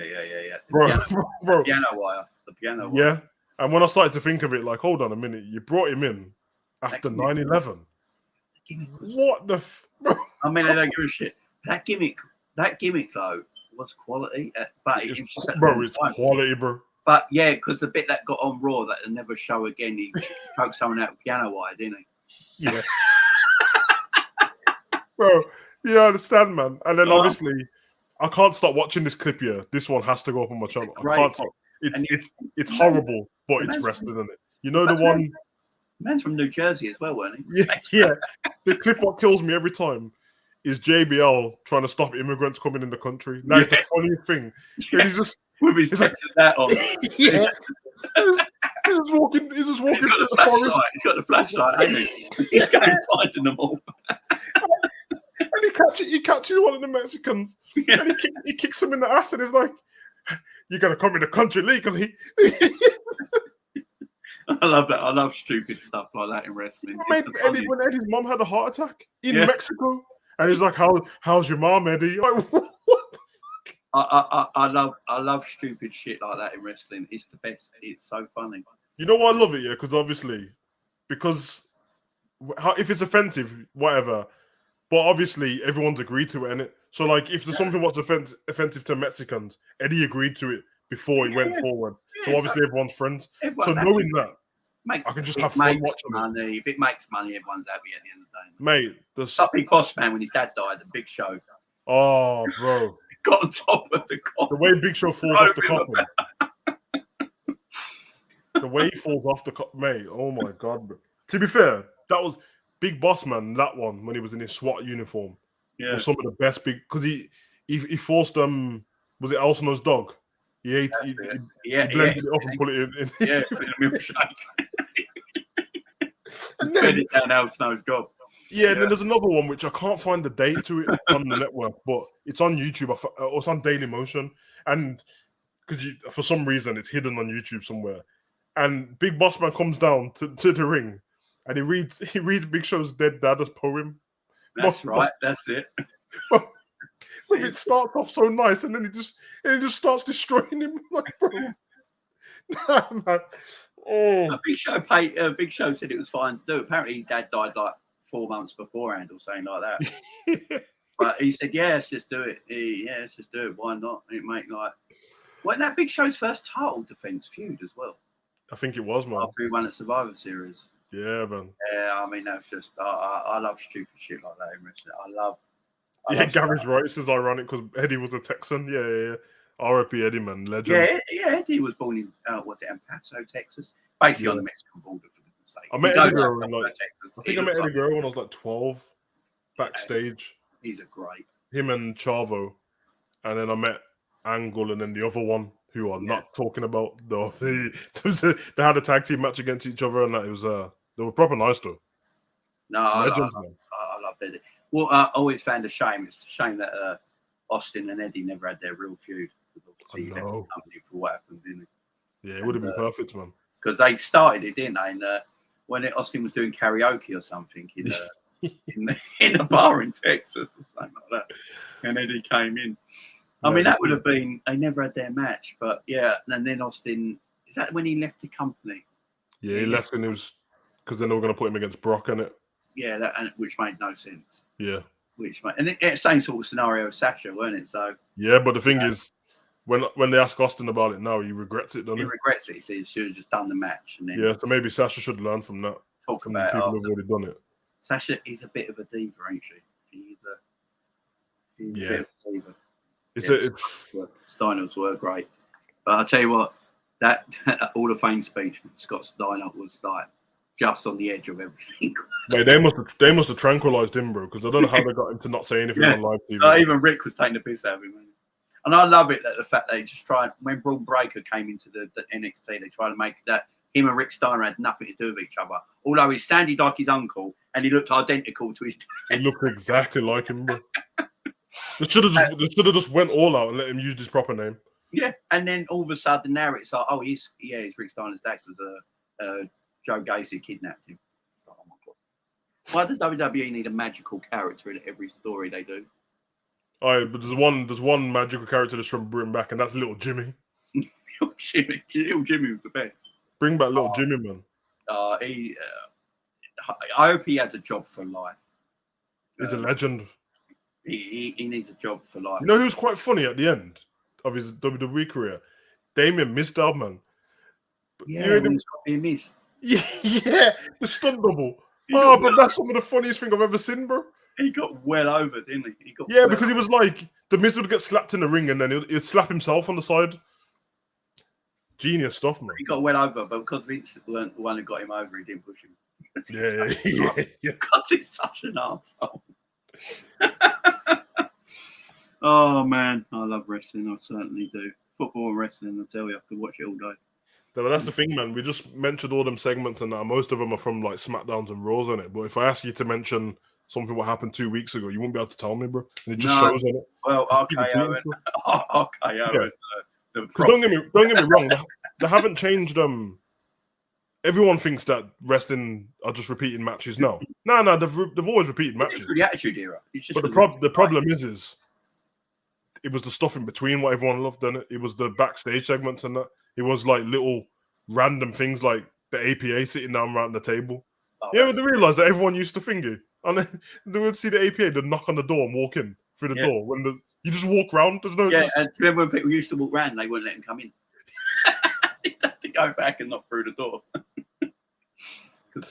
Bro. The piano wire. Yeah, and when I started to think of it, like, hold on a minute, you brought him in after 9/11. What the? Bro. I mean, I don't give a shit. That gimmick though was quality, but it's quality, bro. But yeah, because the bit that got on Raw that they'll never show again, he choked someone out with piano wire, didn't he? Yeah. Bro, you understand, man. And then obviously, I can't stop watching this clip here. This one has to go up on my channel. I can't stop. It's horrible, but it's wrestling, isn't it? You know the one. Man's from New Jersey as well, weren't he? Yeah. The clip what kills me every time is JBL trying to stop immigrants coming in the country. That's the funniest thing. Yeah. He's just with his Texas hat on. Yeah. He's just walking through the forest. He's got the flashlight, hasn't he? He's going finding them all. And he catches one of the Mexicans, and he kicks him in the ass, and he's like, "You're gonna come in the country legally." I love that. I love stupid stuff like that in wrestling. When Eddie's mom had a heart attack in Mexico, and he's like, "How's your mom, Eddie?" Like, what the fuck? I love stupid shit like that in wrestling. It's the best. It's so funny. You know why I love it? Yeah, because if it's offensive, whatever. But obviously, everyone's agreed to it, innit? So, like, if there's something what's offensive to Mexicans, Eddie agreed to it before he went forward. So obviously, everyone's friends. So knowing that, I can just have fun watching money. If it makes money, everyone's happy at the end of the day. Mate, there's Big Boss Man when his dad died, the Big Show. Oh, bro. He got on top of the coffin. The way Big Show falls off the coffin. The way he falls off the coffin. Mate, oh my God, bro. To be fair, that was Big Boss Man, that one, when he was in his SWAT uniform. Yeah. Was some of the best because he forced was it Alsino's dog? He blended it up and put it in. Yeah, put it in a milkshake. Fed it down Alsino's gob. Yeah, and then there's another one which I can't find the date to it on the network, but it's on YouTube. It's on Daily Motion, and because for some reason it's hidden on YouTube somewhere. And Big Boss Man comes down to the ring, and he reads Big Show's dead dad as poem. That's right. That's it. It starts off so nice, and then he just starts destroying him. Like, bro, nah, man. Oh, Big Show said it was fine to do. Apparently, his dad died like 4 months beforehand, or something like that. But he said, "Yeah, let's just do it. Yeah, let's just do it. Why not?" It make like wasn't that Big Show's first title defense feud as well? I think it was, man. After he won at Survivor Series. Yeah, man. Yeah, I mean that's just I love stupid shit like that in wrestling. Yeah, Gary's right. This is ironic because Eddie was a Texan. Yeah. R.I.P. Eddie, man, legend. Yeah, Eddie was born in El Paso, Texas, basically on the Mexican border. For goodness sake. I met Eddie Guerrero I think I met Eddie Guerrero when I was like 12, backstage. He's a great. Him and Chavo, and then I met Angle, and then the other one who I'm not talking about. They had a tag team match against each other, and that it was they were proper nice though. No, I love Eddie. Well, I always found a shame. It's a shame that Austin and Eddie never had their real feud. I know. For what happened, didn't it? Yeah, it would have been perfect, man. Because they started it, didn't they? And when Austin was doing karaoke or something in a bar in Texas or something like that, and Eddie came in. I mean, that would have been. They never had their match, but yeah. And then Austin. Is that when he left the company? Yeah, he left, and it was because then they were going to put him against Brock, innit? Yeah, which made no sense. Yeah. It's same sort of scenario as Sasha, weren't it? So yeah, but the thing is, when they ask Austin about it now, he regrets it, doesn't he? He regrets it. He says he should have just done the match, and then so maybe Sasha should learn from that. Talk about people it who've already done it. Sasha is a bit of a diva, ain't she? She's a bit of a diva. Steiner's were great, but I'll tell you what, that Hall of Fame speech with Scott Steiner was like just on the edge of everything. Mate, they must have tranquilized him, bro, because I don't know how they got him to not say anything on live TV. Even Rick was taking the piss out of him, man. And I love it that the fact they just tried when Braun Breaker came into the NXT, they tried to make that him and Rick Steiner had nothing to do with each other. Although he sounded like his uncle and he looked identical to his dad. He looked exactly like him, bro. They should have just went all out and let him use his proper name. Yeah, and then all of a sudden now it's like, oh, he's Rick Steiner's dad was Joe Gacy kidnapped him. Oh my God. Why does WWE need a magical character in every story they do? All right, but there's one magical character that's from Bring Back, and that's Little Jimmy. Little Jimmy was the best. Bring back Little Jimmy, man. I hope he has a job for life. He's a legend. He needs a job for life. You know who's quite funny at the end of his WWE career? Damien Mizdow, man. Yeah, he's got to be a miss. Yeah, the stunt double. But that's some of the funniest thing I've ever seen, bro. He got well over, didn't he? Because he was like, the Miz would get slapped in the ring and then he'd slap himself on the side. Genius stuff, man. He got well over, but because Vince weren't the one who got him over, he didn't push him. Yeah. Because he's such an arsehole. Oh, man. I love wrestling. I certainly do. Football and wrestling, I tell you, I could watch it all day. But that's the thing, man. We just mentioned all them segments and most of them are from like SmackDowns and Raws on it. But if I ask you to mention something what happened 2 weeks ago, you won't be able to tell me, bro. And it just shows on it. Well, RKO and don't get me wrong. They haven't changed. Everyone thinks that wrestling are just repeating matches now. No, they've always repeated matches. It's for the Attitude Era. But the problem is it was the stuff in between what everyone loved, and it was the backstage segments and that. It was like little random things like the APA sitting down around the table. Oh, Yeah, they realised that everyone used to finger, and then they would see the APA, they'd knock on the door and walk in through the door. When you just walk round, there's no. Yeah, and remember when people used to walk round, they wouldn't let them come in. They'd have to go back and knock through the door. Because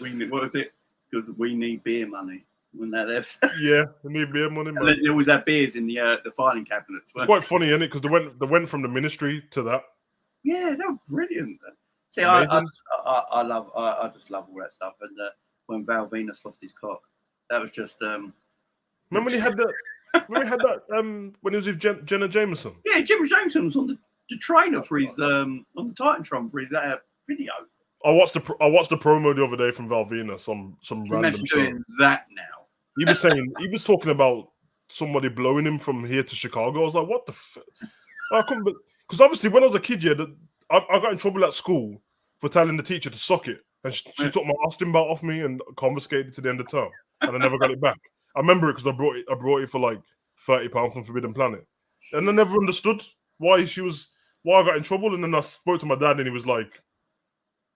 we need beer money. Wasn't that there? Yeah, we need beer money, man. And they always had beers in the filing cabinets. It's quite funny, isn't it? Because they went from the ministry to that. Yeah, they were brilliant. See, I just love all that stuff. And when Val Venus lost his cock, that was just. Remember when he had that? When he was with Jenna Jameson? Yeah, Jim Jameson was on the trainer for his on the Titantron for his video. I watched the promo the other day from Val Venus, some random show. Doing that now. He was talking about somebody blowing him from here to Chicago. I was like, what the I couldn't, because obviously when I was a kid, I got in trouble at school for telling the teacher to suck it, and she took my Austin belt off me and confiscated it to the end of term, and I never got it back. I remember it because I brought it for like £30 from Forbidden Planet, and I never understood why I got in trouble. And then I spoke to my dad, and he was like,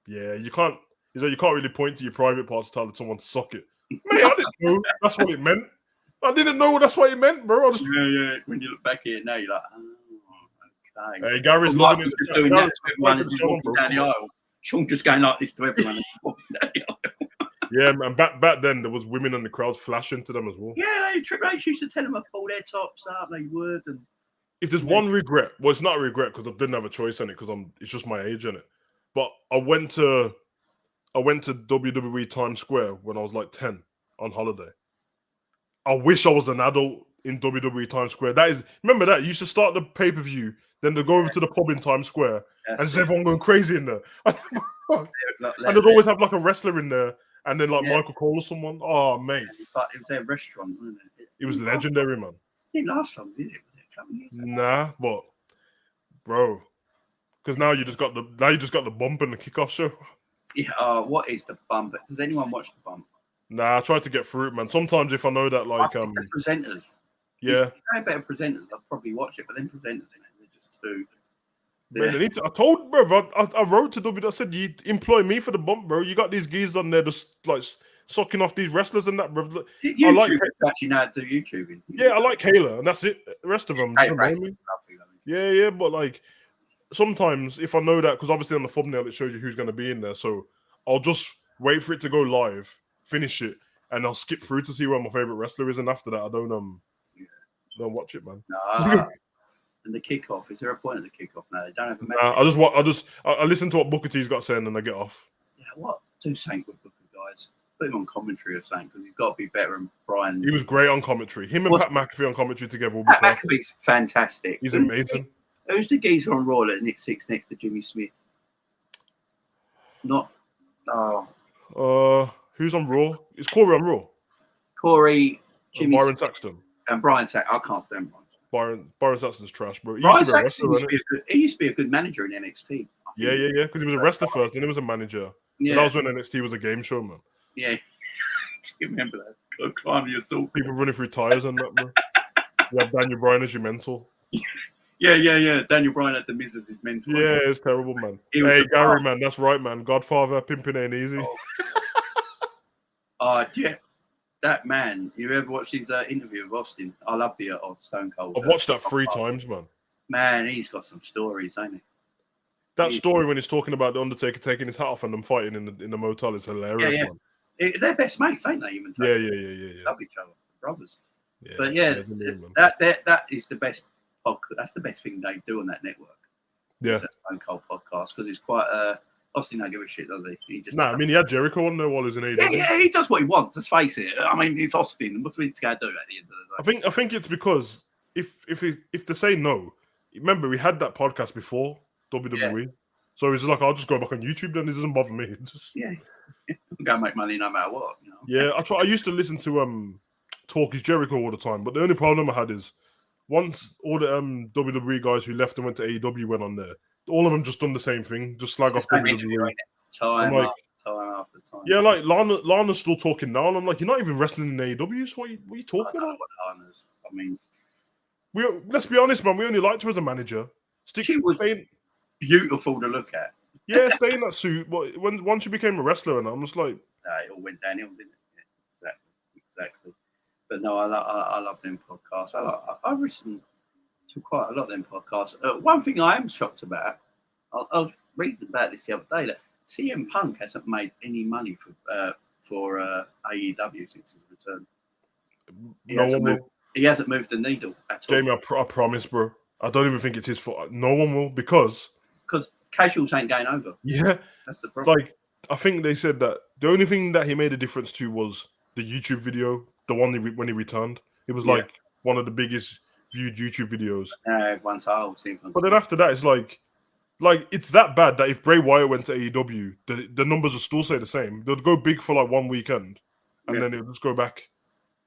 "Yeah, you can't." He's like, "You can't really point to your private parts to tell someone to suck it." Mate, I didn't know that's what it meant. I didn't know that's what it meant, bro. Yeah. When you look back here now, you're like, oh, okay. Hey, Gary's loving it. Just doing that to everyone as he's walking down the aisle. Sean just going like this to everyone as he's walking down the aisle. Yeah, man. Back then, there was women in the crowd flashing to them as well. Yeah, Triple H used to tell them to pull their tops up. They would. And if there's one regret, well, it's not a regret because I didn't have a choice in it because it's just my age in it. But I went to WWE Times Square when I was like 10 on holiday. I wish I was an adult in WWE Times Square. Remember that? You used to start the pay-per-view, then they go over to the pub in Times Square, and just everyone going crazy in there. And they'd always have like a wrestler in there, and then like Michael Cole or someone. Oh, mate. It was their restaurant, wasn't it? It was legendary, man. It didn't last long, did it? Was it a couple of years ago? Nah, but bro, because now you just got the bump and the kickoff show. Yeah. What is the bump? Does anyone watch the bump? Nah, I try to get through it, man. Sometimes if I know that, like, presenters. Yeah. If you know better presenters, I'd probably watch it, but then presenters, they're just too. Man, I told, bro, I wrote to WWE. I said, you employ me for the bump, bro. You got these geezers on there just like sucking off these wrestlers and that, bro. I like actually now to YouTubing. Yeah, I like Kayla, and that's it. The rest of them, yeah, but like sometimes if I know that, because obviously on the thumbnail it shows you who's going to be in there, so I'll just wait for it to go live, finish it, and I'll skip through to see where my favorite wrestler is, and after that I don't watch it, man. No. And the kickoff, is there a point at the kickoff now? They don't have a match. I listen to what Booker T's got saying and I get off. Yeah, what? Do something with Booker, guys. Put him on commentary or something, because he's got to be better than Brian. He was great on commentary. Him and Pat McAfee on commentary together will be Pat McAfee's fantastic. He's amazing. Who's the geezer on Raw that Nick sits next to Jimmy Smith? Not. Who's on Raw? Is Corey on Raw? Corey, Jimmy Byron Smith, Saxton. And Brian Saxton. I can't stand Byron Saxton's trash, bro. Brian Saxton used to be a good manager in NXT. Yeah, because he was a wrestler first, then he was a manager. Yeah. That was when NXT was a game show, man. Yeah. Do you remember that? Go climb your soul. People running through tires and that, bro. You have Daniel Bryan as your mentor. Yeah. Daniel Bryan had the Miz as his mentor. Yeah, it's terrible, man. Hey, Gary, man, that's right, man. Godfather, pimping ain't easy. Yeah. That man, you ever watched his interview with Austin? I love the Stone Cold. I've watched that 3 times, man. Man, he's got some stories, ain't he? That story when he's talking about the Undertaker taking his hat off and them fighting in the motel is hilarious, man. They're best mates, ain't they? Even yeah. Love each other, brothers. Yeah, but that is the best podcast. That's the best thing they do on that network. Yeah, that Stone Cold podcast, because it's quite. Austin don't give a shit, does he? I mean, he had Jericho on there while he was in AEW. Yeah, he does what he wants. Let's face it. I mean, it's Austin. What's he going to do at the end of the day? I think it's because if they say no, remember we had that podcast before WWE, so he's like, I'll just go back on YouTube. Then it doesn't bother me. I'm gonna make money no matter what. You know? Yeah, I used to listen to Talk Is Jericho all the time, but the only problem I had is once all the WWE guys who left and went to AEW went on there. All of them just done the same thing, just slag off WWE. Time after time. Yeah, like Lana's still talking now, and I'm like, you're not even wrestling in AEW, so what are you talking about? Lana's, I mean, let's be honest, man. We only liked her as a manager. She was beautiful to look at. Yeah, stay in that suit. But once she became a wrestler, and I'm just like, it all went downhill, didn't it? Yeah, exactly. But no, I love them podcasts. I listen to quite a lot of them podcasts. One thing I am shocked about, I was reading about this the other day, that CM Punk hasn't made any money for AEW since his return. He hasn't moved the needle at all. Jamie, I promise, bro. I don't even think it's his fault. No one will, because casuals ain't going over. Yeah, that's the problem. Like, I think they said that the only thing that he made a difference to was the YouTube video, the one when he returned. It was like one of the biggest viewed YouTube videos. Everyone's old. But then after that, it's like it's that bad that if Bray Wyatt went to AEW, the numbers would still say the same. They'd go big for like one weekend, and then it'll just go back.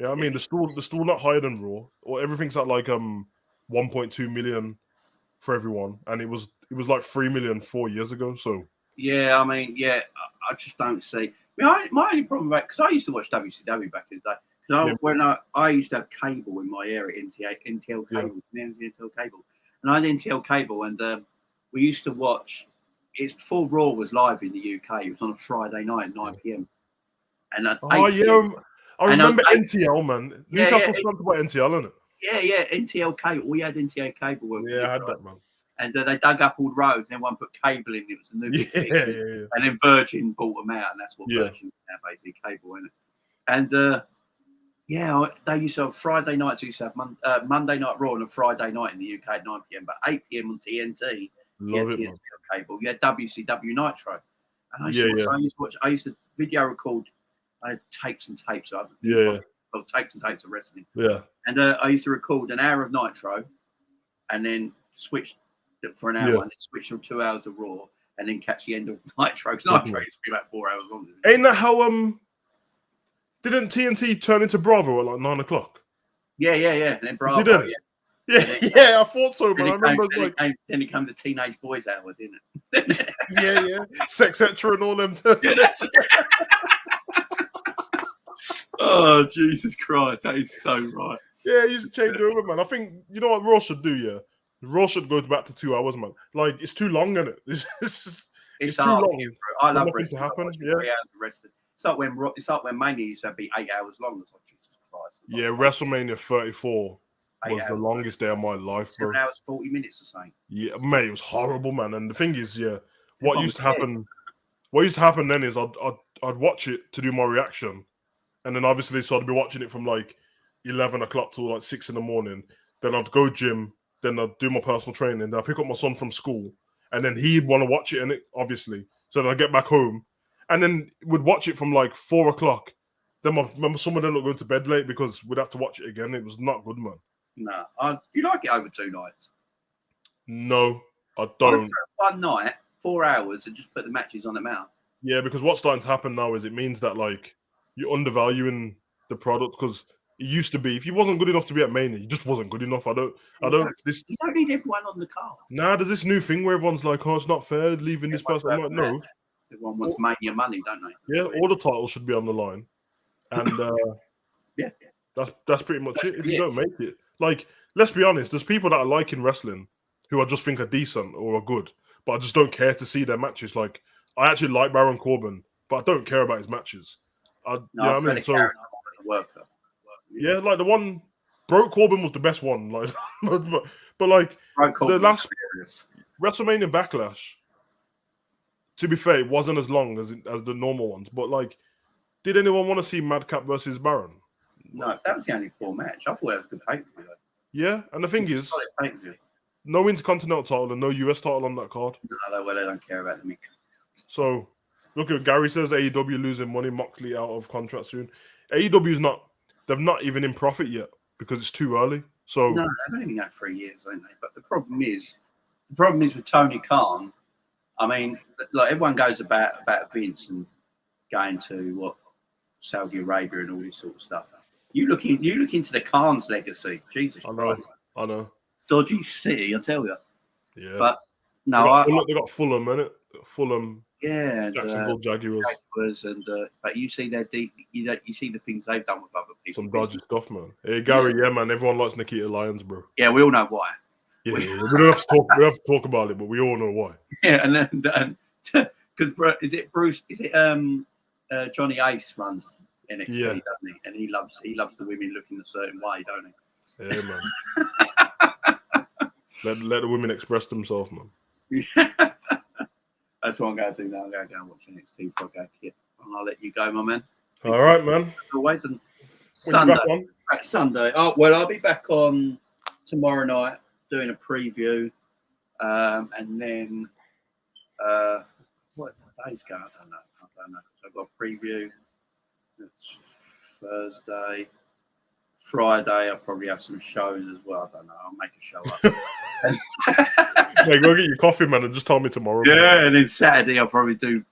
Yeah, I mean, they're still not higher than Raw, or everything's at like 1.2 million for everyone, and it was like 3 million 4 years ago. So yeah, I mean, I just don't see. I mean, my only problem with because I used to watch WCW back in the day. Because when I used to have cable in my area, NTL cable, NTL cable, and I had NTL cable, and we used to watch. It's before Raw was live in the UK. It was on a Friday night at 9 p.m. And at 8 p.m. I remember NTL, man. Newcastle's talking about NTL, isn't it? Yeah, NTL cable. We had NTL cable. I had that, man. And they dug up all the roads, and one put cable in. It was a new thing. And then Virgin bought them out, and that's what Virgin is now, basically cable, isn't it? And they used to have Friday nights. Used to have Monday Night Raw and a Friday night in the UK at 9 p.m. But 8 p.m. on TNT, TNT cable. You had WCW Nitro, and I used to watch. I used to video record. I had tapes and tapes. Tapes and tapes of wrestling. Yeah. And I used to record an hour of Nitro, and then switch it for an hour, and then switch for 2 hours of Raw, and then catch the end of Nitro. Because Nitro used to be about 4 hours long. Ain't that how didn't TNT turn into Bravo at like 9 o'clock? Yeah. And then Bravo. Yeah, I thought so, man. I remember then it came the Teenage Boys hour, didn't it? yeah. Sex Etra and all them. Oh, Jesus Christ. That is so right. Yeah, you should change over, man. I think, you know what Raw should do, yeah? Raw should go back to 2 hours, man. Like, it's too long, isn't it? It's too long. I love wrestling. To happen. 3 hours of wrestling. It's like when Mania used to be 8 hours long. It's like, Jesus Christ. Yeah, WrestleMania 34 was the longest day of my life, bro. 7 hours, 40 minutes or something. Yeah, mate, it was horrible, man. And the thing is, what used to happen then is I'd watch it to do my reaction. And then obviously, so I'd be watching it from like 11 o'clock till like 6 in the morning. Then I'd go gym. Then I'd do my personal training. Then I'd pick up my son from school. And then he'd want to watch it, obviously. So then I'd get back home. And then we'd watch it from like 4 o'clock. Then some of them would go to bed late because we'd have to watch it again. It was not good, man. No. Do you like it over 2 nights? No, I don't. One night, 4 hours, and just put the matches on them out. Yeah, because what's starting to happen now is it means that like you're undervaluing the product, because it used to be if you wasn't good enough to be at Mania, you just wasn't good enough. You don't need everyone on the card. Nah, there's this new thing where everyone's like, oh, it's not fair leaving this person. I'm like, no. Everyone wants Mania money, don't they? Yeah, all the titles should be on the line. And that's pretty much it. If you don't make it. Like, let's be honest, there's people that are liking wrestling who I just think are decent or are good, but I just don't care to see their matches. Like, I actually like Baron Corbin, but I don't care about his matches. Worker. Yeah, like the one Broke Corbin was the best one. Like, but like the last WrestleMania Backlash, to be fair, it wasn't as long as the normal ones. But like, did anyone want to see Madcap versus Baron? No, that was the only poor match. I thought it was a good pay-per-view. Yeah, and the thing is, no Intercontinental title and no US title on that card. No, well, they don't care about the So, look at Gary says AEW losing money, Moxley out of contract soon. AEW is they're not even in profit yet because it's too early. So no, they've only been out 3 years, haven't they? But the problem is with Tony Khan. I mean, like everyone goes about Vince and going to Saudi Arabia and all this sort of stuff. You look into the Khan's legacy. Jesus Christ. I know. Dodgy city, I tell you. Yeah. But no, they got Fulham, innit? Fulham, Yeah, and, Jacksonville Jaguars. Jaguars, and but you see you see the things they've done with other people. Some dodgy stuff, man. Hey, Gary, yeah, man. Everyone likes Nikita Lyons, bro. Yeah, we all know why. Yeah, we don't have to talk. We have to talk about it, but we all know why. Yeah, and then because is it Bruce? Is it Johnny Ace runs NXT, doesn't he? And he loves the women looking a certain way, don't he? Yeah, man. let the women express themselves, man. That's what I'm going to do now. I'm going to go and watch NXT podcast, and I'll let you go, my man. All right, man. As always, and Sunday. Sunday. Oh well, I'll be back on tomorrow night doing a preview, and then what day's going? I don't know. So I've got a preview. It's Thursday. Friday, I'll probably have some shows as well. I don't know. I'll make a show up. Yeah, go get your coffee, man, and just tell me tomorrow. Yeah, man. and then Saturday, I'll probably do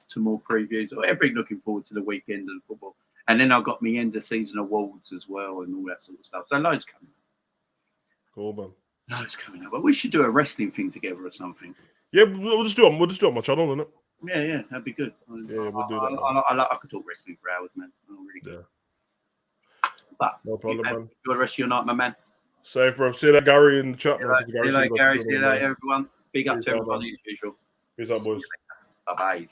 some more previews. Or everything looking forward to the weekend of football. And then I've got my end of season awards as well and all that sort of stuff. So loads coming up. Cool, man. Loads coming up. But we should do a wrestling thing together or something. Yeah, we'll just do it. We'll just do it on my channel, innit? Yeah, that'd be good. Yeah, we'll do that. I could talk wrestling for hours, man. I'm really good. Yeah. But no problem, man. Enjoy the rest of your night, my man. Safe, bro. See you later, Gary, in the chat, man. See you later, Gary. See you later, everyone. Big up to everybody as usual. Peace out, boys. Bye-bye.